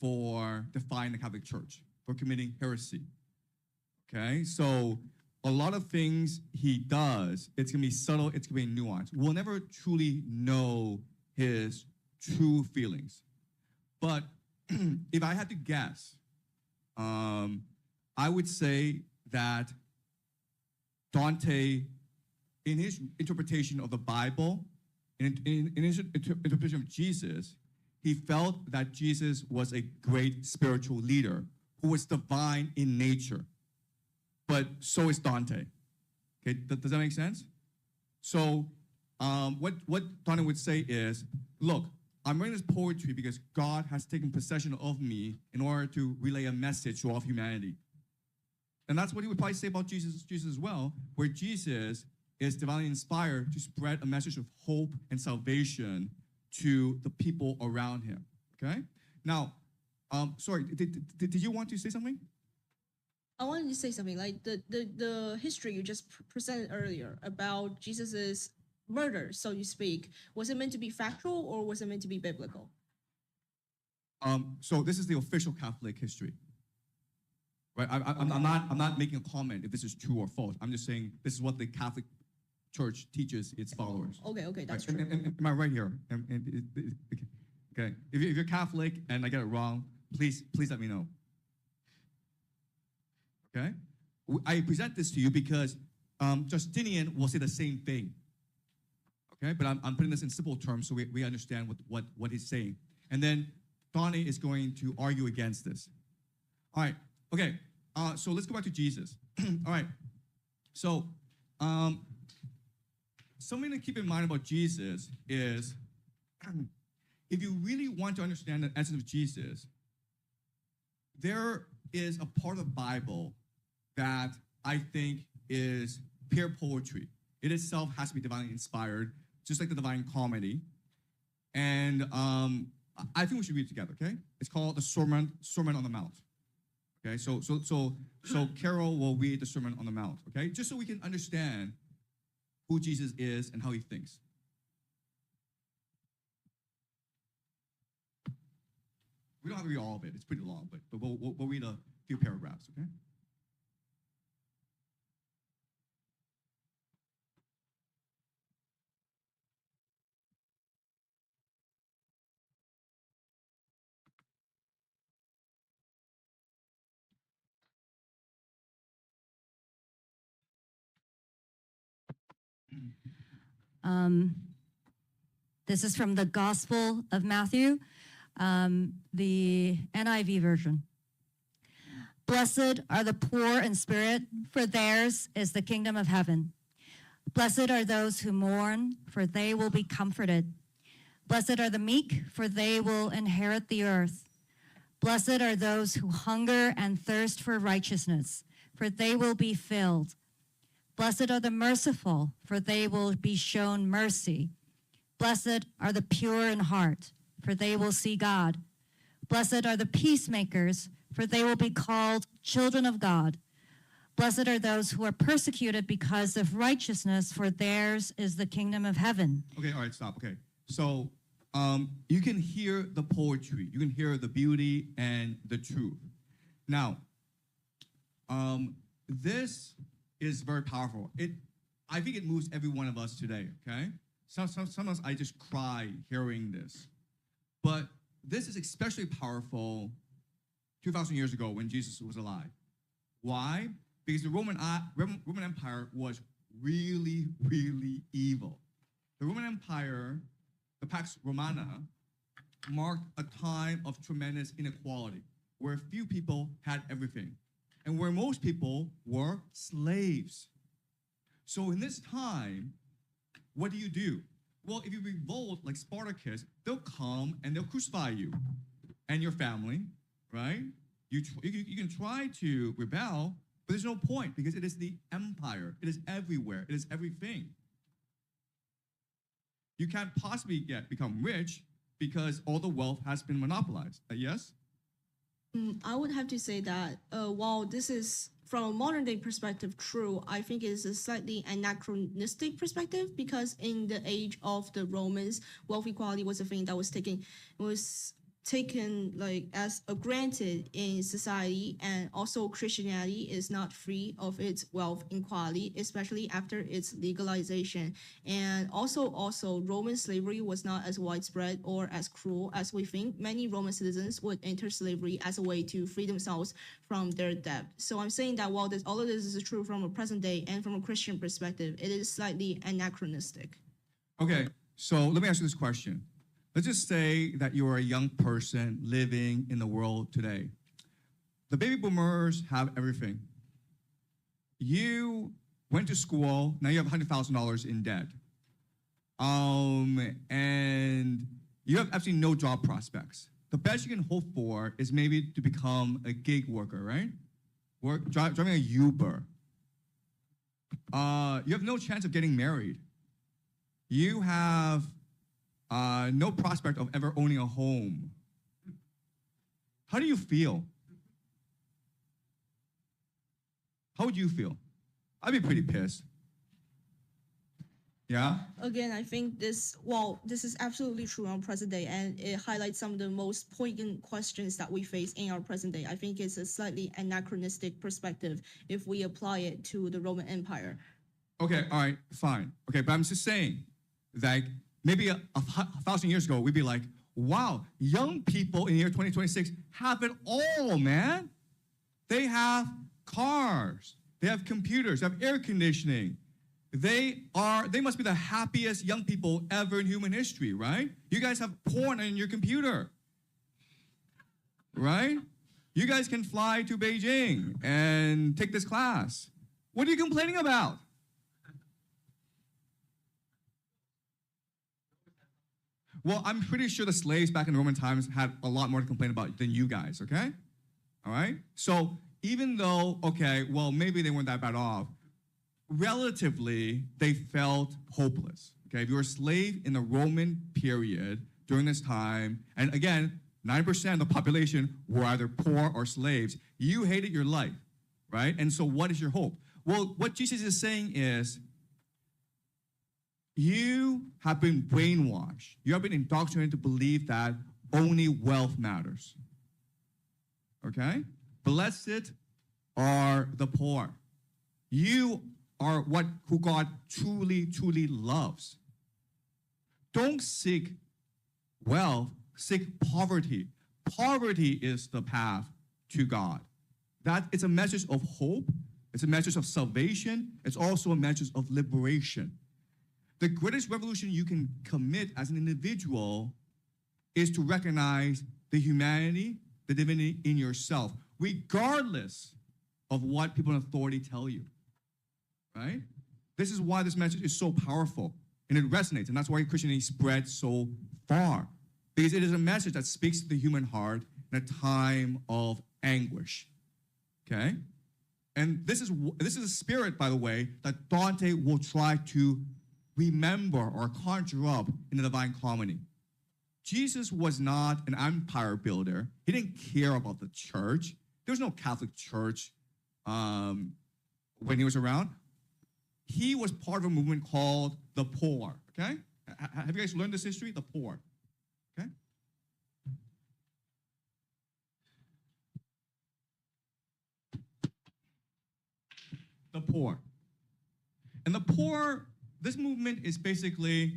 for defying the Catholic Church, for committing heresy. Okay, so a lot of things he does, it's gonna be subtle, it's gonna be nuanced. We'll never truly know his true feelings. But if I had to guess, I would say that Dante, in his interpretation of the Bible, in his interpretation of Jesus, he felt that Jesus was a great spiritual leader who was divine in nature. But so is Dante. Okay, does that make sense? So what Dante would say is, look, I'm writing this poetry because God has taken possession of me in order to relay a message to all of humanity. And that's what he would probably say about Jesus as well, where Jesus is divinely inspired to spread a message of hope and salvation to the people around him. Okay? Now, sorry, did you want to say something? I wanted to say something like the history you just presented earlier about Jesus's murder, so to speak. Was it meant to be factual or was it meant to be biblical? So this is the official Catholic history, right? I'm not making a comment if this is true or false. I'm just saying this is what the Catholic Church teaches its followers. Okay, that's Right? true. Am I right here? Okay. If you're Catholic and I get it wrong, please let me know. Okay? I present this to you because Justinian will say the same thing. Okay? But I'm putting this in simple terms so we understand what he's saying. And then Dante is going to argue against this. All right. Okay. So let's go back to Jesus. All right. So something to keep in mind about Jesus is if you really want to understand the essence of Jesus, there is a part of the Bible that I think is pure poetry. It itself has to be divinely inspired, just like the Divine Comedy. And I think we should read it together, okay? It's called the Sermon on the Mount. Okay, so Carol will read the Sermon on the Mount, okay? Just so we can understand who Jesus is and how he thinks. We don't have to read all of it. It's pretty long, but we'll read a few paragraphs, okay? This is from the Gospel of Matthew, the NIV version. Blessed are the poor in spirit, for theirs is the kingdom of heaven. Blessed are those who mourn, for they will be comforted. Blessed are the meek, for they will inherit the earth. Blessed are those who hunger and thirst for righteousness, for they will be filled. Blessed are the merciful, for they will be shown mercy. Blessed are the pure in heart, for they will see God. Blessed are the peacemakers, for they will be called children of God. Blessed are those who are persecuted because of righteousness, for theirs is the kingdom of heaven. Okay, all right, stop. Okay, so you can hear the poetry, you can hear the beauty and the truth. Now, this is very powerful. I think it moves every one of us today, okay? Sometimes I just cry hearing this. But this is especially powerful 2,000 years ago when Jesus was alive. Why? Because the Roman Empire was really, really evil. The Roman Empire, the Pax Romana, marked a time of tremendous inequality, where few people had everything, and where most people were slaves. So in this time, what do? Well, if you revolt like Spartacus, they'll come and they'll crucify you and your family, right? You can try to rebel, but there's no point because it is the empire. It is everywhere. It is everything. You can't possibly become rich because all the wealth has been monopolized. Yes? I would have to say that while this is from a modern day perspective true, I think it is a slightly anachronistic perspective because in the age of the Romans, wealth equality was a thing that was taken like as a granted in society, and also Christianity is not free of its wealth inequality, especially after its legalization. And also Roman slavery was not as widespread or as cruel as we think. Many Roman citizens would enter slavery as a way to free themselves from their debt. So I'm saying that while all of this is true from a present day and from a Christian perspective, it is slightly anachronistic. Okay, so let me ask you this question. Let's just say that you're a young person living in the world today. The baby boomers have everything. You went to school, now you have $100,000 in debt. And you have absolutely no job prospects. The best you can hope for is maybe to become a gig worker, right? driving a Uber. You have no chance of getting married. You have no prospect of ever owning a home. How do you feel? How would you feel? I'd be pretty pissed. Yeah? Again, I think this is absolutely true on present day, and it highlights some of the most poignant questions that we face in our present day. I think it's a slightly anachronistic perspective if we apply it to the Roman Empire. Okay, all right, fine. Okay, but I'm just saying, like, maybe a 1,000 years ago, we'd be like, wow, young people in the year 2026 have it all, man. They have cars, they have computers, they have air conditioning. They must be the happiest young people ever in human history, right? You guys have porn on your computer, right? You guys can fly to Beijing and take this class. What are you complaining about? Well, I'm pretty sure the slaves back in Roman times had a lot more to complain about than you guys, okay? All right? So even though, okay, well, maybe they weren't that bad off, relatively, they felt hopeless. Okay, if you were a slave in the Roman period during this time, and again, 9% of the population were either poor or slaves, you hated your life, right? And so what is your hope? Well, what Jesus is saying is, you have been brainwashed. You have been indoctrinated to believe that only wealth matters. Okay? Blessed are the poor. You are who God truly, truly loves. Don't seek wealth, seek poverty. Poverty is the path to God. That it's a message of hope. It's a message of salvation. It's also a message of liberation. The greatest revolution you can commit as an individual is to recognize the humanity, the divinity in yourself, regardless of what people in authority tell you. Right? This is why this message is so powerful and it resonates, and that's why Christianity spreads so far, because it is a message that speaks to the human heart in a time of anguish. Okay? And this is a spirit, by the way, that Dante will try to remember or conjure up in the Divine Comedy. Jesus was not an empire builder. He didn't care about the church. There was no Catholic church when he was around. He was part of a movement called the poor, okay? Have you guys learned this history? The poor, okay? The poor. And the poor, this movement is basically,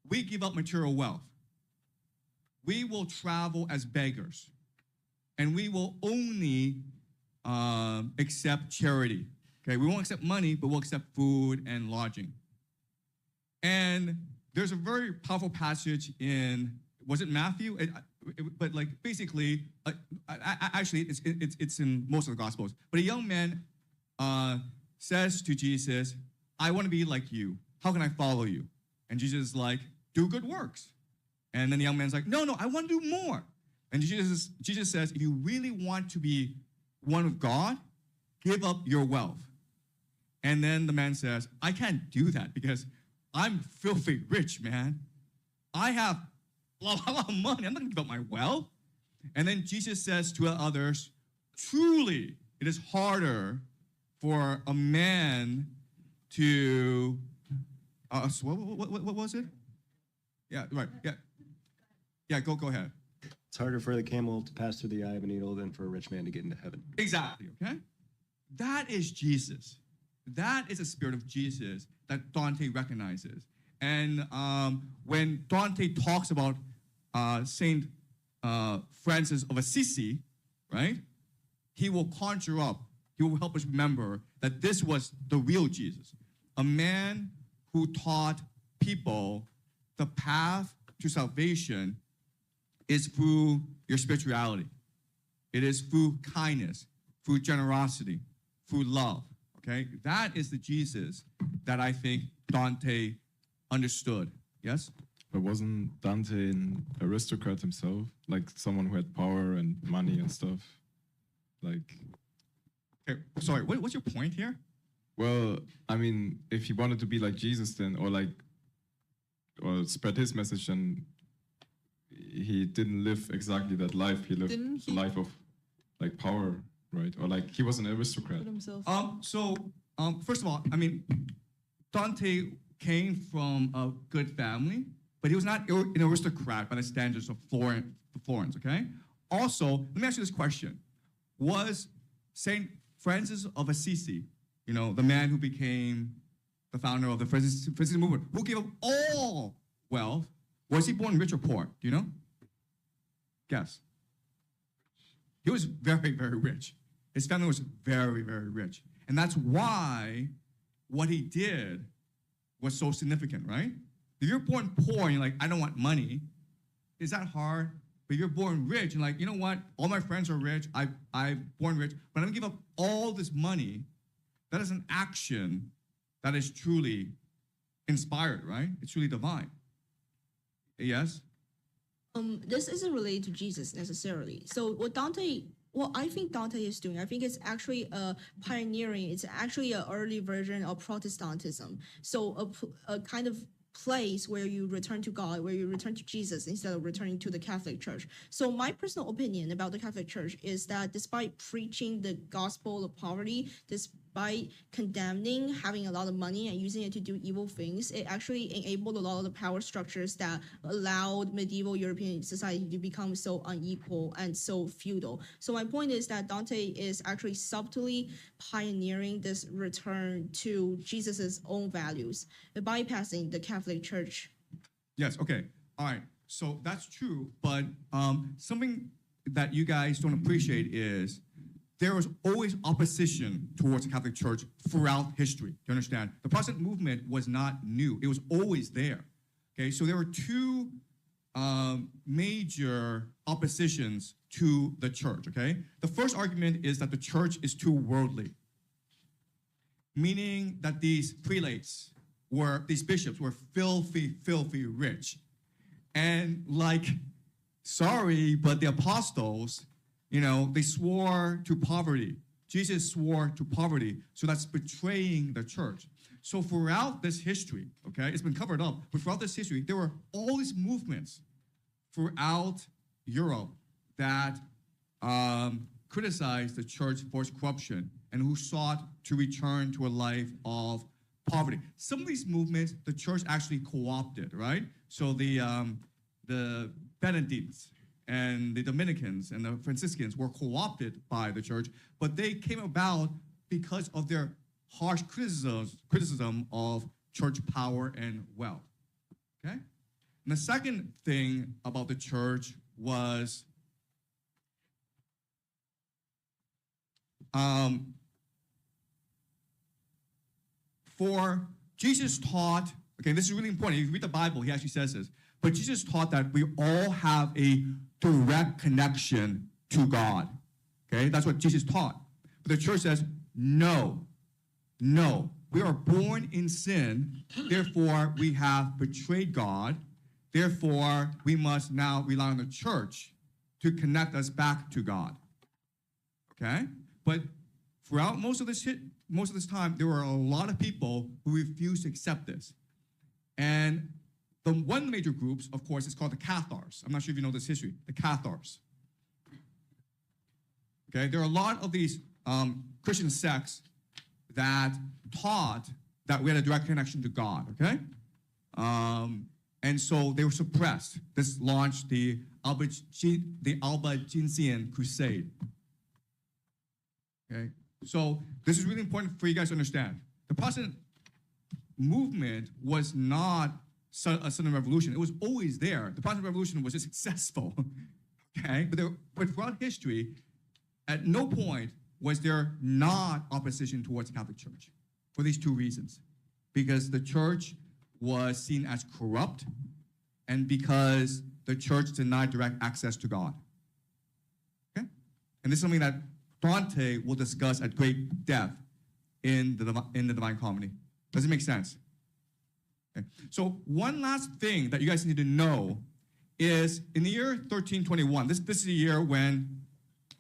we give up material wealth. We will travel as beggars. And we will only accept charity. Okay, we won't accept money, but we'll accept food and lodging. And there's a very powerful passage in, was it Matthew? But like basically, actually, it's in most of the Gospels. But a young man says to Jesus, I want to be like you. How can I follow you? And Jesus is like, do good works. And then the young man's like, no, I want to do more. And Jesus says, if you really want to be one with God, give up your wealth. And then the man says, I can't do that because I'm filthy rich, man. I have a lot of money. I'm not going to give up my wealth. And then Jesus says to others, truly, it is harder for a man to, what was it? Yeah, right, yeah. Yeah, go ahead. It's harder for the camel to pass through the eye of a needle than for a rich man to get into heaven. Exactly, okay? That is Jesus. That is the spirit of Jesus that Dante recognizes. And when Dante talks about Saint Francis of Assisi, right? He will conjure up, he will help us remember that this was the real Jesus, a man who taught people the path to salvation is through your spirituality. It is through kindness, through generosity, through love. Okay, that is the Jesus that I think Dante understood. Yes? But wasn't Dante an aristocrat himself? Like someone who had power and money and stuff? Like... Okay, sorry, what's your point here? Well, I mean, if he wanted to be like Jesus, then, or spread his message, then he didn't live exactly that life. He lived Didn't a he- life of like power, right? Or like he was an aristocrat. Put himself. First of all, I mean, Dante came from a good family, but he was not an aristocrat by the standards of Florence, okay? Also, let me ask you this question. Was St. Francis of Assisi, you know, the man who became the founder of the Franciscan movement, who gave up all wealth, was he born rich or poor? Do you know? Guess. He was very, very rich. His family was very, very rich. And that's why what he did was so significant, right? If you're born poor and you're like, I don't want money, is that hard? But if you're born rich and like, you know what? All my friends are rich. I'm born rich, but I'm gonna give up all this money. That is an action that is truly inspired, right? It's truly divine. Yes? This isn't related to Jesus necessarily. So what I think Dante is doing, I think it's actually pioneering. It's actually an early version of Protestantism. So a kind of place where you return to God, where you return to Jesus instead of returning to the Catholic Church. So my personal opinion about the Catholic Church is that despite preaching the gospel of poverty, despite condemning having a lot of money and using it to do evil things, it actually enabled a lot of the power structures that allowed medieval European society to become so unequal and so feudal. So my point is that Dante is actually subtly pioneering this return to Jesus's own values, bypassing the Catholic Church. Yes, okay. All right. So that's true, but something that you guys don't appreciate is there was always opposition towards the Catholic Church throughout history. Do you understand? The Protestant movement was not new. It was always there. Okay, so there were two major oppositions to the church, okay? The first argument is that the church is too worldly, meaning that these prelates these bishops were filthy rich. And like, sorry, but the apostles, you know, they swore to poverty. Jesus swore to poverty. So that's betraying the church. So throughout this history, okay, it's been covered up, but throughout this history, there were all these movements throughout Europe that criticized the church for its corruption and who sought to return to a life of poverty. Some of these movements, the church actually co-opted, right? So the Benedictines and the Dominicans and the Franciscans were co-opted by the church, but they came about because of their harsh criticism of church power and wealth, okay? And the second thing about the church was for Jesus taught, okay, this is really important. If you read the Bible, he actually says this, but Jesus taught that we all have a direct connection to God, okay? That's what Jesus taught. But the church says, no, we are born in sin, therefore we have betrayed God, therefore we must now rely on the church to connect us back to God, okay? But throughout most of this time, there were a lot of people who refused to accept this. And the one major groups, of course, is called the Cathars. I'm not sure if you know this history, the Cathars. Okay, there are a lot of these Christian sects that taught that we had a direct connection to God, okay? And so they were suppressed. This launched the Albigensian Crusade. Okay, so this is really important for you guys to understand. The Protestant movement was not a sudden revolution. It was always there. The Protestant Revolution was just successful, okay? But throughout history, at no point was there not opposition towards the Catholic Church for these two reasons. Because the church was seen as corrupt and because the church denied direct access to God, okay? And this is something that Dante will discuss at great depth in the Divine Comedy. Does it make sense? Okay. So one last thing that you guys need to know is in the year 1321, this is the year when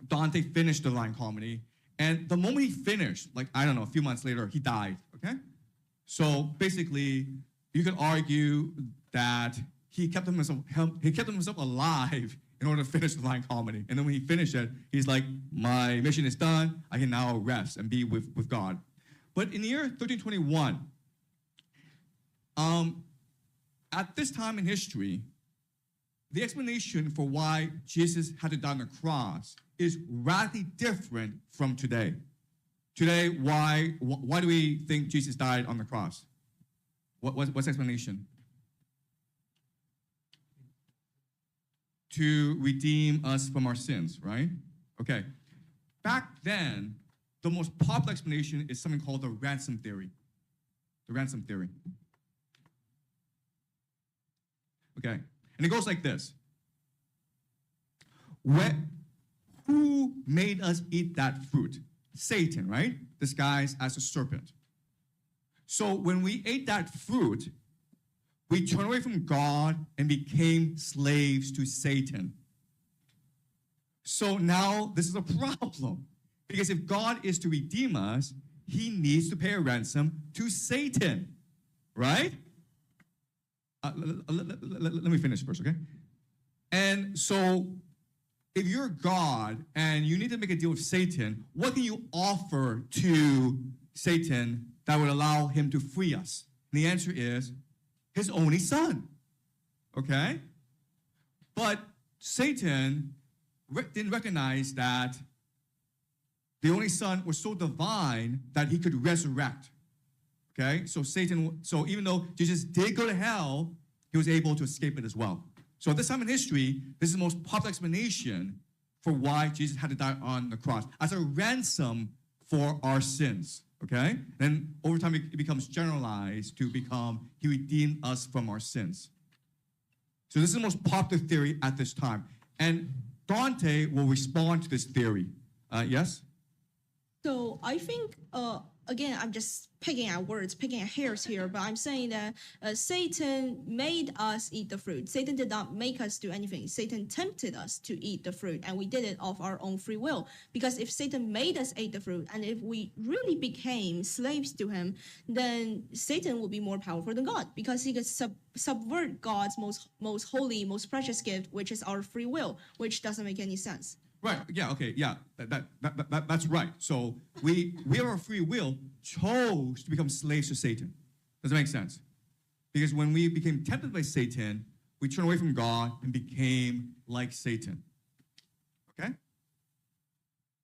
Dante finished the Divine Comedy, And the moment he finished, like, I don't know, a few months later, he died, okay? So basically, you could argue that he kept himself alive in order to finish the Divine Comedy. And then when he finished it, he's like, my mission is done. I can now rest and be with God. But in the year 1321, at this time in history, the explanation for why Jesus had to die on the cross is radically different from today. Today, why do we think Jesus died on the cross? What's the explanation? To redeem us from our sins, right? Okay. Back then, the most popular explanation is something called the ransom theory. The ransom theory. Okay. And it goes like this. Who made us eat that fruit? Satan, right? Disguised as a serpent. So when we ate that fruit, we turned away from God and became slaves to Satan. So now this is a problem. Because if God is to redeem us, he needs to pay a ransom to Satan, right? Let me finish first, okay? And so if you're God and you need to make a deal with Satan, what can you offer to Satan that would allow him to free us? And the answer is his only son, okay? But Satan didn't recognize that the only son was so divine that he could resurrect, okay? So even though Jesus did go to hell, he was able to escape it as well. So at this time in history, this is the most popular explanation for why Jesus had to die on the cross, as a ransom for our sins, okay? Then over time, it becomes generalized to become, he redeemed us from our sins. So this is the most popular theory at this time. And Dante will respond to this theory. Yes? So I think, again, I'm just picking at words, picking at hairs here, but I'm saying that Satan made us eat the fruit. Satan did not make us do anything. Satan tempted us to eat the fruit, and we did it of our own free will. Because if Satan made us eat the fruit, and if we really became slaves to him, then Satan will be more powerful than God, because he could subvert God's most holy, most precious gift, which is our free will, which doesn't make any sense. Right. Yeah. Okay. Yeah. That's right. So we have our free will chose to become slaves to Satan. Does that make sense? Because when we became tempted by Satan, we turned away from God and became like Satan. Okay.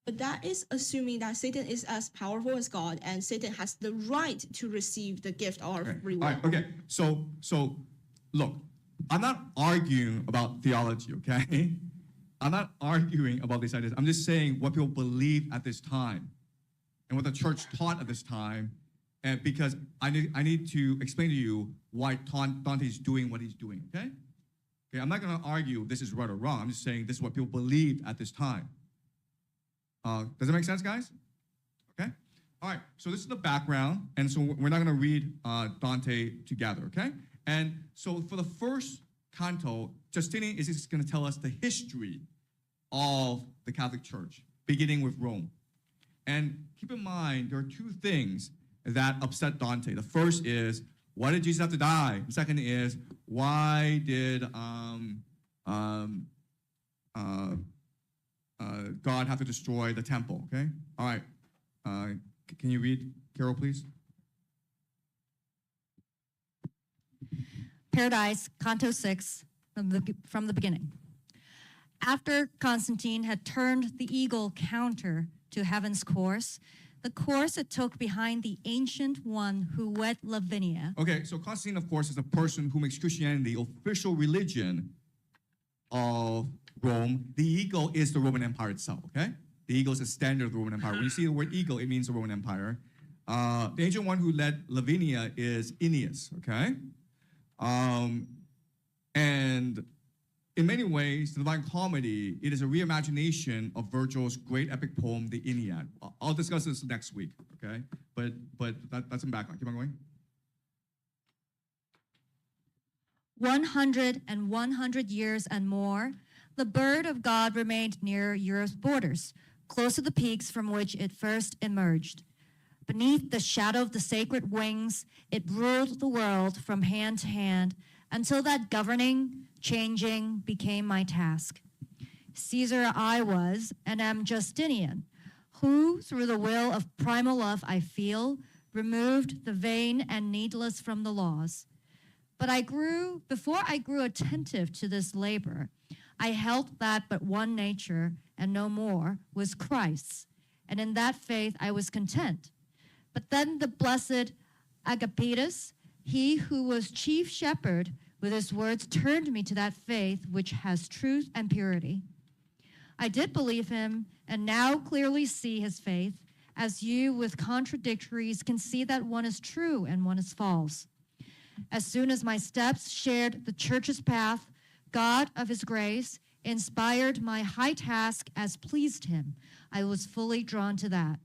But that is assuming that Satan is as powerful as God, and Satan has the right to receive the gift of our free will. All right. Okay. So look, I'm not arguing about theology. Okay. I'm not arguing about these ideas. I'm just saying what people believe at this time and what the church taught at this time, and because I need to explain to you why Dante is doing what he's doing, okay? Okay, I'm not going to argue this is right or wrong. I'm just saying this is what people believed at this time. Does that make sense, guys? Okay? All right, so this is the background, and so we're not going to read Dante together, okay? And so for the first canto, Justinian is just going to tell us the history of the Catholic Church, beginning with Rome. And keep in mind, there are two things that upset Dante. The first is, why did Jesus have to die? The second is, why did God have to destroy the temple? Okay? All right. Can you read, Carol, please? Paradise, Canto 6, from the beginning. After Constantine had turned the eagle counter to heaven's course, the course it took behind the ancient one who wed Lavinia. Okay, so Constantine, of course, is a person who makes Christianity the official religion of Rome. The eagle is the Roman Empire itself, okay? The eagle is a standard of the Roman Empire. When you see the word eagle, it means the Roman Empire. The ancient one who led Lavinia is Aeneas, okay? And in many ways, the Divine Comedy, it is a reimagination of Virgil's great epic poem, the Aeneid. I'll discuss this next week, okay? But that's some background. Keep on going. 100 years and more, the bird of God remained near Europe's borders, close to the peaks from which it first emerged. Beneath the shadow of the sacred wings, it ruled the world from hand to hand until that governing, changing became my task. Caesar I was, and am Justinian, who, through the will of primal love I feel, removed the vain and needless from the laws. But before I grew attentive to this labor, I held that but one nature, and no more, was Christ's, and in that faith I was content. But then the blessed Agapetus, he who was chief shepherd, with his words turned me to that faith which has truth and purity. I did believe him, and now clearly see his faith, as you with contradictories can see that one is true and one is false. As soon as my steps shared the church's path, God of his grace inspired my high task as pleased him. I was fully drawn to that.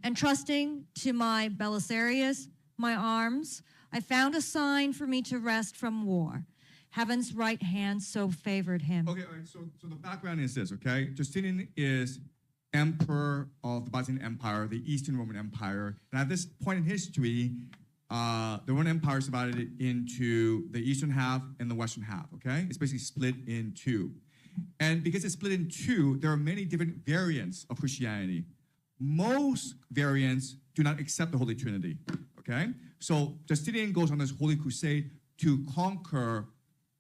And trusting to my Belisarius, my arms, I found a sign for me to rest from war. Heaven's right hand so favored him. Okay, all right, so the background is this, okay? Justinian is emperor of the Byzantine Empire, the Eastern Roman Empire. And at this point in history, the Roman Empire is divided into the eastern half and the western half, okay? It's basically split in two. And because it's split in two, there are many different variants of Christianity. Most variants do not accept the Holy Trinity, okay? So Justinian goes on this holy crusade to conquer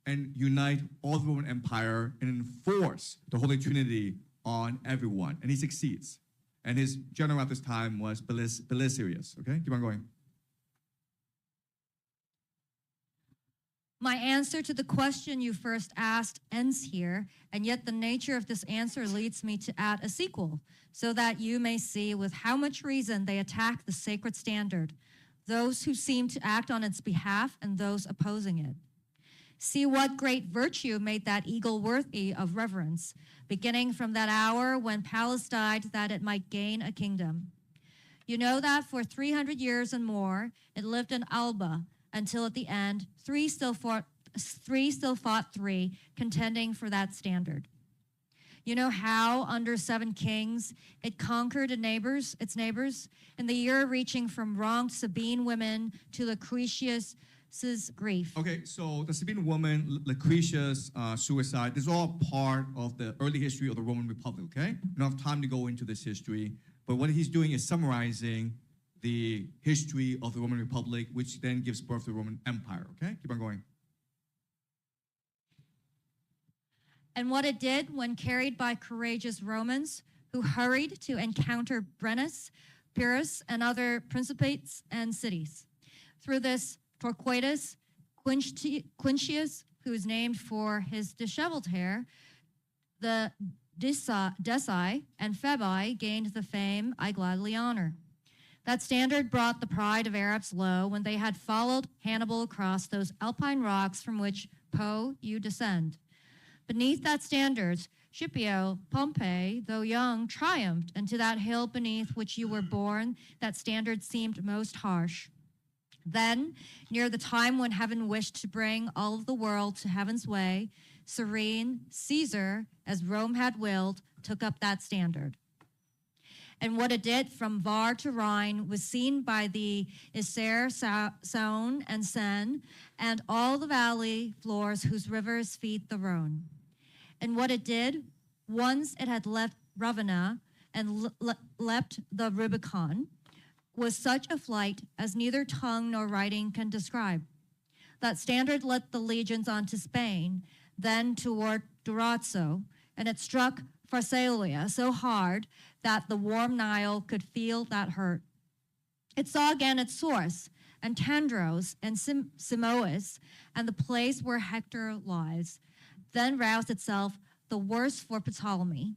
and unite all the Roman Empire and enforce the Holy Trinity on everyone, and he succeeds. And his general at this time was Belisarius, okay? Keep on going. My answer to the question you first asked ends here, and yet the nature of this answer leads me to add a sequel, so that you may see with how much reason they attack the sacred standard, those who seem to act on its behalf and those opposing it. See what great virtue made that eagle worthy of reverence, beginning from that hour when Pallas died that it might gain a kingdom. You know that for 300 years and more, it lived in Alba, until at the end, three still fought three, contending for that standard. You know how, under 7 kings, it conquered its neighbors, in the year reaching from wronged Sabine women to Lucretius's grief. Okay, so the Sabine woman, Lucretius' suicide, this is all part of the early history of the Roman Republic, okay? We don't have time to go into this history, but what he's doing is summarizing the history of the Roman Republic, which then gives birth to the Roman Empire, okay? Keep on going. And what it did when carried by courageous Romans who hurried to encounter Brennus, Pyrrhus, and other principates and cities. Through this, Torquatus Quincius, who is named for his disheveled hair, the Decii and Phoebe gained the fame I gladly honor. That standard brought the pride of Arabs low when they had followed Hannibal across those alpine rocks from which, Po, you descend. Beneath that standard, Scipio, Pompey, though young, triumphed, and to that hill beneath which you were born, that standard seemed most harsh. Then, near the time when heaven wished to bring all of the world to heaven's way, serene Caesar, as Rome had willed, took up that standard. And what it did from Var to Rhine was seen by the Isère, Saône, and Seine, and all the valley floors whose rivers feed the Rhone. And what it did, once it had left Ravenna and leapt the Rubicon, was such a flight as neither tongue nor writing can describe. That standard led the legions on to Spain, then toward Durazzo, and it struck Pharsalia so hard that the warm Nile could feel that hurt. It saw again its source, and Tandros and Simois, and the place where Hector lies, then roused itself the worse for Ptolemy.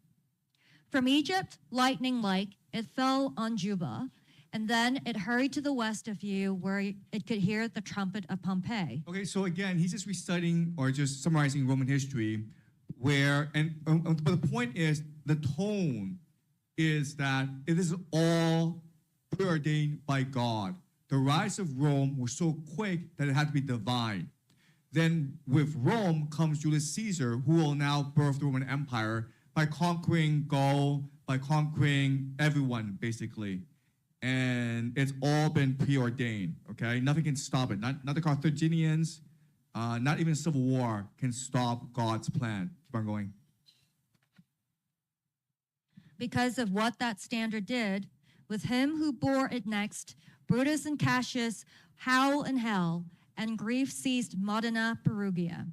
From Egypt, lightning-like, it fell on Juba, and then it hurried to the west of you where it could hear the trumpet of Pompeii. Okay, so again, he's just reciting or just summarizing Roman history where, but the point is, the tone is that it is all preordained by God. The rise of Rome was so quick that it had to be divine. Then with Rome comes Julius Caesar, who will now birth the Roman Empire by conquering Gaul, by conquering everyone, basically. And it's all been preordained, okay? Nothing can stop it. Not the Carthaginians, not even civil war can stop God's plan. Keep on going. Because of what that standard did, with him who bore it next, Brutus and Cassius howl in hell, and grief seized Modena Perugia.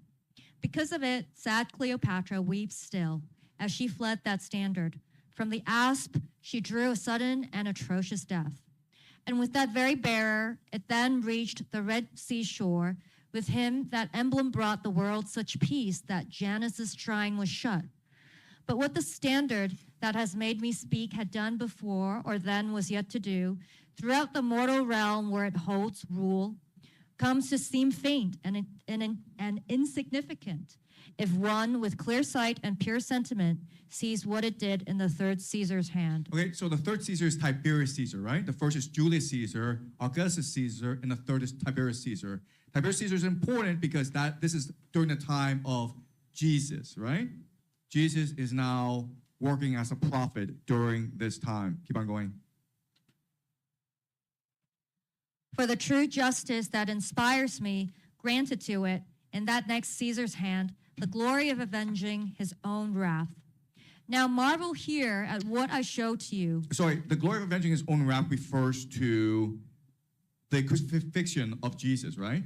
Because of it, sad Cleopatra weeps still, as she fled that standard. From the asp, she drew a sudden and atrocious death. And with that very bearer, it then reached the Red Sea shore. With him, that emblem brought the world such peace that Janus's shrine was shut. But what the standard that has made me speak had done before or then was yet to do, throughout the mortal realm where it holds rule, comes to seem faint and insignificant if one with clear sight and pure sentiment sees what it did in the third Caesar's hand. Okay, so the third Caesar is Tiberius Caesar, right? The first is Julius Caesar, Augustus Caesar, and the third is Tiberius Caesar. Tiberius Caesar is important because this is during the time of Jesus, right? Jesus is now working as a prophet during this time. Keep on going. For the true justice that inspires me, granted to it, in that next Caesar's hand, the glory of avenging his own wrath. Now marvel here at what I show to you. Sorry, the glory of avenging his own wrath refers to the crucifixion of Jesus, right?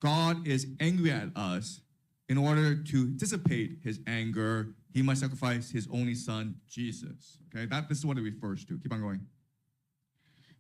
God is angry at us. In order to dissipate his anger, he must sacrifice his only son, Jesus. Okay, this is what it refers to. Keep on going.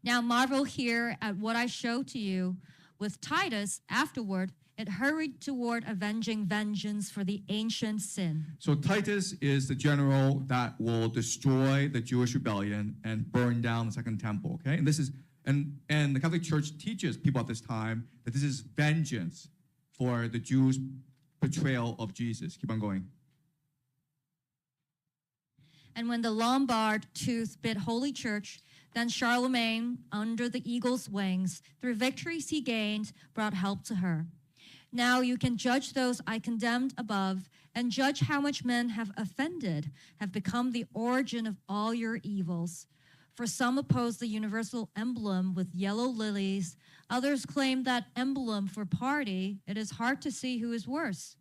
Now marvel here at what I show to you. With Titus, afterward, it hurried toward avenging vengeance for the ancient sin. So Titus is the general that will destroy the Jewish rebellion and burn down the Second Temple. Okay, and this is and the Catholic Church teaches people at this time that this is vengeance for the Jews' betrayal of Jesus. Keep on going. And when the Lombard tooth bit Holy Church, then Charlemagne, under the eagle's wings, through victories he gained, brought help to her. Now you can judge those I condemned above, and judge how much men have offended, have become the origin of all your evils. For some oppose the universal emblem with yellow lilies, others claim that emblem for party. It is hard to see who is worse.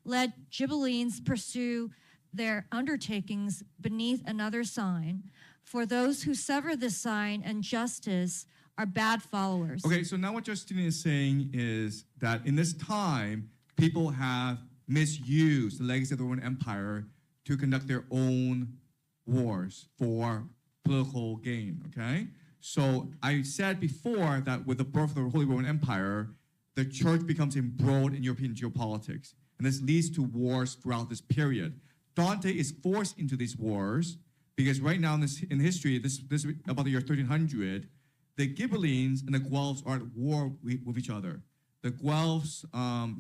Let Ghibellines pursue their undertakings beneath another sign. For those who sever this sign and justice are bad followers. Okay, so now what Justinian is saying is that in this time, people have misused the legacy of the Roman Empire to conduct their own wars for political gain, okay? So I said before that with the birth of the Holy Roman Empire, the church becomes embroiled in European geopolitics. And this leads to wars throughout this period. Dante is forced into these wars because right now in history, this about the year 1300, the Ghibellines and the Guelphs are at war with each other. The Guelphs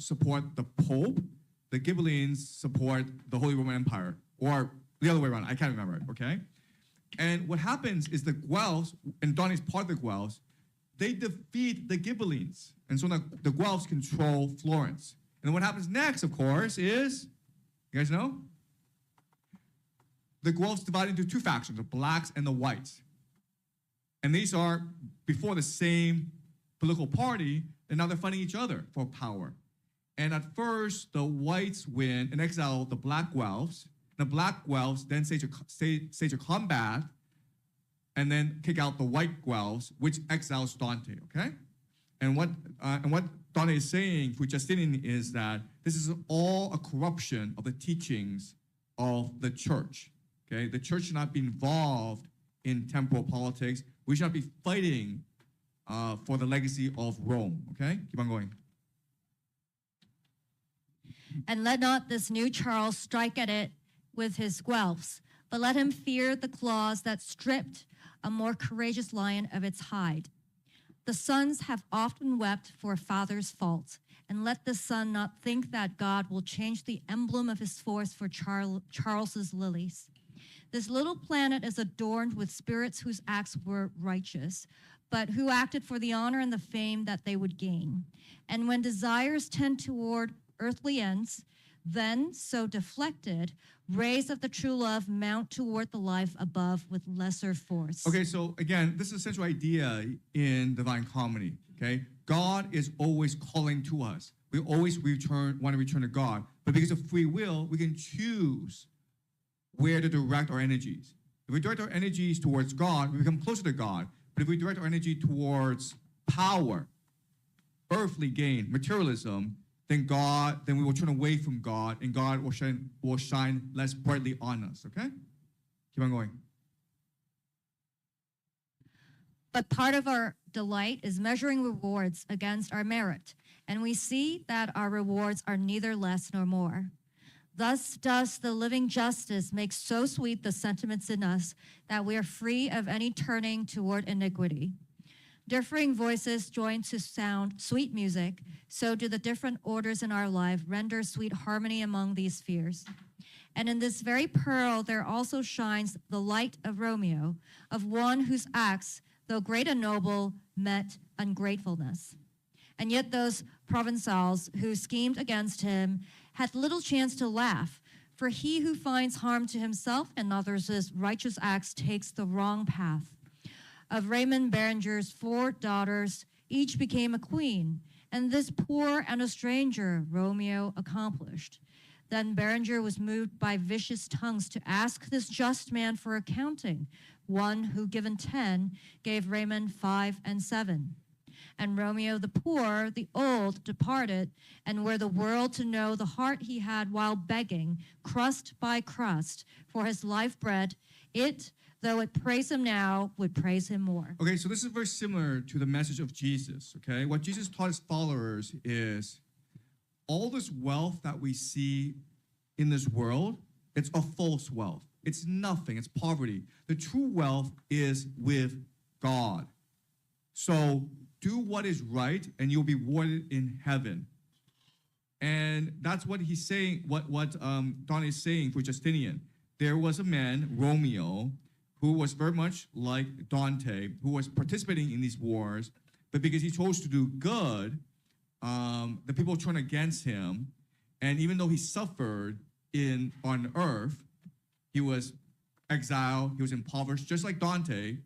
support the Pope. The Ghibellines support the Holy Roman Empire, or the other way around. I can't remember it, okay? And what happens is the Guelphs, and Dante's part of the Guelphs, they defeat the Ghibellines. And so the Guelphs control Florence. And then what happens next, of course, is, you guys know? The Guelphs divide into two factions, the blacks and the whites. And these are before the same political party, and now they're fighting each other for power. And at first, the whites win and exile the black Guelphs. The black Guelphs then stage a combat and then kick out the white Guelphs, which exiles Dante, okay? And what Dante is saying for Justinian is that this is all a corruption of the teachings of the church, okay? The church should not be involved in temporal politics. We should not be fighting for the legacy of Rome, okay? Keep on going. And let not this new Charles strike at it with his Guelphs, but let him fear the claws that stripped a more courageous lion of its hide. The sons have often wept for a father's fault, and let the son not think that God will change the emblem of his force for Charles's lilies. This little planet is adorned with spirits whose acts were righteous, but who acted for the honor and the fame that they would gain. And when desires tend toward earthly ends, Then, so deflected, rays of the true love mount toward the life above with lesser force. Okay, so again, this is a central idea in Divine Comedy. Okay, God is always calling to us. We always want to return to God, but because of free will, we can choose where to direct our energies. If we direct our energies towards God, we become closer to God. But if we direct our energy towards power, earthly gain, materialism, then we will turn away from God, and God will shine less brightly on us. Okay, keep on going. But part of our delight is measuring rewards against our merit, and we see that our rewards are neither less nor more. Thus does the living justice make so sweet the sentiments in us that we are free of any turning toward iniquity. Differing voices join to sound sweet music, so do the different orders in our life render sweet harmony among these spheres. And in this very pearl there also shines the light of Romeo, of one whose acts, though great and noble, met ungratefulness. And yet those Provençals who schemed against him had little chance to laugh, for he who finds harm to himself and others' righteous acts takes the wrong path. Of Raymond Berenger's 4 daughters, each became a queen, and this poor and a stranger Romeo accomplished. Then Berenger was moved by vicious tongues to ask this just man for accounting, one who, given 10, gave Raymond 5 and 7. And Romeo the poor, the old, departed, and were the world to know the heart he had while begging, crust by crust, for his life bread, it, though it praise him now, would praise him more. Okay, so this is very similar to the message of Jesus, okay? What Jesus taught his followers is all this wealth that we see in this world, it's a false wealth. It's nothing, it's poverty. The true wealth is with God. So do what is right and you'll be rewarded in heaven. And that's what he's saying, what Dante is saying for Justinian. There was a man, Romeo, who was very much like Dante, who was participating in these wars, but because he chose to do good, the people turned against him, and even though he suffered on earth, he was exiled, he was impoverished, just like Dante.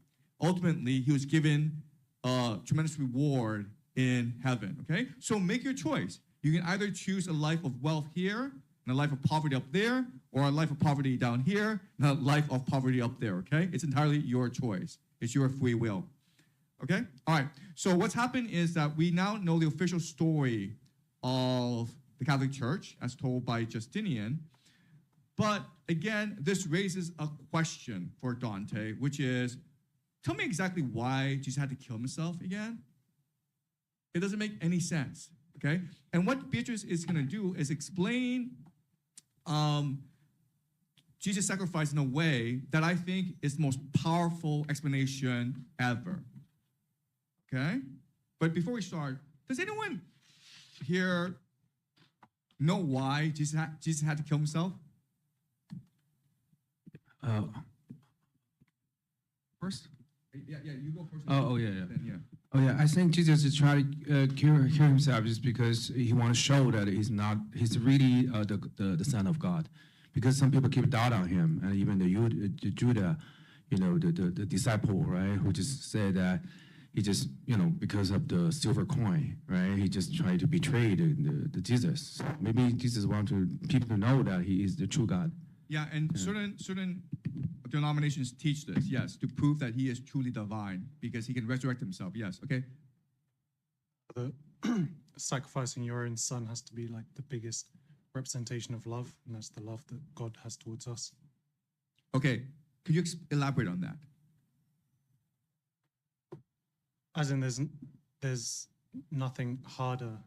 Ultimately, he was given a tremendous reward in heaven, okay? So make your choice. You can either choose a life of wealth here, and a life of poverty up there, or a life of poverty down here, and a life of poverty up there, okay? It's entirely your choice. It's your free will, okay? All right, so what's happened is that we now know the official story of the Catholic Church, as told by Justinian, but again, this raises a question for Dante, which is, tell me exactly why Jesus had to kill himself again? It doesn't make any sense, okay? And what Beatrice is gonna do is explain Jesus' sacrifice in a way that I think is the most powerful explanation ever, okay? But before we start, does anyone here know why Jesus had to kill himself? First? Yeah, you go first. Yeah. Oh yeah, I think Jesus is trying to cure himself just because he wants to show that he's really the Son of God. Because some people keep doubt on him, and even the Judah, the disciple, right, who just said that he just, because of the silver coin, right, he just tried to betray the Jesus. So maybe Jesus wants people to know that he is the true God. Yeah, and certain denominations teach this, yes, to prove that he is truly divine because he can resurrect himself. Yes, okay. The sacrificing your own son has to be like the biggest representation of love, and that's the love that God has towards us. Okay, could you elaborate on that? As in, there's nothing harder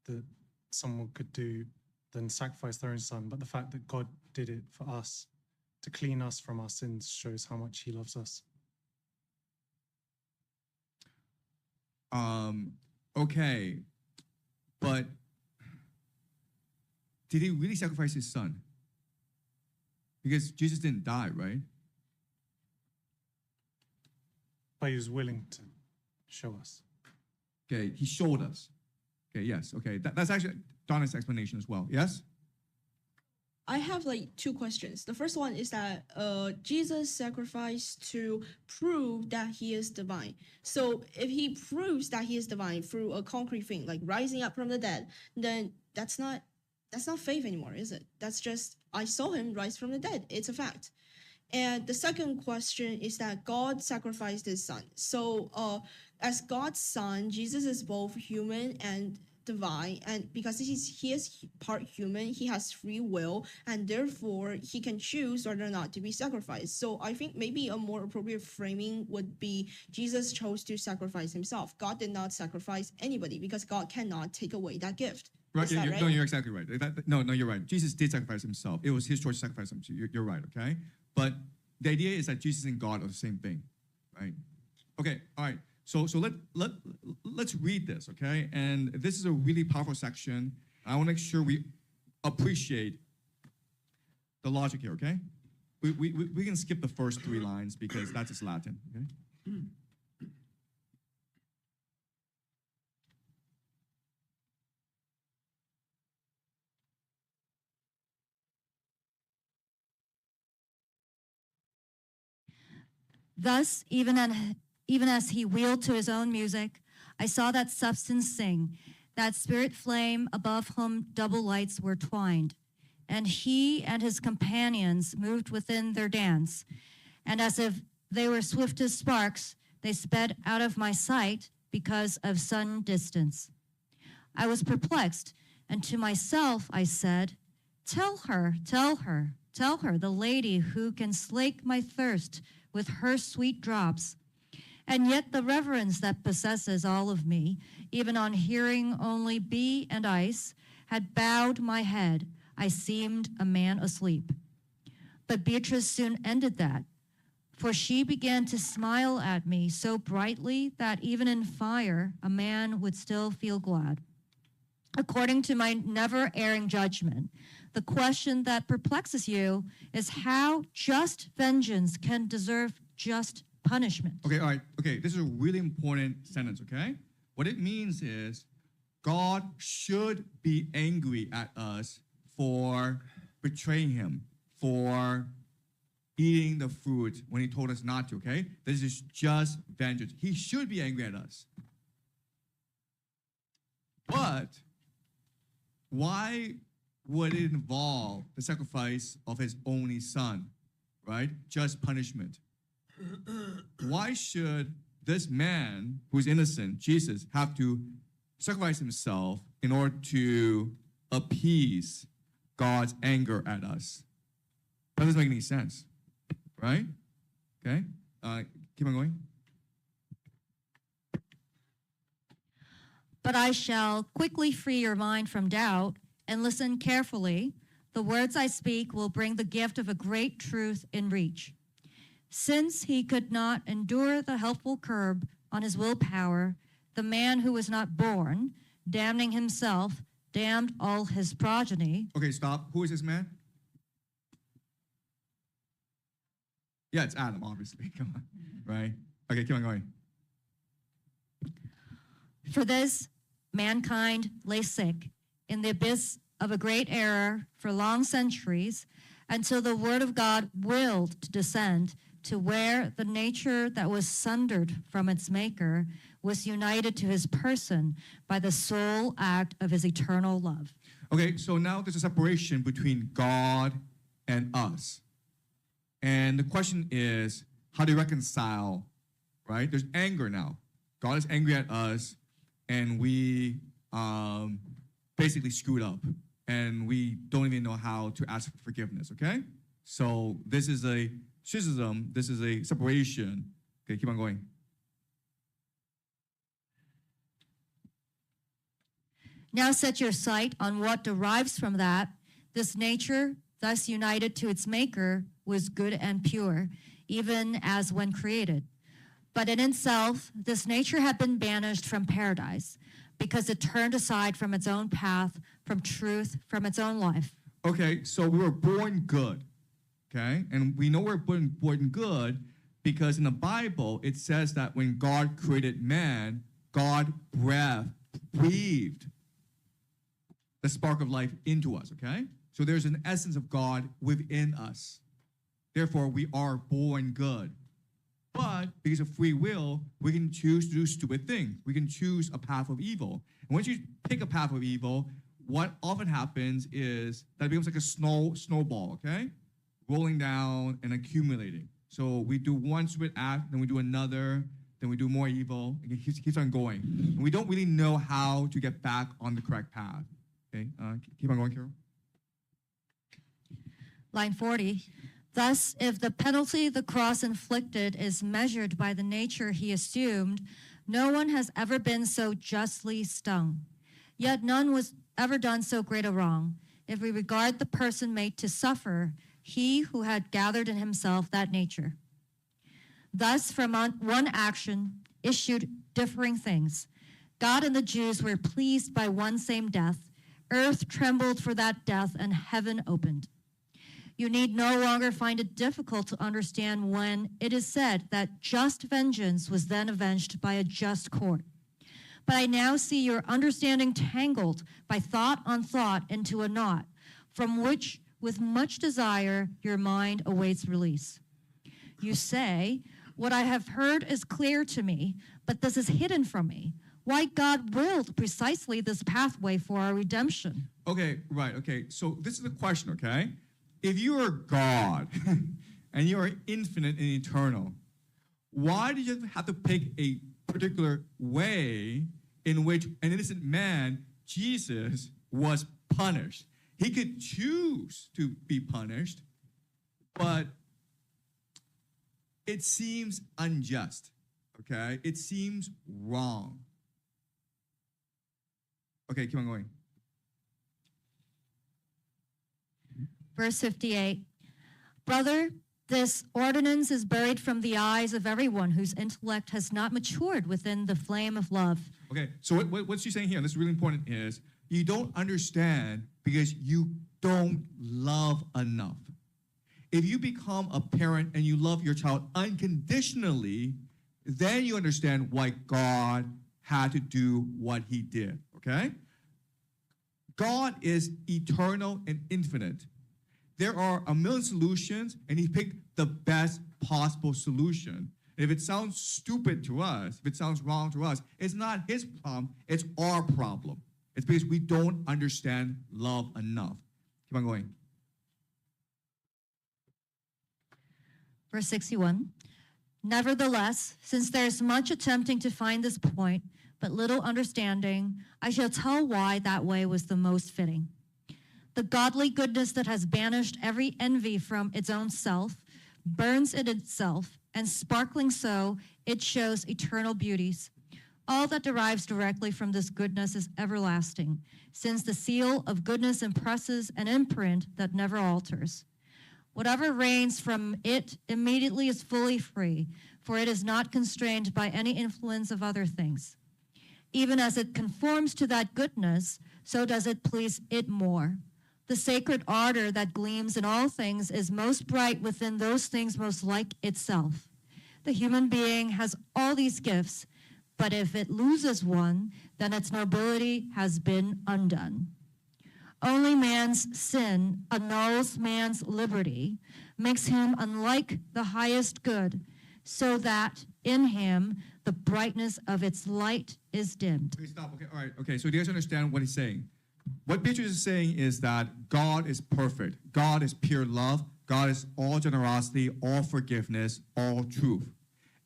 that someone could do than sacrifice their own son, but the fact that God did it for us to clean us from our sins shows how much he loves us. Okay, but did he really sacrifice his son? Because Jesus didn't die, right? But he was willing to show us. Okay, he showed us. Okay, yes, okay. That's actually Donna's explanation as well, yes? I have like two questions. The first one is that Jesus sacrificed to prove that he is divine. So if he proves that he is divine through a concrete thing like rising up from the dead, then that's not faith anymore, is it? That's just I saw him rise from the dead. It's a fact. And the second question is that God sacrificed his son. So as God's son, Jesus is both human and divine, and because he is part human, he has free will, and therefore he can choose whether or not to be sacrificed. So I think maybe a more appropriate framing would be Jesus chose to sacrifice himself. God did not sacrifice anybody because God cannot take away that gift. Right, Is that right? No, you're exactly right. No, you're right. Jesus did sacrifice himself. It was his choice to sacrifice himself. You're right, okay? But the idea is that Jesus and God are the same thing, right? Okay, all right. So let's read this, okay? And this is a really powerful section. I want to make sure we appreciate the logic here, okay? We can skip the first 3 lines because that's just Latin, okay? Thus, even as he wheeled to his own music, I saw that substance sing, that spirit flame above whom double lights were twined. And he and his companions moved within their dance, and as if they were swift as sparks, they sped out of my sight because of sudden distance. I was perplexed, and to myself I said, tell her, the lady who can slake my thirst with her sweet drops. And yet the reverence that possesses all of me, even on hearing only bee and ice, had bowed my head. I seemed a man asleep. But Beatrice soon ended that, for she began to smile at me so brightly that even in fire, a man would still feel glad. According to my never-erring judgment, the question that perplexes you is how just vengeance can deserve just punishment. Okay, all right. Okay, this is a really important sentence, okay? What it means is God should be angry at us for betraying him, for eating the fruit when he told us not to, okay? This is just vengeance. He should be angry at us. But why would it involve the sacrifice of his only son, right? Just punishment. Why should this man who's innocent, Jesus, have to sacrifice himself in order to appease God's anger at us? That doesn't make any sense, right? Okay, keep on going. But I shall quickly free your mind from doubt and listen carefully. The words I speak will bring the gift of a great truth in reach. Since he could not endure the helpful curb on his willpower, the man who was not born, damning himself, damned all his progeny. Okay, stop. Who is this man? Yeah, it's Adam, obviously. Come on, right? Okay, keep on going. For this, mankind lay sick in the abyss of a great error for long centuries until the word of God willed to descend to where the nature that was sundered from its maker was united to his person by the sole act of his eternal love. Okay, so now there's a separation between God and us. And the question is, how do you reconcile, right? There's anger now. God is angry at us, and we basically screwed up, and we don't even know how to ask for forgiveness, okay? So this is a schism, this is a separation. Okay, keep on going. Now set your sight on what derives from that. This nature, thus united to its maker, was good and pure, even as when created. But in itself, this nature had been banished from paradise because it turned aside from its own path, from truth, from its own life. Okay, so we were born good, okay? And we know we're born good because in the Bible, it says that when God created man, God breathed the spark of life into us, okay? So there's an essence of God within us. Therefore, we are born good. But because of free will, we can choose to do stupid things. We can choose a path of evil. And once you pick a path of evil, what often happens is that it becomes like a snowball, okay? Rolling down and accumulating. So we do one stupid act, then we do another, then we do more evil, and it keeps on going. And we don't really know how to get back on the correct path. Okay, keep on going, Carol. Line 40. Thus, if the penalty the cross inflicted is measured by the nature he assumed, no one has ever been so justly stung. Yet none was ever done so great a wrong. If we regard the person made to suffer, he who had gathered in himself that nature. Thus, from one action issued differing things. God and the Jews were pleased by one same death. Earth trembled for that death, and heaven opened. You need no longer find it difficult to understand when it is said that just vengeance was then avenged by a just court. But I now see your understanding tangled by thought on thought into a knot, from which, with much desire, your mind awaits release. You say, what I have heard is clear to me, but this is hidden from me. Why God willed precisely this pathway for our redemption. Okay, right, okay. So this is the question, okay? If you are God and you are infinite and eternal, why do you have to pick a particular way in which an innocent man, Jesus, was punished? He could choose to be punished, but it seems unjust, okay? It seems wrong. Okay, keep on going. Verse 58, brother, this ordinance is buried from the eyes of everyone whose intellect has not matured within the flame of love. Okay, so what's she saying here, and this is really important, is you don't understand because you don't love enough. If you become a parent and you love your child unconditionally, then you understand why God had to do what he did, okay? God is eternal and infinite. There are a million solutions, and he picked the best possible solution. If it sounds stupid to us, if it sounds wrong to us, it's not his problem, it's our problem. It's because we don't understand love enough. Keep on going. Verse 61, nevertheless, since there is much attempting to find this point, but little understanding, I shall tell why that way was the most fitting. The godly goodness that has banished every envy from its own self, burns in itself, and sparkling so, it shows eternal beauties. All that derives directly from this goodness is everlasting, since the seal of goodness impresses an imprint that never alters. Whatever reigns from it immediately is fully free, for it is not constrained by any influence of other things. Even as it conforms to that goodness, so does it please it more. The sacred ardor that gleams in all things is most bright within those things most like itself. The human being has all these gifts, but if it loses one, then its nobility has been undone. Only man's sin annuls man's liberty, makes him unlike the highest good, so that in him the brightness of its light is dimmed. Okay, stop. Okay, all right. Okay, so do you guys understand what he's saying? What Beatrice is saying is that God is perfect. God is pure love. God is all generosity, all forgiveness, all truth.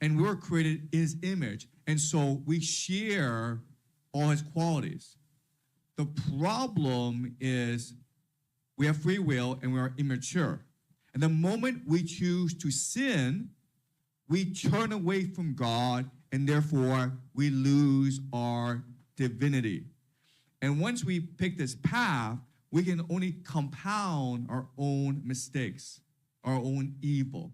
And we were created in his image. And so we share all his qualities. The problem is we have free will and we are immature. And the moment we choose to sin, we turn away from God, and therefore we lose our divinity. And once we pick this path, we can only compound our own mistakes, our own evil.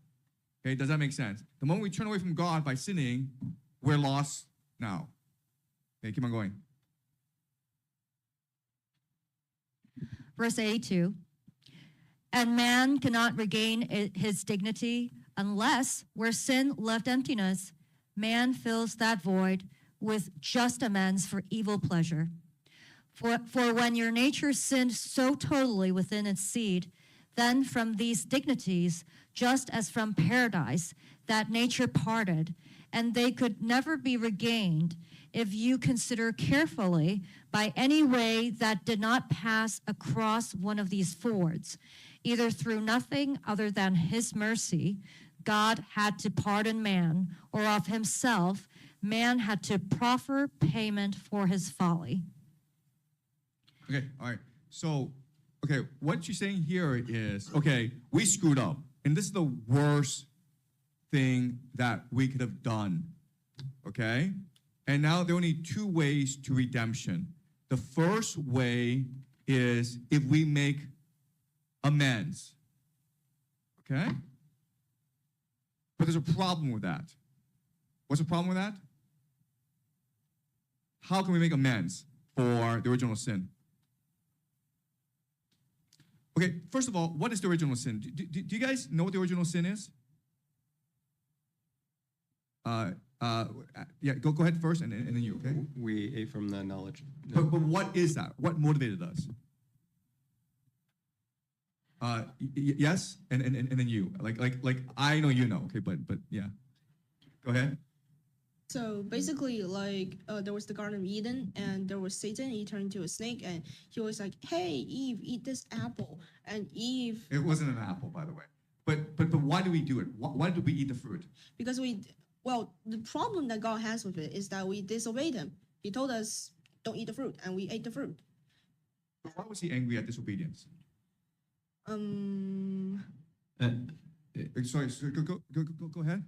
Okay, does that make sense? The moment we turn away from God by sinning, we're lost now. Okay, keep on going. Verse 82, and man cannot regain his dignity unless, where sin left emptiness, man fills that void with just amends for evil pleasure. For when your nature sinned so totally within its seed, then from these dignities, just as from paradise, that nature parted, and they could never be regained if you consider carefully by any way that did not pass across one of these fords, either through nothing other than his mercy, God had to pardon man, or of himself, man had to proffer payment for his folly. Okay, all right. So, okay, what you're saying here is, okay, we screwed up, and this is the worst thing that we could have done, okay? And now there are only two ways to redemption. The first way is if we make amends, okay? But there's a problem with that. What's the problem with that? How can we make amends for the original sin? Okay, first of all, what is the original sin? Do you guys know what the original sin is? Yeah, go ahead first, and then you, okay? We ate from the knowledge. But what is that? What motivated us? Yes, and then you. Like I know you know, okay, but yeah. Go ahead. So basically, like there was the Garden of Eden, and there was Satan. He turned into a snake, and he was like, "Hey, Eve, eat this apple." And Eve. It wasn't an apple, by the way. But why do we do it? Why do we eat the fruit? Because the problem that God has with it is that we disobeyed him. He told us, "Don't eat the fruit," and we ate the fruit. Why was he angry at disobedience? Sorry, go ahead.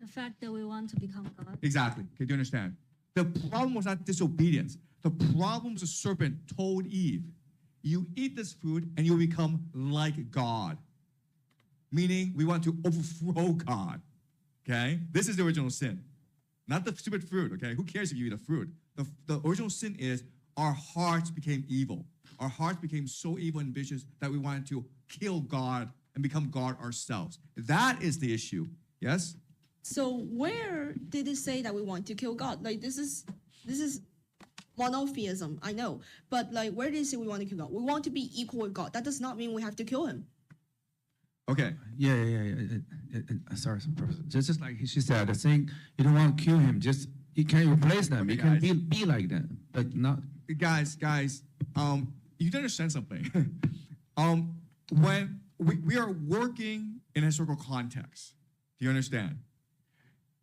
The fact that we want to become God. Exactly. Okay, do you understand? The problem was not disobedience. The problem was the serpent told Eve, you eat this fruit and you'll become like God. Meaning we want to overthrow God. Okay? This is the original sin. Not the stupid fruit, okay? Who cares if you eat a fruit? The original sin is our hearts became evil. Our hearts became so evil and vicious that we wanted to kill God and become God ourselves. That is the issue. Yes? So where did it say that we want to kill God? Like this is monotheism, I know. But like where did it say we want to kill God? We want to be equal with God. That does not mean we have to kill him. Okay. Yeah. Sorry, Professor. Just like she said, the thing you don't want to kill him. Just you can replace them. Okay, you can guys. be like them, but not. Guys, you don't understand something. When we are working in a historical context, do you understand?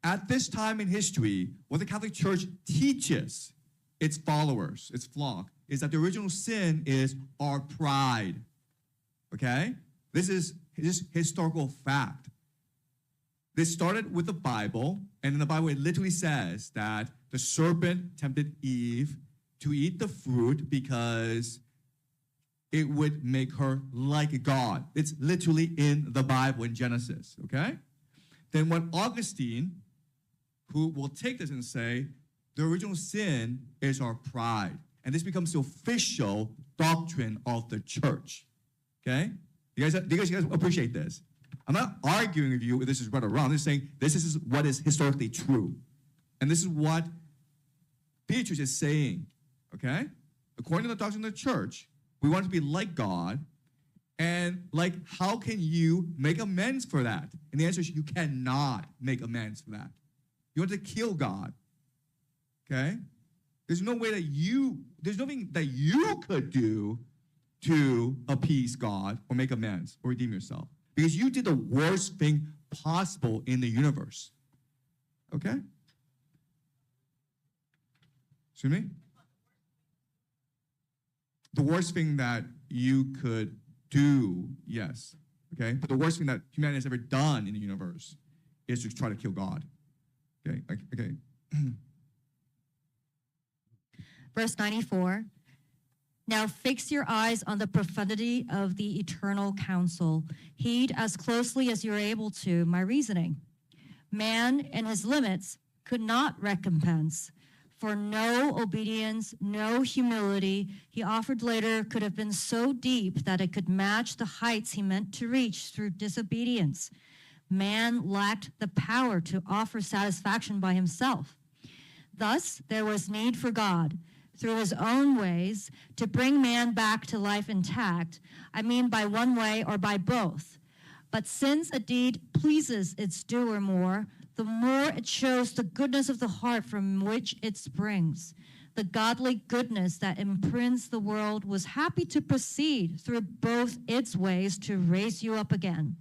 At this time in history, what the Catholic Church teaches its followers, its flock, is that the original sin is our pride. Okay? This is historical fact. This started with the Bible, and in the Bible it literally says that the serpent tempted Eve to eat the fruit because it would make her like God. It's literally in the Bible in Genesis, okay? Then what Augustine, who will take this and say, the original sin is our pride. And this becomes the official doctrine of the church, okay? Do you guys appreciate this? I'm not arguing with you if this is right or wrong. I'm just saying this is what is historically true. And this is what Beatrice is saying, okay? According to the doctrine of the church, we want to be like God. And like, how can you make amends for that? And the answer is you cannot make amends for that. You want to kill God, okay? There's nothing that you could do to appease God or make amends or redeem yourself. Because you did the worst thing possible in the universe. Okay? Excuse me? The worst thing that you could do, yes. Okay? But the worst thing that humanity has ever done in the universe is to try to kill God. Okay? Okay. Verse 94. Now fix your eyes on the profundity of the eternal counsel. Heed as closely as you're able to my reasoning. Man in his limits could not recompense, for no obedience, no humility he offered later could have been so deep that it could match the heights he meant to reach through disobedience. Man lacked the power to offer satisfaction by himself. Thus, there was need for God, through his own ways to bring man back to life intact, I mean by one way or by both. But since a deed pleases its doer more, the more it shows the goodness of the heart from which it springs. The godly goodness that imprints the world was happy to proceed through both its ways to raise you up again.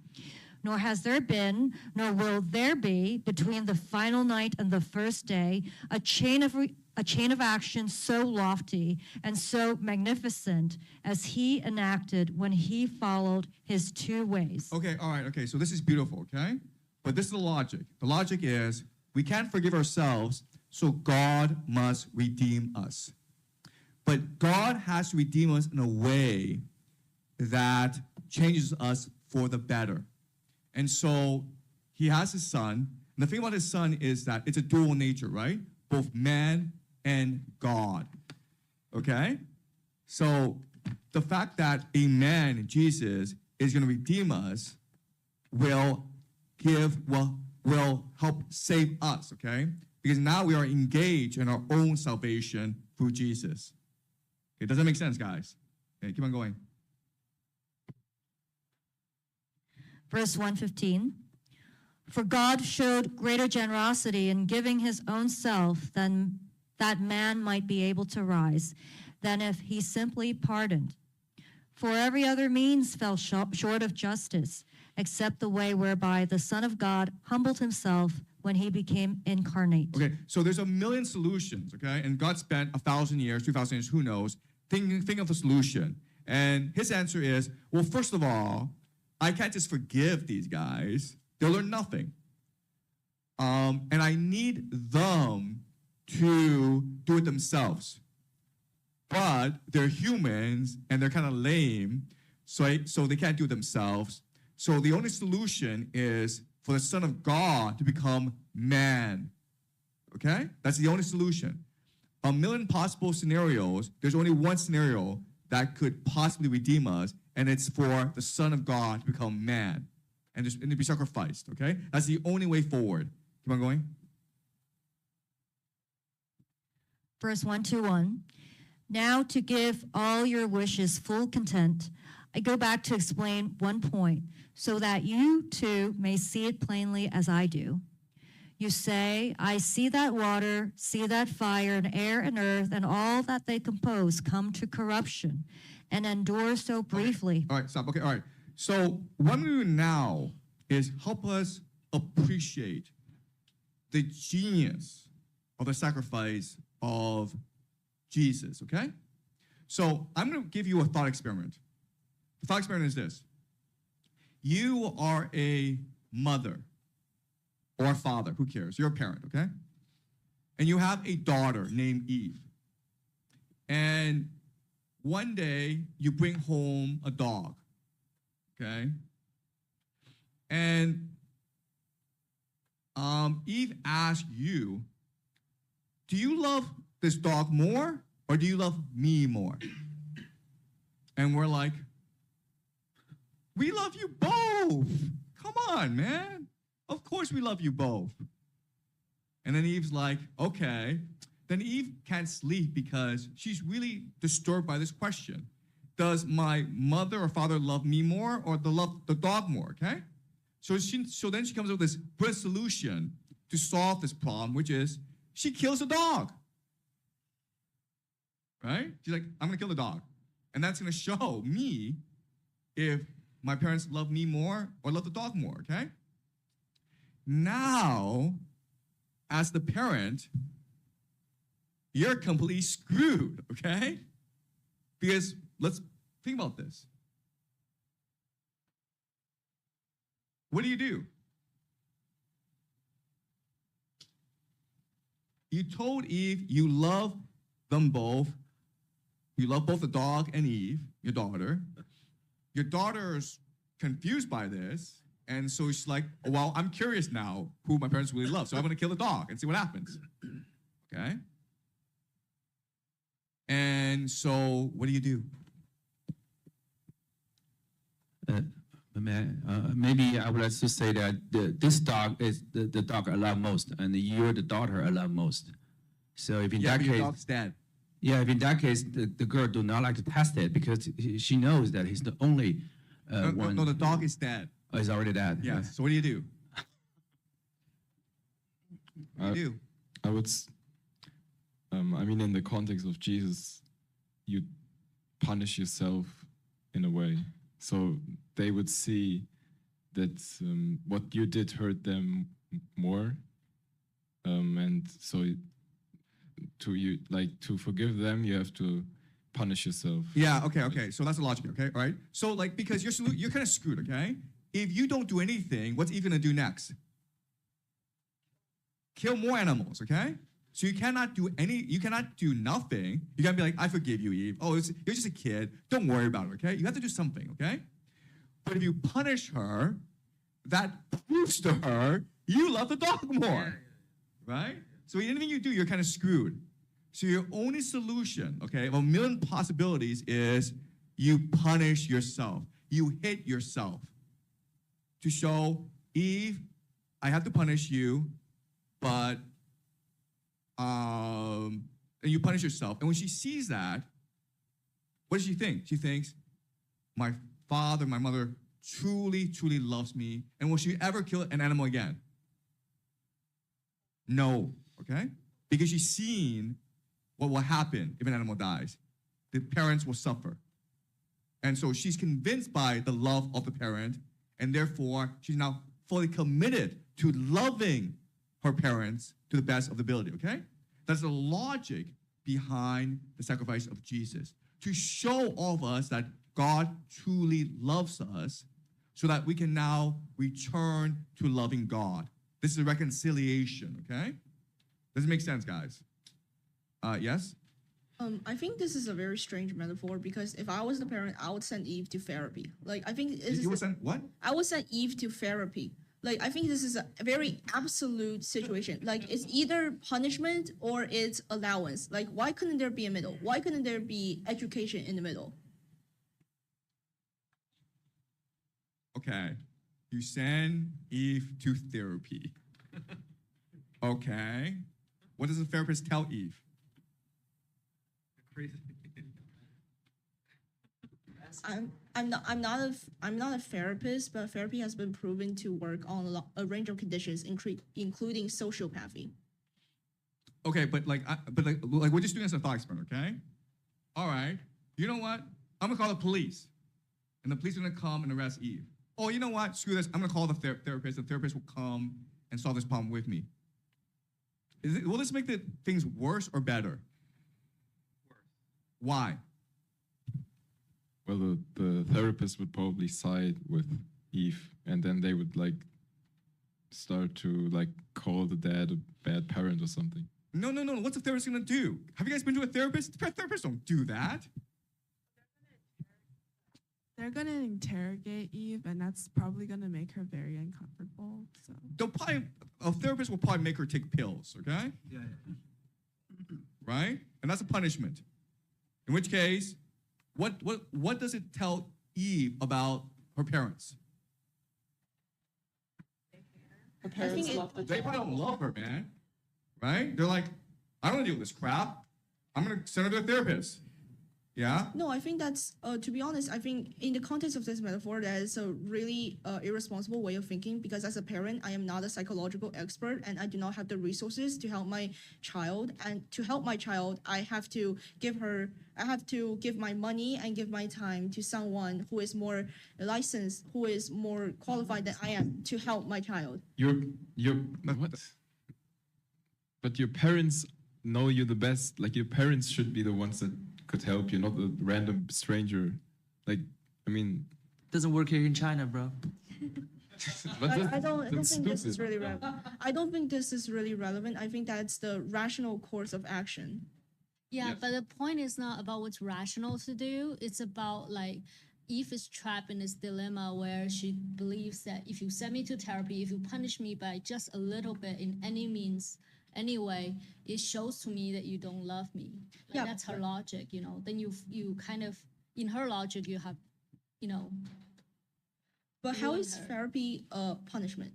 Nor has there been, nor will there be, between the final night and the first day, a chain of action so lofty and so magnificent as he enacted when he followed his two ways. Okay, all right, okay, so this is beautiful, okay? But this is the logic. The logic is we can't forgive ourselves, so God must redeem us. But God has to redeem us in a way that changes us for the better. And so he has his son. And the thing about his son is that it's a dual nature, right? Both man and God. Okay? So the fact that a man, Jesus, is going to redeem us will help save us, okay? Because now we are engaged in our own salvation through Jesus. Okay, does that make sense, guys? Okay, keep on going. Verse 115, for God showed greater generosity in giving his own self than that man might be able to rise, than if he simply pardoned. For every other means fell short of justice, except the way whereby the Son of God humbled himself when he became incarnate. Okay, so there's a million solutions, okay? And God spent 1,000 years, 2,000 years, who knows, thinking of a solution. And his answer is, well, first of all, I can't just forgive these guys. They'll learn nothing. And I need them to do it themselves. But they're humans, and they're kind of lame, so they can't do it themselves. So the only solution is for the Son of God to become man. Okay? That's the only solution. A million possible scenarios, there's only one scenario that could possibly redeem us, and it's for the Son of God to become man and to be sacrificed. Okay? That's the only way forward. Keep on going. Verse 121, now to give all your wishes full content, I go back to explain one point, so that you too may see it plainly as I do. You say, I see that water, see that fire, and air and earth, and all that they compose come to corruption, and endure so briefly. Okay. All right, stop. Okay, all right. So what I'm going to do now is help us appreciate the genius of the sacrifice of Jesus, okay? So I'm going to give you a thought experiment. The thought experiment is this. You are a mother or a father, who cares? You're a parent, okay? And you have a daughter named Eve. And one day you bring home a dog, okay? And Eve asked you, do you love this dog more or do you love me more? And we're like, we love you both. Come on, man. Of course we love you both. And then Eve's like, okay. Then Eve can't sleep because she's really disturbed by this question. Does my mother or father love me more or love the dog more, okay? So then she comes up with this brilliant solution to solve this problem, which is she kills the dog. Right? She's like, I'm gonna kill the dog. And that's gonna show me if my parents love me more or love the dog more, okay? Now, as the parent, you're completely screwed, okay? Because let's think about this. What do? You told Eve you love them both. You love both the dog and Eve, your daughter. Your daughter's confused by this, and so she's like, well, I'm curious now who my parents really love, so I'm going to kill the dog and see what happens. Okay? And so what do? Maybe I would like to say that this dog is the dog I love most, and you're the daughter I love most. So if in that Your case, dog's dead. Yeah, if in that case, the girl do not like to test it because she knows that he's the only one. No, the dog is dead. Oh, he's already dead. Yes. So what do you do? I, I would, I mean, in the context of Jesus, you punish yourself in a way. So they would see that what you did hurt them more. And so to forgive them, you have to punish yourself. Yeah, okay. So that's the logic, okay? All right. So like because you're kind of screwed, okay? If you don't do anything, what's Eve gonna do next? Kill more animals, okay? So you cannot do nothing. You can't be like, I forgive you, Eve. Oh, you're just a kid. Don't worry about it, okay? You have to do something, okay? But if you punish her, that proves to her you love the dog more, right? So anything you do, you're kind of screwed. So your only solution, okay, of a million possibilities is you punish yourself. You hit yourself to show Eve, I have to punish you, but and you punish yourself. And when she sees that, what does she think? She thinks, my father, my mother truly, truly loves me. And will she ever kill an animal again? No, okay? Because she's seen what will happen if an animal dies. The parents will suffer. And so she's convinced by the love of the parent, and therefore she's now fully committed to loving her parents to the best of the ability, okay? That's the logic behind the sacrifice of Jesus, to show all of us that God truly loves us so that we can now return to loving God. This is a reconciliation, okay? Does it make sense, guys? Yes? I think this is a very strange metaphor because if I was the parent, I would send Eve to therapy. Like, I think You would send what? I would send Eve to therapy. Like, I think this is a very absolute situation. Like, it's either punishment or it's allowance. Like, why couldn't there be a middle? Why couldn't there be education in the middle? Okay. You send Eve to therapy. Okay. What does the therapist tell Eve? I'm not a therapist, but therapy has been proven to work on a range of conditions, including sociopathy. Okay, but we're just doing this as a thought experiment, okay? All right. You know what? I'm gonna call the police, and the police are gonna come and arrest Eve. Oh, you know what? Screw this. I'm gonna call the therapist. The therapist will come and solve this problem with me. Will this make the things worse or better? Worse. Why? Well, the therapist would probably side with Eve, and then they would start to call the dad a bad parent or something. No. What's a therapist gonna do? Have you guys been to a therapist? Therapists don't do that. They're gonna interrogate Eve, and that's probably gonna make her very uncomfortable. So A therapist will probably make her take pills, okay? Yeah. Right? And that's a punishment. In which case, what does it tell Eve about her parents? her parents love the They probably don't love her, man. Right? They're like, I don't want to deal with this crap. I'm gonna send her to a therapist. Yeah? No, I think that's, to be honest, I think in the context of this metaphor, that is a really irresponsible way of thinking because as a parent, I am not a psychological expert and I do not have the resources to help my child. And to help my child, I have to give my money and give my time to someone who is more licensed, who is more qualified than I am to help my child. What? But your parents know you the best. Like your parents should be the ones that could help you, not a random stranger. Doesn't work here in China, bro. I don't think this is really relevant. I don't think this is really relevant. I think that's the rational course of action. Yeah, but the point is not about what's rational to do. It's about Eve is trapped in this dilemma where she believes that if you send me to therapy, if you punish me by just a little bit in any means, anyway, it shows to me that you don't love me. That's her logic, Then you kind of, in her logic, you have, But how ruin is her. therapy a punishment?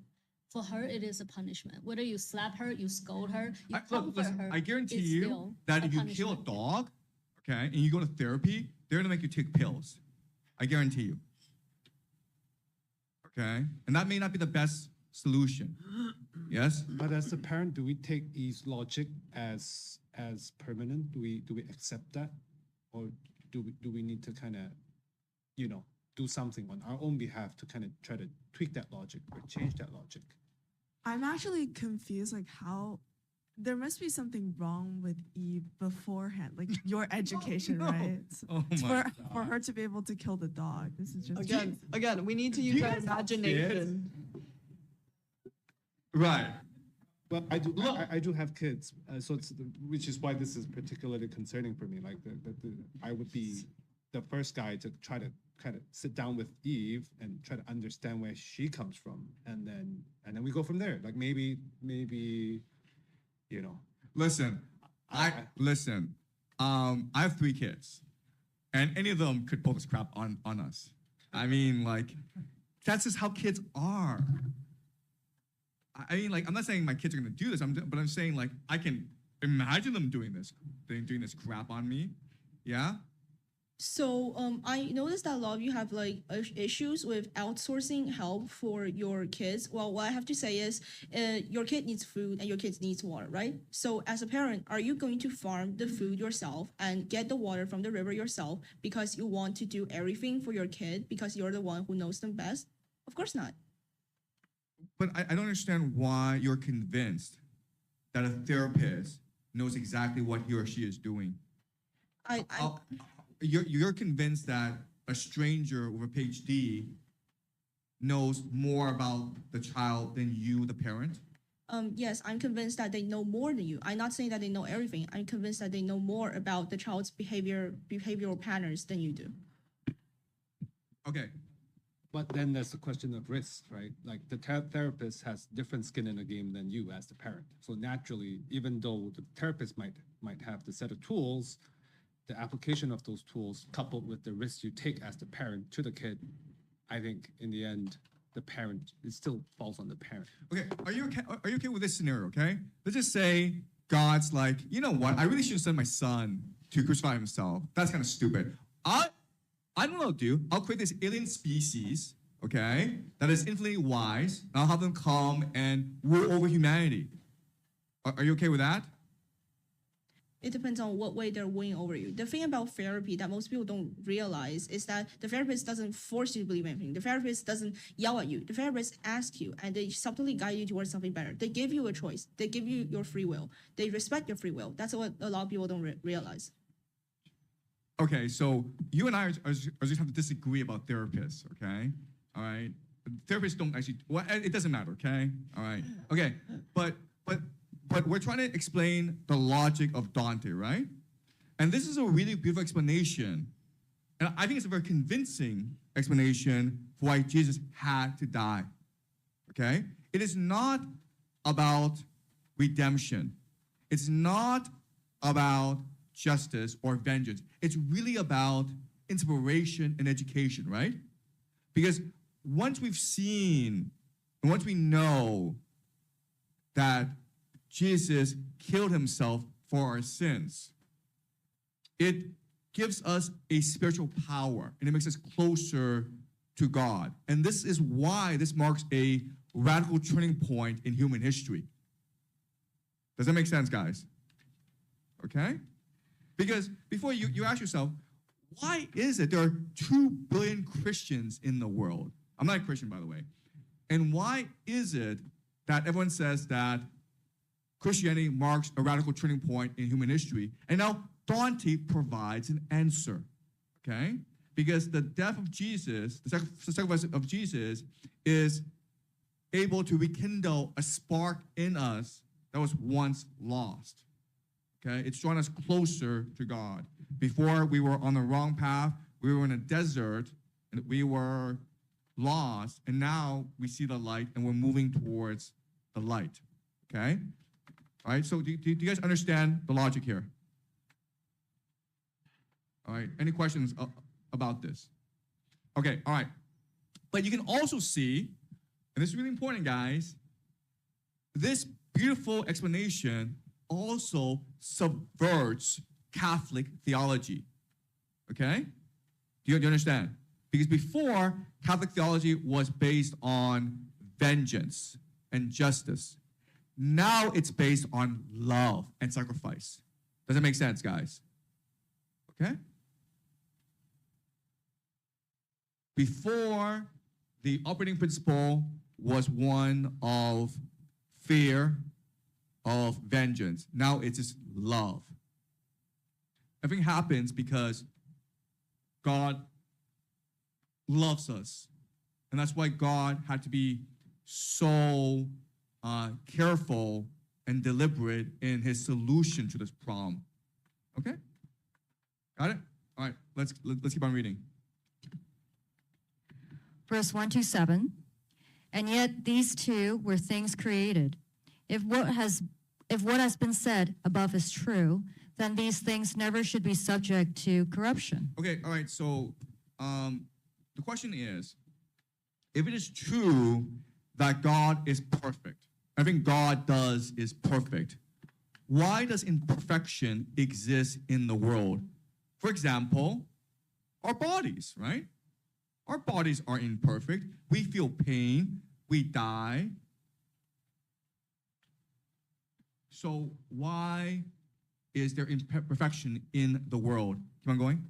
For her, it is a punishment. Whether you slap her, you scold her, you Look, comfort listen, her. I guarantee it's you still that a if you kill a punishment. dog, okay, and you go to therapy, they're gonna make you take pills. I guarantee you. Okay, and that may not be the best solution. Yes. But as a parent, do we take Eve's logic as permanent? Do we accept that, or do we need to kind of, do something on our own behalf to kind of try to tweak that logic or change that logic? I'm actually confused, like how there must be something wrong with Eve beforehand, like your education, no. right? Oh my For her to be able to kill the dog. This is just Again, we need to Do use you our guys have imagination. Right. Well, I do have kids, so which is why this is particularly concerning for me. Like I would be the first guy to try to kind of sit down with Eve and try to understand where she comes from, and then we go from there. Like maybe Listen, I have 3 kids, and any of them could pull this crap on us. I mean, like, that's just how kids are. I mean, like, I'm not saying my kids are gonna do this, but I'm saying, like, I can imagine them doing this crap on me. Yeah. So I noticed that a lot of you have like issues with outsourcing help for your kids. Well, what I have to say is, your kid needs food and your kids needs water, right? So as a parent, are you going to farm the food yourself and get the water from the river yourself because you want to do everything for your kid because you're the one who knows them best? Of course not. But I don't understand why you're convinced that a therapist knows exactly what he or she is doing. You're convinced that a stranger with a PhD knows more about the child than you, the parent? Yes, I'm convinced that they know more than you. I'm not saying that they know everything. I'm convinced that they know more about the child's behavioral patterns than you do. Okay. But then there's the question of risk, right? Like the therapist has different skin in the game than you as the parent. So naturally, even though the therapist might have the set of tools, the application of those tools coupled with the risk you take as the parent to the kid, I think in the end, the parent, it still falls on the parent. Okay, are you okay with this scenario, okay? Let's just say God's like, you know what? I really shouldn't send my son to crucify himself. That's kind of stupid. I don't know what I'll do. I'll create this alien species, okay, that is infinitely wise, and I'll have them come and rule over humanity. Are you okay with that? It depends on what way they're winning over you. The thing about therapy that most people don't realize is that the therapist doesn't force you to believe anything. The therapist doesn't yell at you. The therapist asks you, and they subtly guide you towards something better. They give you a choice. They give you your free will. They respect your free will. That's what a lot of people don't realize. Okay, so you and I are just have to disagree about therapists, okay? All right? Therapists don't actually, well, it doesn't matter, okay? All right? Okay, but we're trying to explain the logic of Dante, right? And this is a really beautiful explanation. And I think it's a very convincing explanation for why Jesus had to die, okay? It is not about redemption. It's not about justice or vengeance. It's really about inspiration and education, right? Because once we've seen and once we know that Jesus killed himself for our sins, it gives us a spiritual power and it makes us closer to God. And this is why this marks a radical turning point in human history. Does that make sense, guys? Okay? Because before you ask yourself, why is it there are 2 billion Christians in the world? I'm not a Christian, by the way. And why is it that everyone says that Christianity marks a radical turning point in human history? And now Dante provides an answer, okay? Because the death of Jesus, the sacrifice of Jesus, is able to rekindle a spark in us that was once lost. Okay, it's drawing us closer to God. Before we were on the wrong path, we were in a desert, and we were lost, and now we see the light, and we're moving towards the light. Okay, all right. So do you guys understand the logic here? All right. Any questions about this? Okay. All right. But you can also see, and this is really important, guys, this beautiful explanation also subverts Catholic theology. Okay? Do you understand? Because before, Catholic theology was based on vengeance and justice. Now it's based on love and sacrifice. Does that make sense, guys? Okay? Before, the operating principle was one of fear, of vengeance. Now it's just love. Everything happens because God loves us. And that's why God had to be so careful and deliberate in his solution to this problem. Okay? Got it? All right, let's keep on reading. Verse 1 to 7. And yet these two were things created. If what has been said above is true, then these things never should be subject to corruption. Okay, all right, so the question is, if it is true that God is perfect, everything God does is perfect, why does imperfection exist in the world? For example, our bodies, right? Our bodies are imperfect. We feel pain. We die. So why is there imperfection in the world? Keep on going.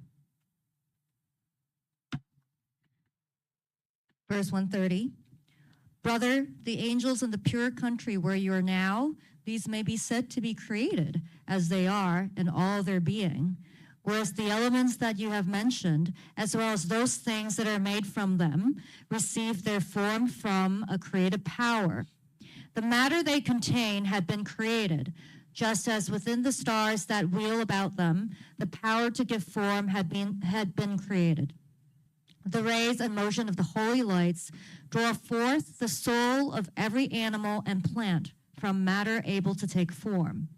Verse 130. Brother, the angels in the pure country where you are now, these may be said to be created, as they are in all their being. Whereas the elements that you have mentioned, as well as those things that are made from them, receive their form from a creative power. The matter they contain had been created, just as within the stars that wheel about them, the power to give form had been created. The rays and motion of the holy lights draw forth the soul of every animal and plant from matter able to take form.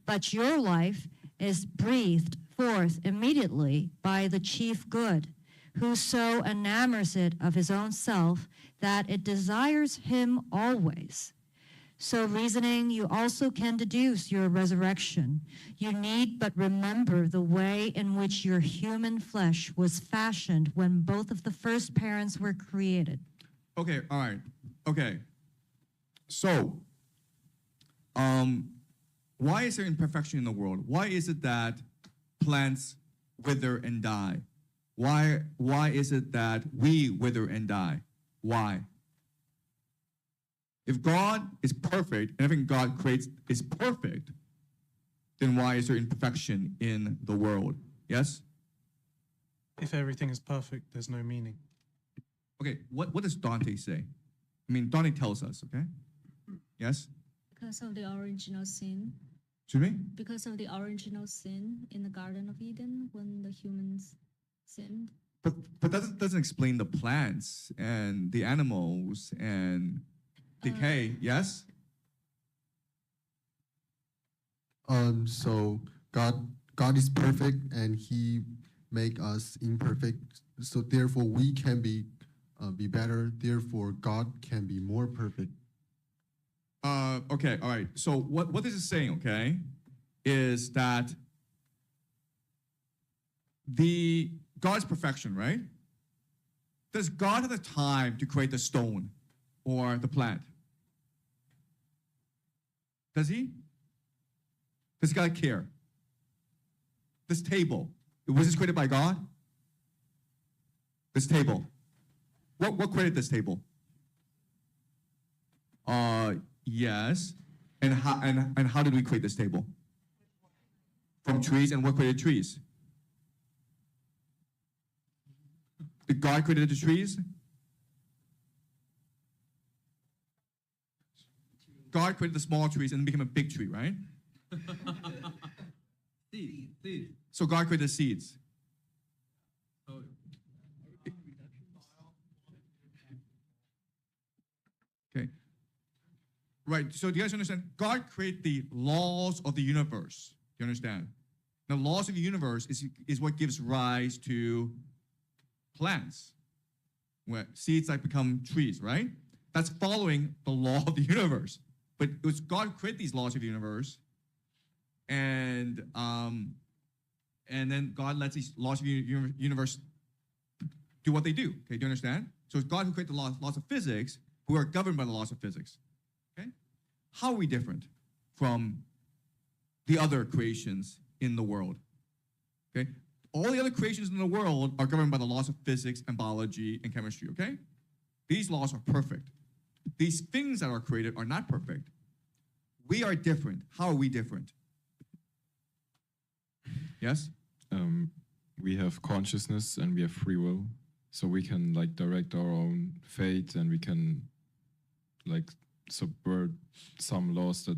But your life is breathed forth immediately by the chief good, who so enamors it of his own self that it desires him always. So reasoning, you also can deduce your resurrection. You need but remember the way in which your human flesh was fashioned when both of the first parents were created. Okay, all right. Okay. So, why is there imperfection in the world? Why is it that plants wither and die? Why is it that we wither and die? Why? If God is perfect and everything God creates is perfect, then why is there imperfection in the world? Yes? If everything is perfect, there's no meaning. Okay, what does Dante say? I mean, Dante tells us, okay? Yes? Because of the original sin. Excuse me? Because of the original sin in the Garden of Eden when the humans sinned. But that doesn't explain the plants and the animals and decay, yes? So God is perfect and he make us imperfect. So therefore we can be better. Therefore God can be more perfect. Okay, all right. So what this is saying, okay, is that God's perfection, right? Does God have the time to create the stone or the plant? Does he? Does God care? This table, was this created by God? This table. What created this table? Yes. And how did we create this table? From trees, and what created trees? Did God create the trees? God created the small trees and became a big tree, right? Seed. So God created the seeds. Okay. Right, so do you guys understand? God created the laws of the universe. Do you understand? The laws of the universe is what gives rise to plants, where seeds that become trees, right? That's following the law of the universe. But it was God who created these laws of the universe, and then God lets these laws of the universe do what they do. Okay, do you understand? So it's God who created the laws of physics, who are governed by the laws of physics. Okay, how are we different from the other creations in the world? Okay, all the other creations in the world are governed by the laws of physics and biology and chemistry. Okay, these laws are perfect. These things that are created are not perfect. We are different. How are we different? Yes? We have consciousness and we have free will. So we can like direct our own fate, and we can like subvert some laws that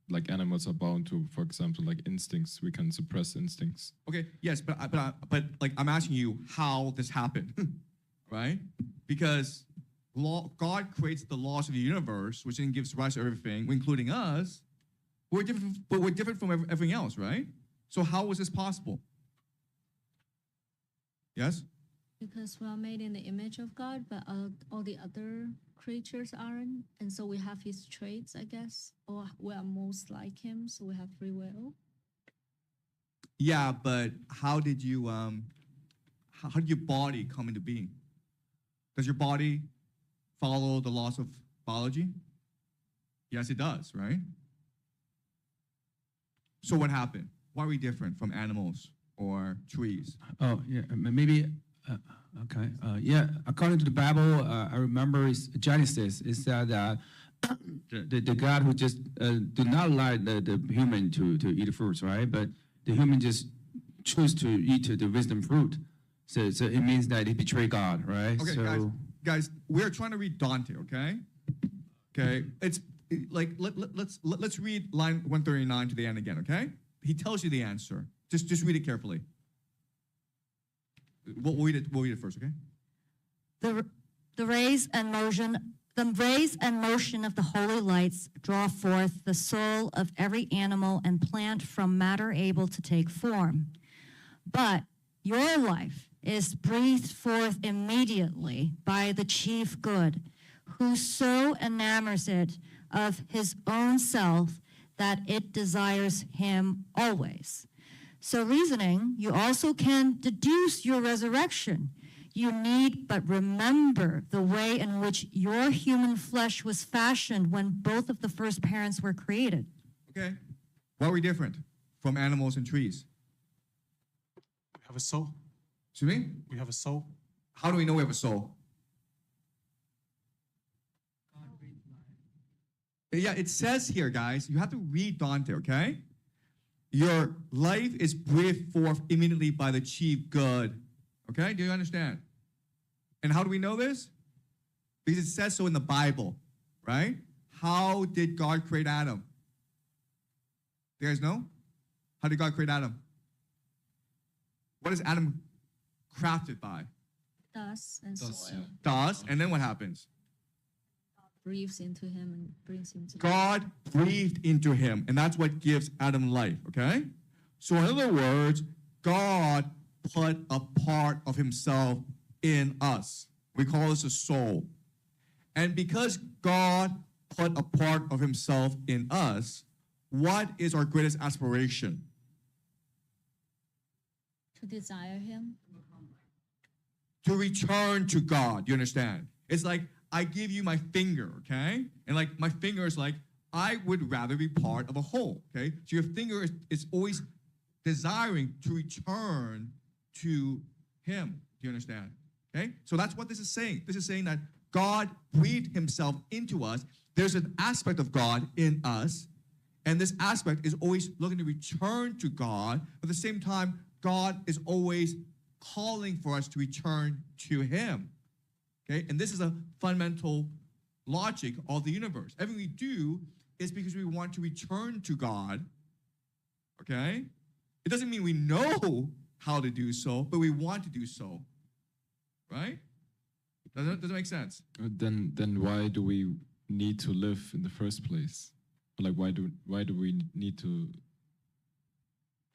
like animals are bound to. For example, like instincts, we can suppress instincts. Okay, yes, but like I'm asking you how this happened, right? Because God creates the laws of the universe, which then gives rise to everything, including us. We're different, but we're different from everything else, right? So how was this possible? Yes? Because we are made in the image of God, but all the other creatures aren't. And so we have his traits, I guess, or we are most like him, so we have free will. Yeah, but how did you how did your body come into being? Does your body follow the laws of biology? Yes, it does, right? So what happened? Why are we different from animals or trees? Oh, yeah, maybe, okay. Yeah, according to the Bible, I remember it's Genesis, it said that the God who just did not like the human to eat fruits, right? But the human just choose to eat the wisdom fruit. So it means that he betrayed God, right? Okay, so, guys, we're trying to read Dante, okay? Okay, it's like let's read line 139 to the end again, okay? He tells you the answer. Just read it carefully. We'll read it first, okay? The rays and motion of the holy lights draw forth the soul of every animal and plant from matter able to take form. But your life is breathed forth immediately by the chief good, who so enamors it of his own self that it desires him always. So reasoning, you also can deduce your resurrection. You need but remember the way in which your human flesh was fashioned when both of the first parents were created. Okay. Why are we different from animals and trees? We have a soul. Excuse me? We have a soul. How do we know we have a soul? Yeah, it says here, guys, you have to read Dante, okay? Your life is breathed forth immediately by the chief good. Okay? Do you understand? And how do we know this? Because it says so in the Bible, right? How did God create Adam? Do you guys know? How did God create Adam? What is Adam crafted by? Dust and soil. Dust, and then what happens? Breathes into him and brings him to God breathed into him, and that's what gives Adam life, okay? So in other words, God put a part of himself in us. We call this a soul. And because God put a part of himself in us, what is our greatest aspiration? to desire him. To return to God, you understand? It's like, I give you my finger, okay? And like, my finger is like, I would rather be part of a whole, okay? So your finger is always desiring to return to him. Do you understand? Okay? So that's what this is saying. This is saying that God breathed himself into us. There's an aspect of God in us, and this aspect is always looking to return to God. But at the same time, God is always calling for us to return to him. Okay? And this is a fundamental logic of the universe. Everything we do is because we want to return to God. Okay? It doesn't mean we know how to do so, but we want to do so. Right? Does it make sense? Then why do we need to live in the first place? Like why do we need to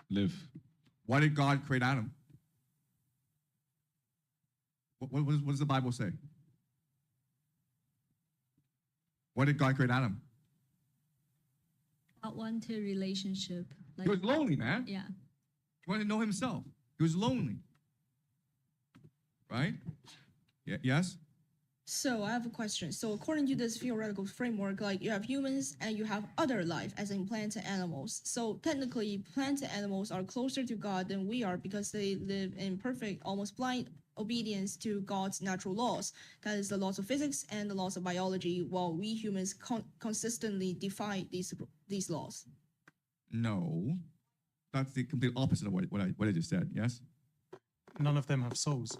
live? Why did God create Adam? What does the Bible say? Why did God create Adam? unwanted relationship. He was lonely, man. Yeah. He wanted to know himself. He was lonely. Right? Yeah, yes? So I have a question. So according to this theoretical framework, like you have humans and you have other life, as in plants and animals. So technically, plants and animals are closer to God than we are because they live in perfect, almost blind obedience to God's natural laws. That is the laws of physics and the laws of biology, while we humans consistently defy these laws. No. That's the complete opposite of what I just said, yes? None of them have souls.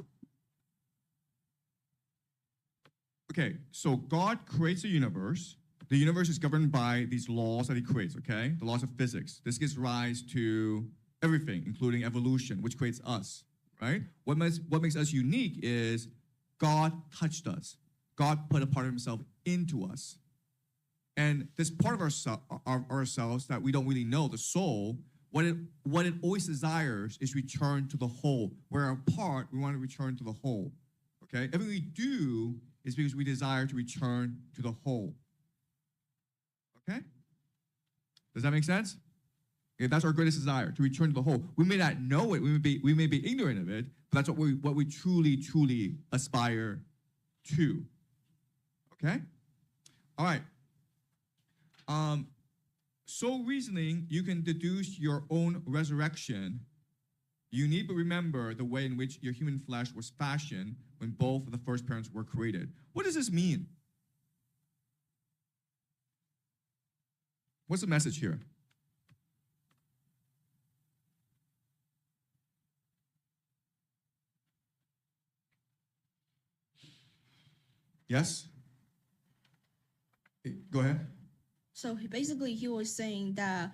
Okay, so God creates a universe. The universe is governed by these laws that he creates, okay? The laws of physics. This gives rise to everything, including evolution, which creates us, right? What makes us unique is God touched us. God put a part of himself into us. And this part of ourselves that we don't really know, the soul, what it always desires is return to the whole. We're apart, we want to return to the whole, okay? Everything we do is because we desire to return to the whole. Okay? Does that make sense? Okay, that's our greatest desire, to return to the whole. We may not know it, we may be ignorant of it, but that's what we truly aspire to. Okay? All right. So reasoning, you can deduce your own resurrection. You need to remember the way in which your human flesh was fashioned when both of the first parents were created. What does this mean? What's the message here? Yes? Go ahead. So he was saying that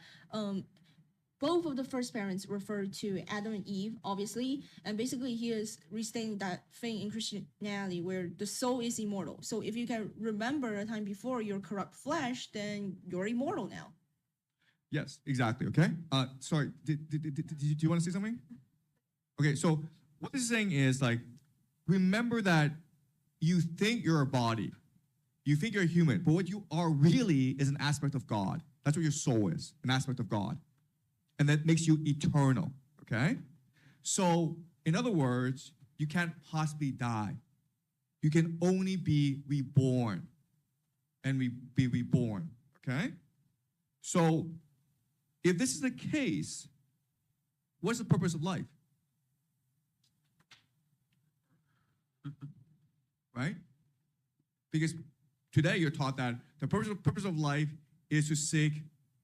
both of the first parents refer to Adam and Eve, obviously, and basically he is restating that thing in Christianity where the soul is immortal. So if you can remember a time before your corrupt flesh, then you're immortal now. Yes, exactly. Okay. Sorry. Do you want to say something? Okay. So what this is saying is like, remember that you think you're a body, you think you're a human, but what you are really is an aspect of God. That's what your soul is, an aspect of God, and that makes you eternal. Okay. So in other words, you can't possibly die. You can only be reborn, and be reborn. Okay. So if this is the case, what's the purpose of life? Right? Because today you're taught that the purpose of life is to seek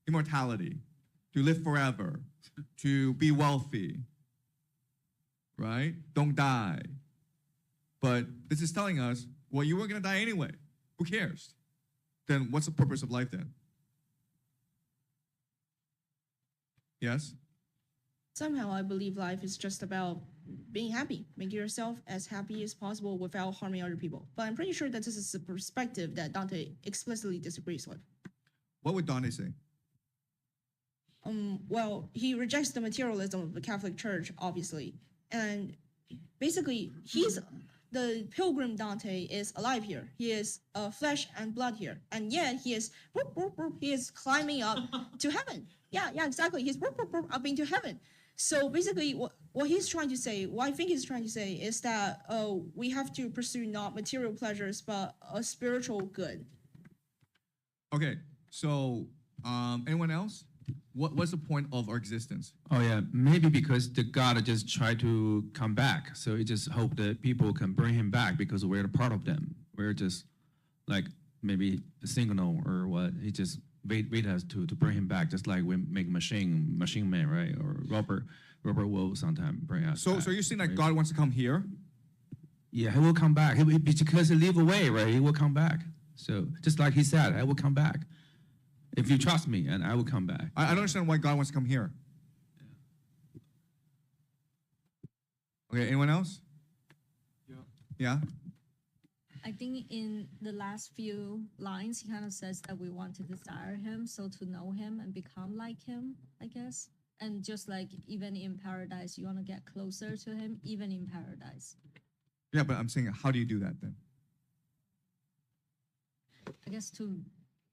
immortality, to live forever, to be wealthy, right? Don't die. But this is telling us, well, you weren't going to die anyway. Who cares? Then what's the purpose of life then? Yes? Somehow I believe life is just about being happy, making yourself as happy as possible without harming other people. But I'm pretty sure that this is a perspective that Dante explicitly disagrees with. What would Dante say? Well, he rejects the materialism of the Catholic Church, obviously. And basically, the pilgrim Dante is alive here. He is flesh and blood here. And yet he is climbing up to heaven. Yeah, exactly. He's up into heaven. So basically, what he's trying to say, what I think he's trying to say is that we have to pursue not material pleasures, but a spiritual good. Okay, so anyone else? What's the point of our existence? Oh yeah, maybe because the God just tried to come back, so he just hope that people can bring him back because we're a part of them. We're just like maybe a signal or what. He just wait us to bring him back, just like we make machine man, right? Or Robert will sometime bring us. So back, you're saying that right? God wants to come here? Yeah, he will come back. Because he live away, right? He will come back. So just like he said, I will come back. If you trust me, and I will come back. I don't understand why God wants to come here. Okay, anyone else? Yeah? I think in the last few lines, he kind of says that we want to desire him, so to know him and become like him, I guess. And just like even in paradise, you want to get closer to him, even in paradise. Yeah, but I'm saying, how do you do that then? I guess to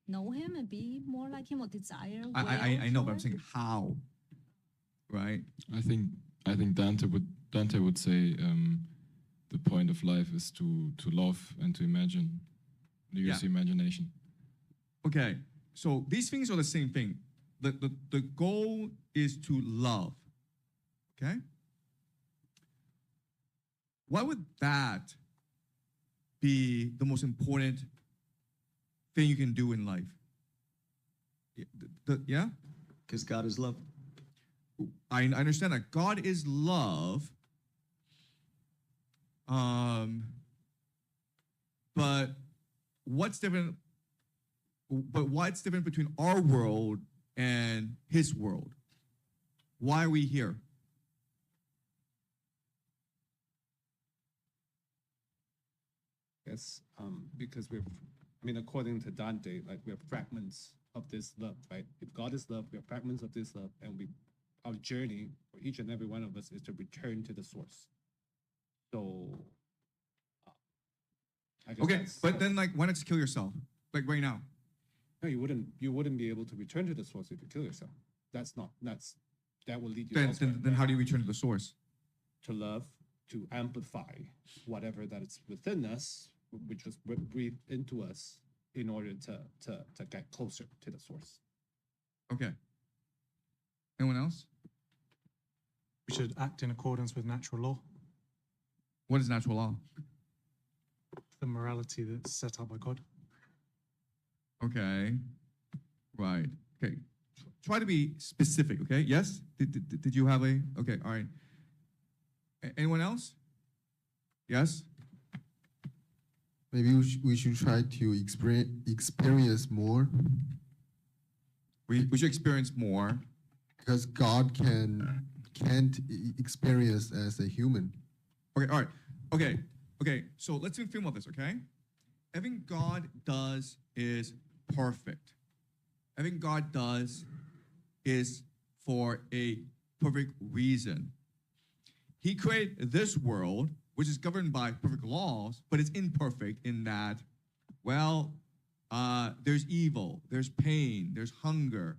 know him and be more like him or desire. I know, but I'm for it? saying how, right? I think Dante would say the point of life is to love and to imagine, use Yeah. imagination. Okay, so these things are the same thing. The goal is to love. Okay? Why would that be the most important thing you can do in life? Yeah? Because God is love. I understand that God is love. But what's different? But what's different between our world and His world? Why are we here? Yes, because according to Dante, like we're fragments of this love, right? If God is love, we're fragments of this love, and our journey for each and every one of us is to return to the source. So, I guess Okay, but then like, why not just kill yourself? Like right now. no, you wouldn't be able to return to the source if you kill yourself. That will lead you Then how do you return to the source? to love, to amplify whatever that is within us, which was breathed into us in order to get closer to the source. Okay. Anyone else? We should act in accordance with natural law, What is natural law? the morality that's set up by God. Okay. Right. Okay. Try to be specific, okay? Yes? Did you have a... Okay, all right. Anyone else? Yes? Maybe we should try to experience more. We should experience more. Because God can't experience as a human. Okay, all right. Okay, so let's think about this, okay? Everything God does is perfect. Everything God does is for a perfect reason. He created this world, which is governed by perfect laws, but it's imperfect in that, well, there's evil, there's pain, there's hunger,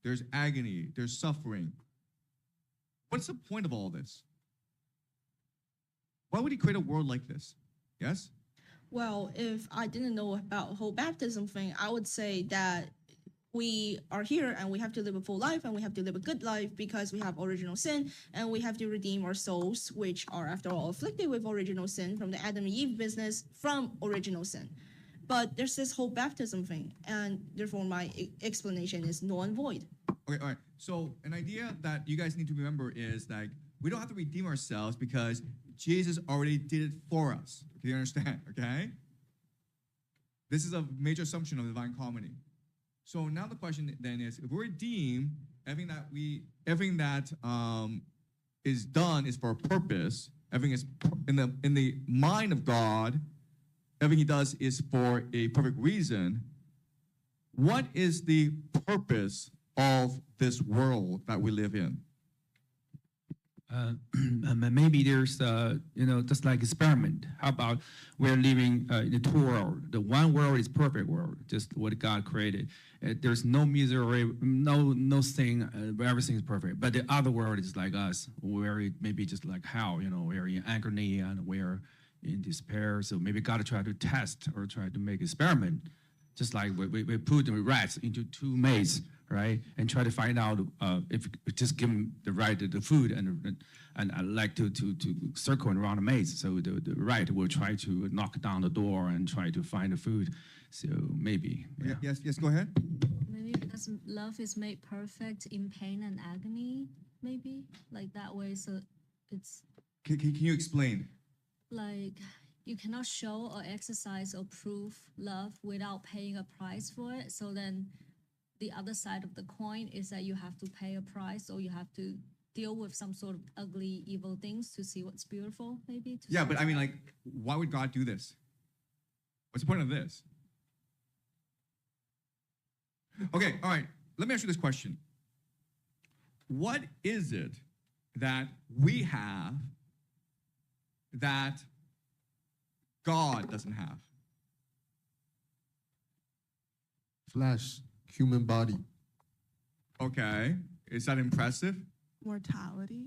there's agony, there's suffering. What's the point of all this? Why would he create a world like this? Yes? Well, if I didn't know about the whole baptism thing, I would say that we are here and we have to live a full life and we have to live a good life because we have original sin and we have to redeem our souls, which are, after all, afflicted with original sin from the Adam and Eve business from original sin. But there's this whole baptism thing, and therefore my explanation is null and void. Okay, all right. So an idea that you guys need to remember is like, we don't have to redeem ourselves because Jesus already did it for us. Do you understand? Okay? This is a major assumption of divine comedy. So now the question then is, if we're redeemed, everything that is done is for a purpose. Everything is in the mind of God. Everything He does is for a perfect reason. What is the purpose of this world that we live in? Maybe there's, just like experiment. How about we're living in the two world. The one world is perfect world, just what God created. There's no misery, no thing, everything is perfect. But the other world is like us, where maybe just like hell, we're in agony and we're in despair. So maybe God try to test or try to make experiment, just like we put the rats into two mazes, right? And try to find out if we just give them the food and like to circle around the maze. So the rat will try to knock down the door and try to find the food. So maybe. Yeah. Yes, go ahead. Maybe because love is made perfect in pain and agony, maybe like that way. So it's Can you explain? like you cannot show or exercise or prove love without paying a price for it. So then the other side of the coin is that you have to pay a price or you have to deal with some sort of ugly, evil things to see what's beautiful, maybe. Yeah, but I mean, like, why would God do this? What's the point of this? Okay, all right. Let me ask you this question. What is it that we have that God doesn't have? flesh, human body. Okay. Is that impressive? Mortality.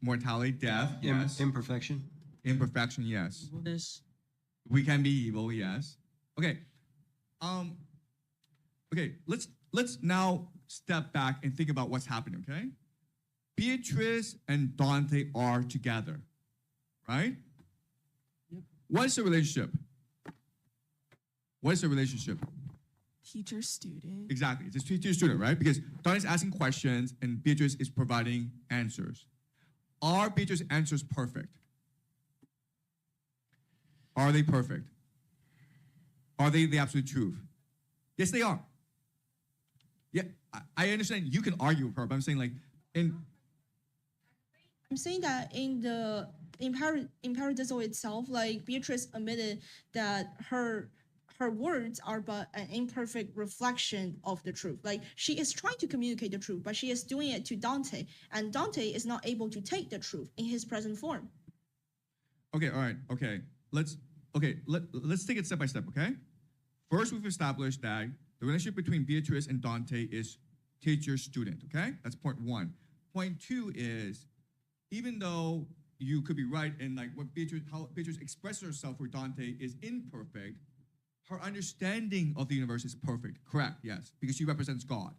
Mortality, death, yes. Imperfection. Imperfection, yes. Evilness. We can be evil, yes. Okay. Okay, let's now step back and think about what's happening, okay? Beatrice and Dante are together, right? What's the relationship? What is the relationship? Teacher student. Exactly. It's a teacher student, right? Because Dante's asking questions and Beatrice is providing answers. Are Beatrice's answers perfect? Are they perfect? Are they the absolute truth? Yes, they are. Yeah, I understand you can argue with her, but I'm saying I'm saying that in Paradiso itself, like Beatrice admitted that her words are but an imperfect reflection of the truth. Like she is trying to communicate the truth, but she is doing it to Dante, and Dante is not able to take the truth in his present form. Okay, all right, okay. Let's take it step by step, okay? First, we've established that the relationship between Beatrice and Dante is teacher-student, okay? That's point one. Point two is, even though you could be right in like how Beatrice expresses herself for Dante is imperfect, her understanding of the universe is perfect. Correct, yes, because she represents God.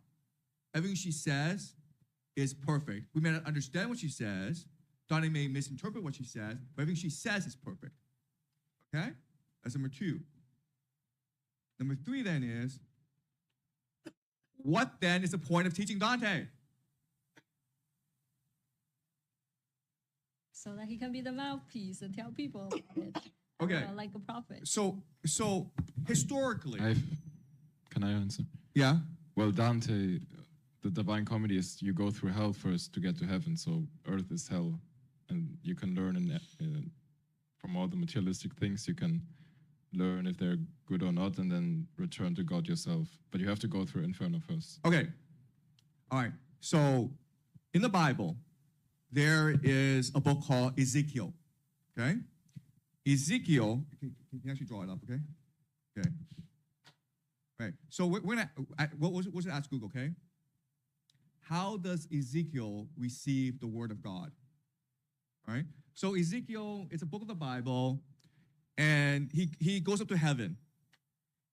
Everything she says is perfect. We may not understand what she says. Dante may misinterpret what she says, but everything she says is perfect. Okay? That's number two. Number three then is, what then is the point of teaching Dante? So that he can be the mouthpiece and tell people about it. Okay. Like a prophet. So historically. Can I answer? Yeah. Well, Dante, the Divine Comedy is you go through hell first to get to heaven. So earth is hell, and you can learn from all the materialistic things. You can learn if they're good or not, and then return to God yourself. But you have to go through Inferno first. Okay. All right. So in the Bible, there is a book called Ezekiel. Okay. Ezekiel, can you actually draw it up, okay? Okay. Right. So we're gonna, what was it? Ask Google, okay? How does Ezekiel receive the word of God? All right. So Ezekiel, it's a book of the Bible, and he goes up to heaven.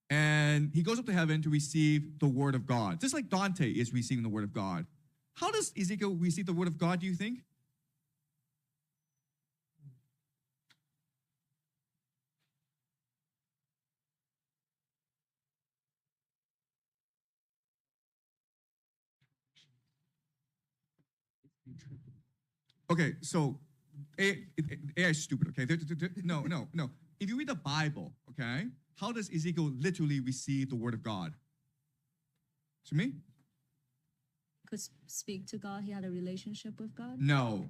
And he goes up to heaven to receive the word of God, just like Dante is receiving the word of God. How does Ezekiel receive the word of God, do you think? Okay, so AI is stupid, okay? No. If you read the Bible, okay, how does Ezekiel literally receive the word of God? To me? Could speak to God. He had a relationship with God. No.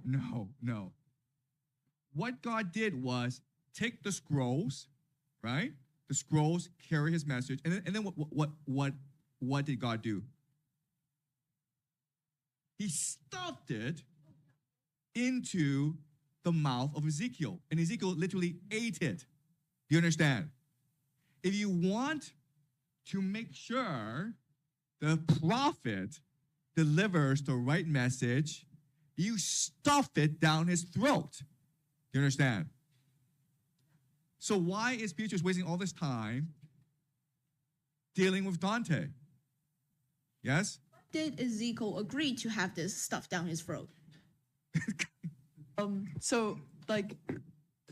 What God did was take the scrolls, right? The scrolls carry his message, and then what did God do? He stuffed it into the mouth of Ezekiel, and Ezekiel literally ate it. Do you understand? If you want to make sure the prophet delivers the right message, you stuff it down his throat. Do you understand? So why is Beatrice wasting all this time dealing with Dante? Yes? Did Ezekiel agree to have this stuff down his throat? So like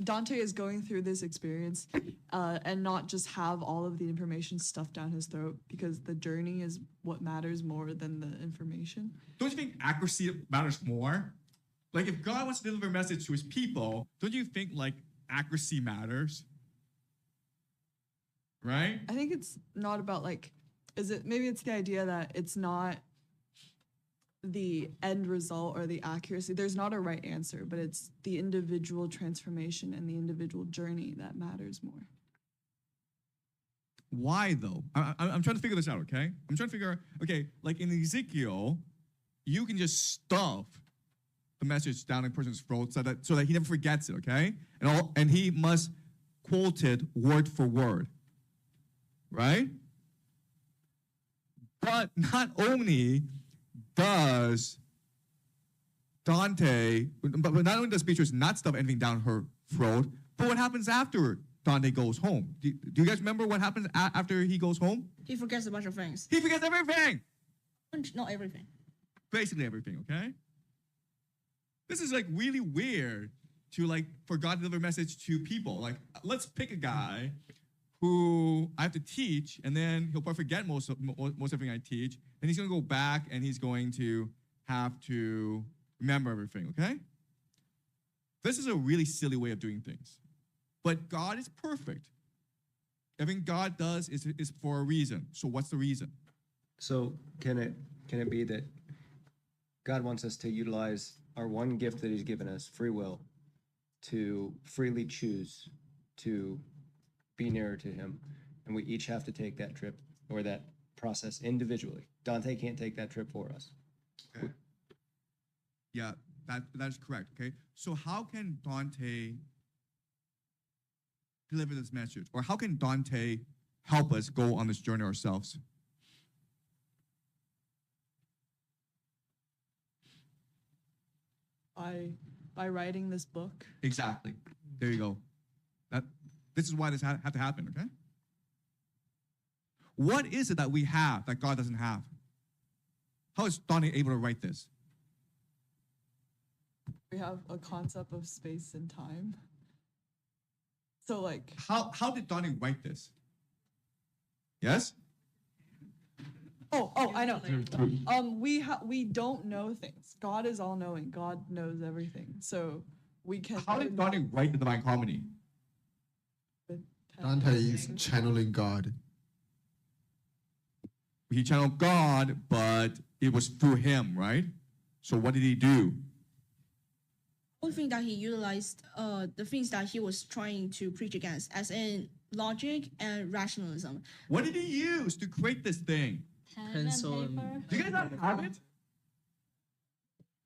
Dante is going through this experience and not just have all of the information stuffed down his throat, because the journey is what matters more than the information. Don't you think accuracy matters more? Like if God wants to deliver a message to his people, don't you think like accuracy matters? Right? I think it's not about like, maybe it's the idea that it's not the end result or the accuracy. There's not a right answer, but it's the individual transformation and the individual journey that matters more. Why though? I'm trying to figure this out, okay? I'm trying to figure, okay, like in Ezekiel, you can just stuff the message down a person's throat so that he never forgets it, okay? And he must quote it word for word, right? But not only does Dante, but not only does Beatrice not stuff anything down her throat, but what happens after Dante goes home? Do you guys remember what happens after he goes home? He forgets a bunch of things. He forgets everything. Not everything. Basically everything, okay? This is like really weird to like for God to deliver a message to people. Like, let's pick a guy who I have to teach, and then he'll probably forget most everything I teach. Then he's gonna go back and he's going to have to remember everything, okay? This is a really silly way of doing things. But God is perfect. Everything God does is for a reason. So what's the reason? So can it be that God wants us to utilize our one gift that he's given us, free will, to freely choose to be nearer to him, and we each have to take that trip or that process individually? Dante can't take that trip for us. Okay. Yeah, that is correct, okay? So how can Dante deliver this message? Or how can Dante help us go on this journey ourselves? By writing this book. Exactly. There you go. This is why this had to happen, okay? What is it that we have that God doesn't have? How is Dante able to write this? We have a concept of space and time. So like How did Dante write this? Yes? Oh, I know. We don't know things. God is all knowing. God knows everything. So we can. How did Dante write the Divine Comedy? Dante is channeling God. He channeled God, but it was through him, right? So what did he do? One thing that he utilized, the things that he was trying to preach against, as in logic and rationalism. What did he use to create this thing? Pencil and Do you guys not have it?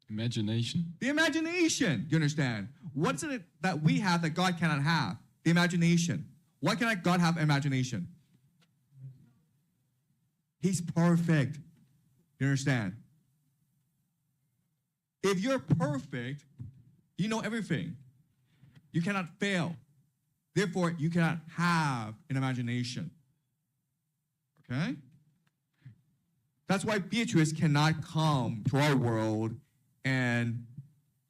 Imagination. The imagination. You understand? What's it that we have that God cannot have? The imagination. Why cannot God have imagination? He's perfect. You understand? If you're perfect, you know everything. You cannot fail. Therefore, you cannot have an imagination. Okay? That's why Beatrice cannot come to our world and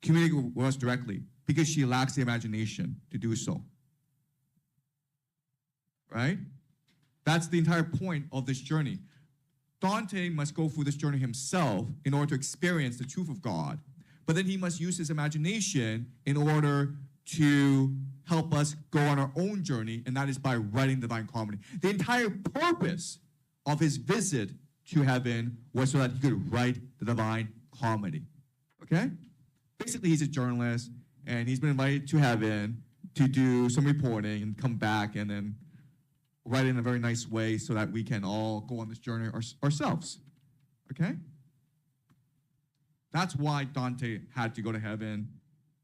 communicate with us directly, because she lacks the imagination to do so. Right? That's the entire point of this journey. Dante must go through this journey himself in order to experience the truth of God, but then he must use his imagination in order to help us go on our own journey, and that is by writing the Divine Comedy. The entire purpose of his visit to heaven was so that he could write the Divine Comedy. Okay? Basically, he's a journalist, and he's been invited to heaven to do some reporting and come back and then write it in a very nice way so that we can all go on this journey ourselves. Okay? That's why Dante had to go to heaven.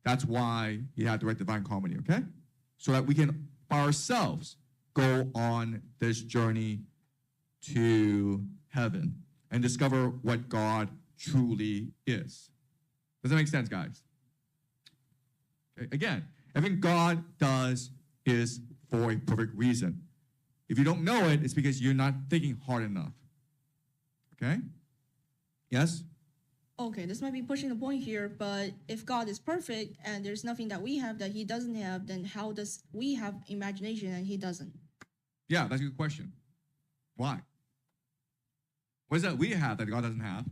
That's why he had to write the Divine Comedy, okay? So that we can, by ourselves, go on this journey to heaven and discover what God truly is. Does that make sense, guys? Okay, again, everything God does is for a perfect reason. If you don't know it, it's because you're not thinking hard enough. Okay? Yes? Okay, this might be pushing the point here, but if God is perfect and there's nothing that we have that he doesn't have, then how does we have imagination and he doesn't? Yeah, that's a good question. Why? What is that we have that God doesn't have?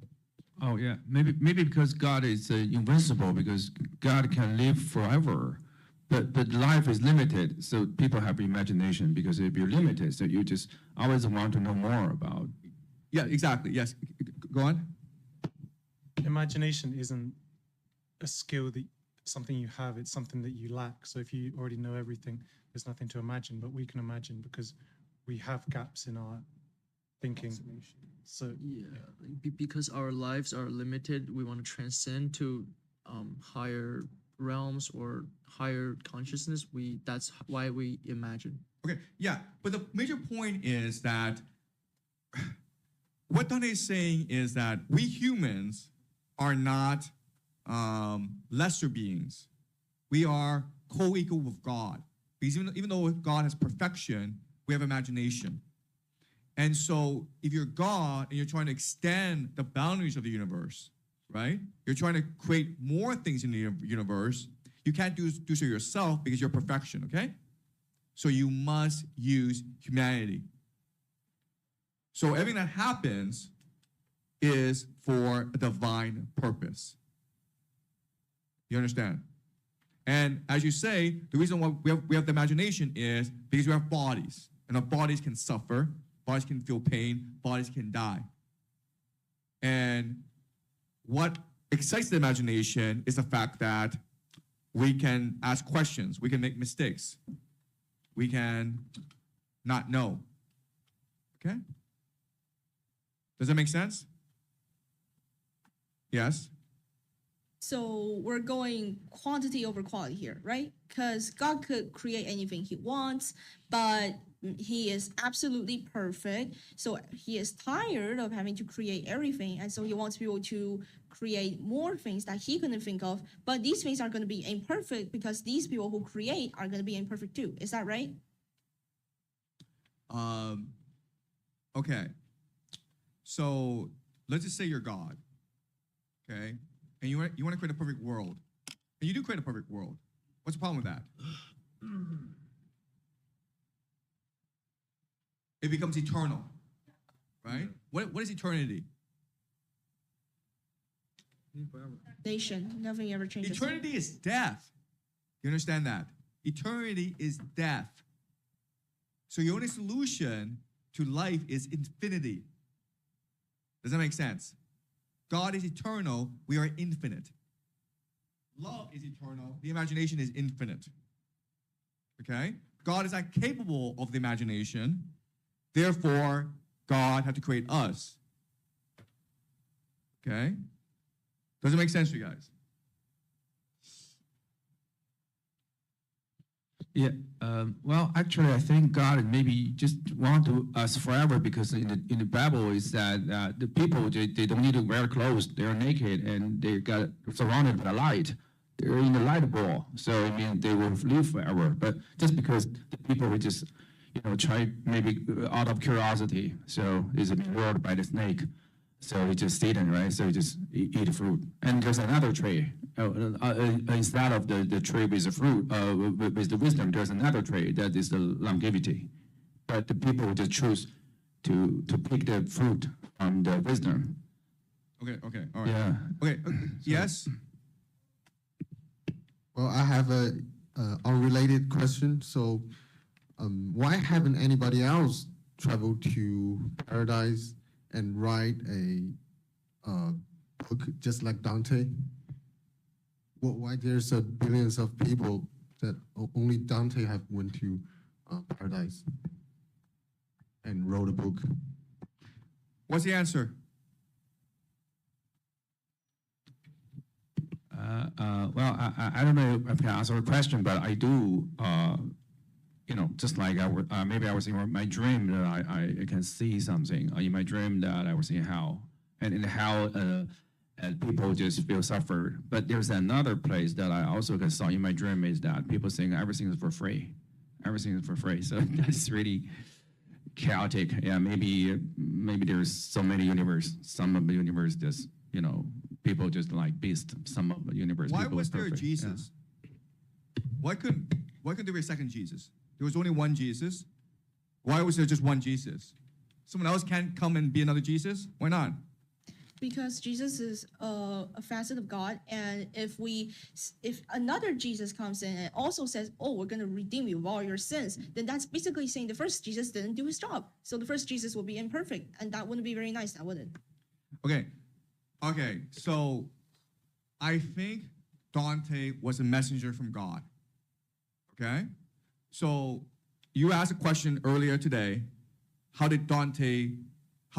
Oh yeah, maybe because God is invincible, because God can live forever, but life is limited. So people have imagination because if you're limited, so you just always want to know more about. Yeah, exactly. Yes. Go on. Imagination isn't a skill that something you have, it's something that you lack. So if you already know everything, there's nothing to imagine, but we can imagine because we have gaps in our thinking. So yeah, because our lives are limited, we want to transcend to higher realms or higher consciousness. That's why we imagine. Okay, yeah, but the major point is that what Dante is saying is that we humans are not lesser beings. We are co-equal with God. Because even though God has perfection, we have imagination. And so if you're God and you're trying to extend the boundaries of the universe, right? You're trying to create more things in the universe. You can't do so yourself because you're perfection, okay? So you must use humanity. So everything that happens is for a divine purpose. You understand? And as you say, the reason why we have the imagination is because we have bodies. And our bodies can suffer, bodies can feel pain, bodies can die. And what excites the imagination is the fact that we can ask questions, we can make mistakes, we can not know. Okay? Does that make sense? Yes? So we're going quantity over quality here, right? Because God could create anything he wants, but he is absolutely perfect. So he is tired of having to create everything. And so he wants people to create more things that he couldn't think of. But these things are going to be imperfect because these people who create are going to be imperfect too. Is that right? Okay. So let's just say you're God, okay? And you want to create a perfect world. And you do create a perfect world. What's the problem with that? It becomes eternal, right? What is eternity? Nation, nothing ever changes. Eternity is death. You understand that? Eternity is death. So your only solution to life is infinity. Does that make sense? God is eternal, we are infinite. Love is eternal, the imagination is infinite. Okay? God is not capable of the imagination, therefore, God had to create us. Okay? Does it make sense to you guys? Yeah. Well, actually, I think God maybe just want to us forever because in the Bible is that the people they don't need to wear clothes. They're naked and they got surrounded by light. They're in the light ball, so I mean they will live forever. But just because the people will just try maybe out of curiosity, so is lured by the snake. So he just eaten, right? So he just eat fruit. And there's another tree. Instead of the tree with the fruit, with the wisdom, there's another tree that is the longevity. But the people just choose to pick the fruit from the wisdom. Okay, all right. Yeah. Okay, yes? Well, I have a unrelated question. So, why haven't anybody else traveled to paradise and write a book just like Dante? Well, why there's billions of people that only Dante have went to paradise and wrote a book? What's the answer? Well, I don't know if I can answer a question, but I do, just like maybe I was in my dream that I can see something in my dream that I was in hell, and in hell, and people just feel suffered. But there's another place that I also can saw in my dream is that people saying everything is for free, everything is for free. So that's really chaotic. Yeah, maybe there's so many universe. Some of the universe just people just like beast. Some of the universe. Why people was is there a perfect. Jesus? Why couldn't there be a second Jesus? There was only one Jesus. Why was there just one Jesus? Someone else can't come and be another Jesus? Why not? Because Jesus is a facet of God, and if another Jesus comes in and also says, "Oh, we're gonna redeem you of all your sins," then that's basically saying the first Jesus didn't do his job. So the first Jesus will be imperfect, and that wouldn't be very nice. That wouldn't. Okay. So I think Dante was a messenger from God. Okay. So you asked a question earlier today. How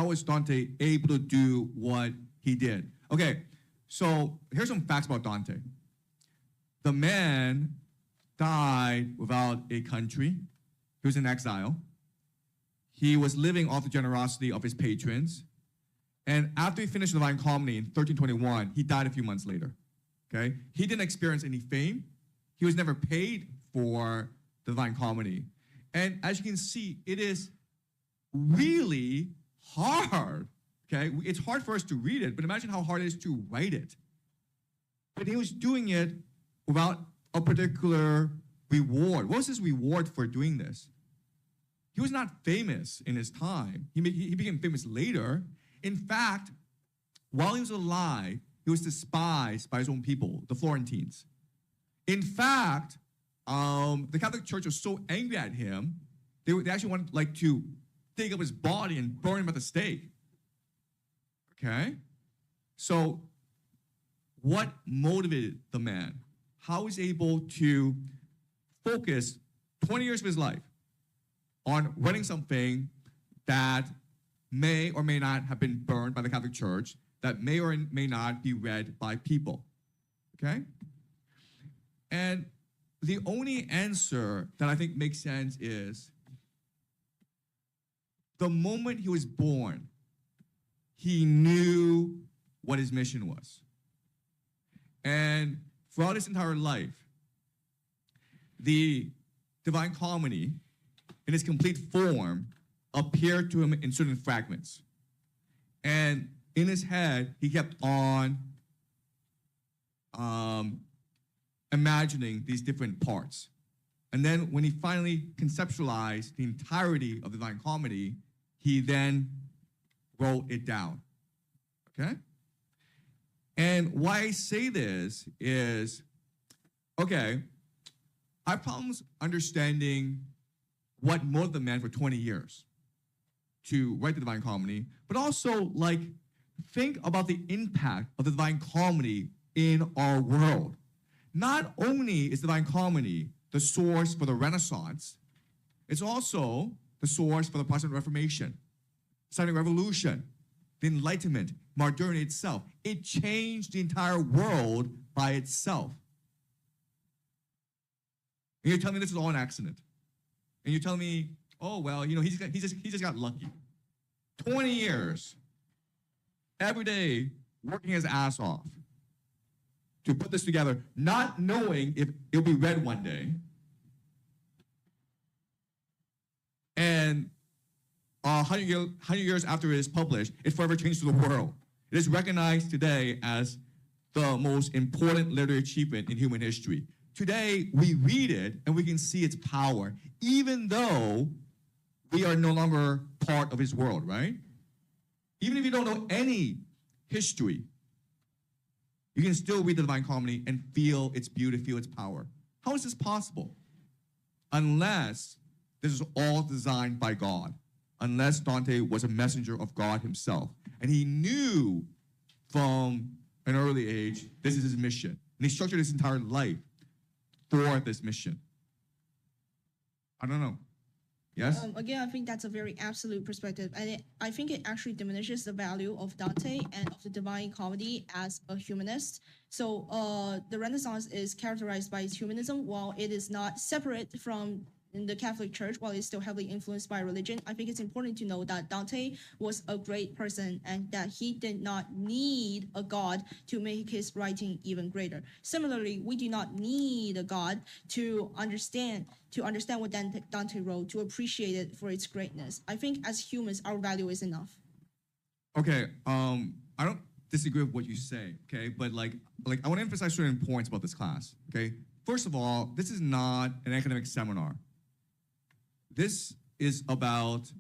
was Dante able to do what he did? Okay, so here's some facts about Dante. The man died without a country. He was in exile. He was living off the generosity of his patrons. And after he finished the Divine Comedy in 1321, he died a few months later. Okay? He didn't experience any fame. He was never paid for the Divine Comedy. And as you can see, it is really hard. Okay? It's hard for us to read it, but imagine how hard it is to write it. But he was doing it without a particular reward. What was his reward for doing this? He was not famous in his time. He became famous later. In fact, while he was alive, he was despised by his own people, the Florentines. In fact, the Catholic Church was so angry at him, they actually wanted to dig up his body and burn him at the stake. Okay? So, what motivated the man? How was he able to focus 20 years of his life on writing something that may or may not have been burned by the Catholic Church, that may or may not be read by people? Okay? And the only answer that I think makes sense is the moment he was born, he knew what his mission was. And throughout his entire life, the Divine Comedy, in its complete form, appeared to him in certain fragments. And in his head, he kept on imagining these different parts. And then when he finally conceptualized the entirety of the Divine Comedy, he then wrote it down. Okay? And why I say this is, okay, I have problems understanding what motivated the man for 20 years to write the Divine Comedy, but also think about the impact of the Divine Comedy in our world. Not only is the Divine Comedy the source for the Renaissance, it's also the source for the Protestant Reformation, Scientific Revolution, the Enlightenment, modernity itself. It changed the entire world by itself. And you're telling me this is all an accident. And you're telling me, oh, well, he just got lucky. 20 years, every day, working his ass off to put this together, not knowing if it'll be read one day. And 100 years after it is published, it forever changed the world. It is recognized today as the most important literary achievement in human history. Today, we read it and we can see its power, even though we are no longer part of his world, right? Even if you don't know any history, you can still read the Divine Comedy and feel its beauty, feel its power. How is this possible? Unless this is all designed by God. Unless Dante was a messenger of God himself. And he knew from an early age, this is his mission. And he structured his entire life for this mission. I don't know. Yes? Again, I think that's a very absolute perspective. And I think it actually diminishes the value of Dante and of the Divine Comedy as a humanist. So the Renaissance is characterized by its humanism, while it is not separate from the Catholic Church, while it's still heavily influenced by religion. I think it's important to know that Dante was a great person and that he did not need a god to make his writing even greater. Similarly, we do not need a god to understand what Dante wrote, to appreciate it for its greatness. I think as humans, our value is enough. Okay, I don't disagree with what you say, okay? But I want to emphasize certain points about this class, okay? First of all, this is not an academic seminar. This is about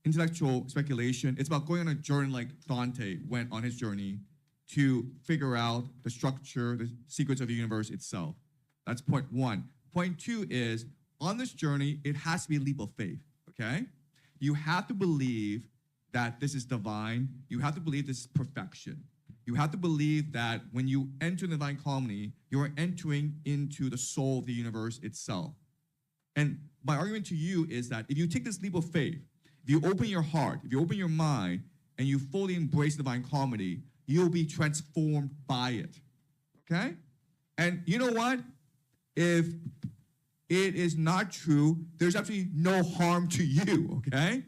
intellectual speculation. It's about going on a journey like Dante went on his journey to figure out the structure, the secrets of the universe itself. That's point one. Point two is, on this journey, it has to be a leap of faith, okay? You have to believe that this is divine. You have to believe this is perfection. You have to believe that when you enter the Divine Comedy, you are entering into the soul of the universe itself. And my argument to you is that if you take this leap of faith, if you open your heart, if you open your mind, and you fully embrace the Divine Comedy, you'll be transformed by it, okay? And you know what? If it is not true, there's absolutely no harm to you, okay?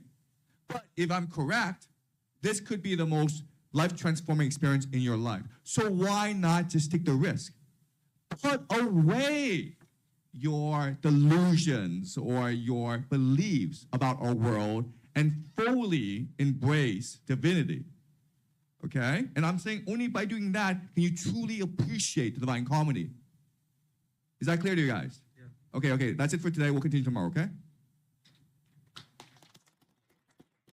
But if I'm correct, this could be the most life-transforming experience in your life. So why not just take the risk? Put away your delusions or your beliefs about our world and fully embrace divinity. Okay? And I'm saying only by doing that can you truly appreciate the divine comedy. Is that clear to you guys? Yeah. Okay, that's it for today. We'll continue tomorrow, okay?